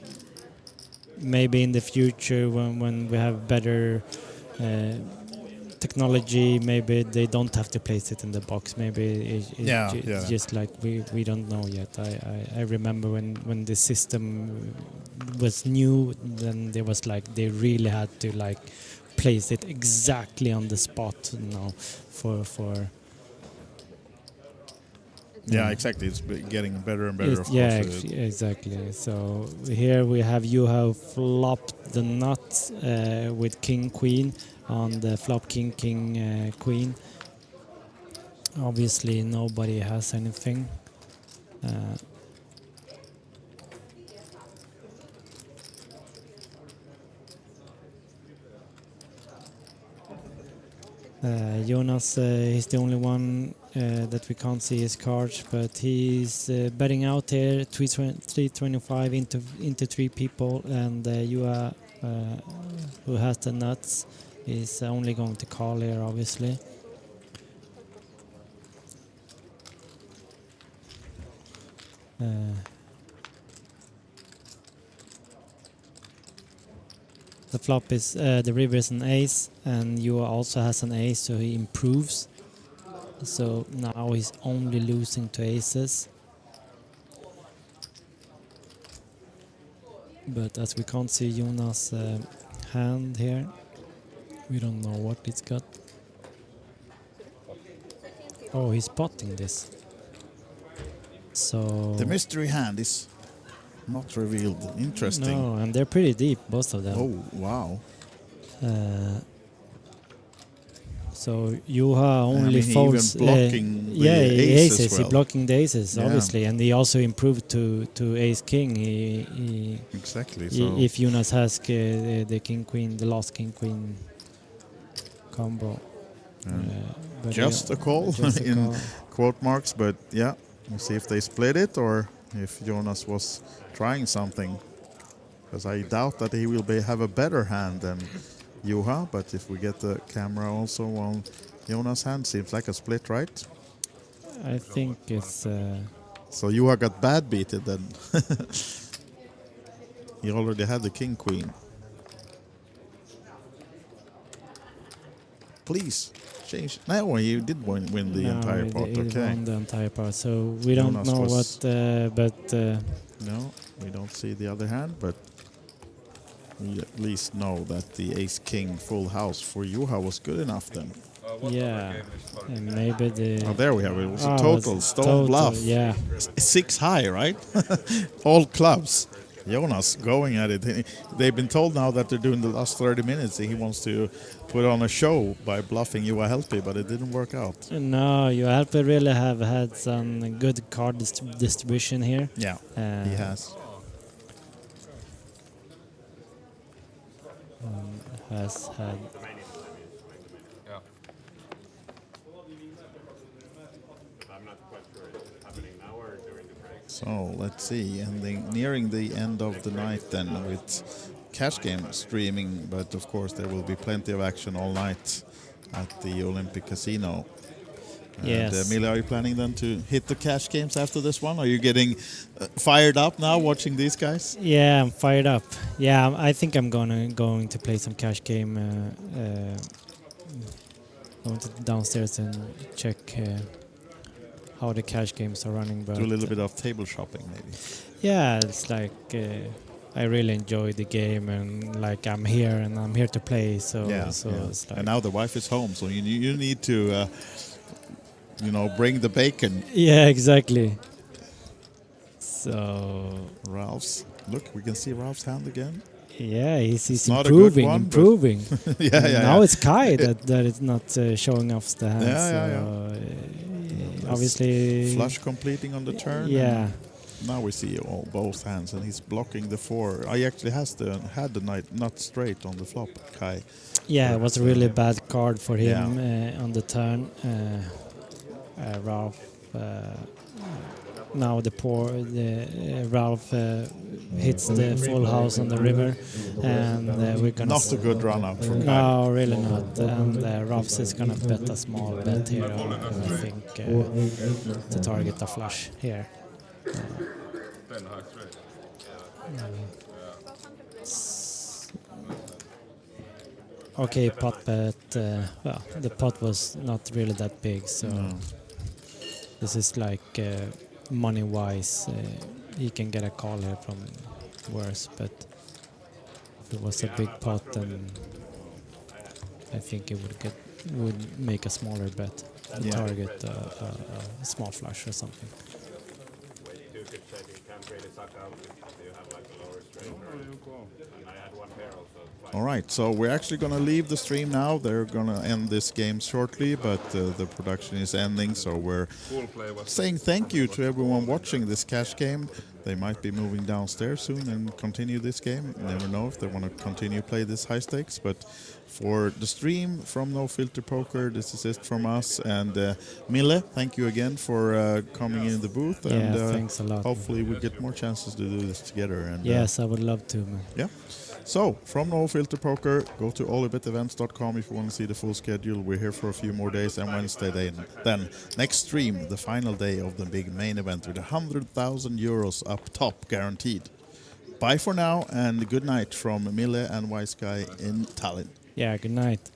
maybe in the future when we have better technology, maybe they don't have to place it in the box. Maybe it's just like we don't know yet. I remember when the system was new, then there was like they really had to like place it exactly on the spot for Yeah, exactly. It's getting better and better, of course. Exactly. So here we have Juha flopped the nuts with King Queen on the flop King Queen. Obviously nobody has anything. Jonas, he's the only one that we can't see his cards, but he's betting out here 325 into 3 people, and Juha, who has the nuts, is only going to call here, obviously. The flop is the river is an ace, and Juha also has an ace, so he improves. So now he's only losing to aces. But as we can't see Jonas' hand here, we don't know what it's got. Oh, he's potting this. So the mystery hand is not revealed. Interesting. No, and they're pretty deep, both of them. Oh, wow. So Juha only folds. Even blocking the aces. He's blocking the aces, obviously, and he also improved to ace king. Exactly. If Jonas has the king queen, the last king queen combo. Just a call in quote marks, but yeah, we'll see if they split it or if Jonas was trying something. because I doubt that he will have a better hand than Juha. But if we get the camera also on Jonas' hand, seems like a split, right? I think it's. So Juha got bad beaten then. He already had the king queen. Please change. No, he did win the entire pot. He Okay. won the entire part. So we don't Jonas know was- what, but. No, we don't see the other hand, but we at least know that the ace king full house for Juha was good enough then. Yeah, and maybe the. Oh, there we have it. It was a Oh, total it's stone total, bluff. yeah. 6 high, right? All clubs. Jonas going at it. They've been told now that they're doing the last 30 minutes. He wants to put on a show by bluffing Juha Helppi, but it didn't work out. No, Juha Helppi really have had some good card distribution here. Yeah, he has. Has had. So let's see, and nearing the end of the night then with cash game streaming, but of course there will be plenty of action all night at the Olympic Casino. Yes. And Mille, are you planning then to hit the cash games after this one? Are you getting fired up now watching these guys? Yeah, I'm fired up. Yeah, I think I'm going to play some cash game. Going to downstairs and check how the cash games are running. But Do a little bit of table shopping maybe. yeah, it's like I really enjoy the game and like I'm here and I'm here to play. So It's like, and now the wife is home, so you need to bring the bacon. yeah, exactly. So Ralph's, look, we can see Ralph's hand again. yeah, he's not a good improving, one, but- improving. Now yeah. it's Kai that is not showing off the hands. Obviously, Flush completing on the turn. Yeah. and Now we see both hands, and he's blocking the 4. He actually had the knight not straight on the flop, Kai. Yeah, it was a really bad card for him Yeah. on the turn. Ralph. Now Ralph hits the full house on the river, and we're gonna. Not a good run out from Kai. No, really not. And Ralph is gonna bet a small bet here. I think to target a flush here. Okay, pot bet. Well, the pot was not really that big, so this is like money-wise, he can get a call here from worse. But if it was a big pot, then I think he would make a smaller bet and target a small flush or something. All right, so we're actually going to leave the stream now. They're going to end this game shortly, but the production is ending, so we're saying thank you to everyone watching this cash game. They might be moving downstairs soon and continue this game. You never know if they want to continue play this high stakes, but for the stream from No Filter Poker, this is it from us. And Mille, thank you again for coming in the booth. Yeah, and thanks a lot. Hopefully we get more chances to do this together. And Yes, I would love to, man. yeah. So, from No Filter Poker, go to olybetevents.com if you want to see the full schedule. We're here for a few more days, and Wednesday then next stream, the final day of the big main event with 100,000 euros up top guaranteed. Bye for now, and good night from Mille and Wise Guy in Tallinn. Yeah, good night.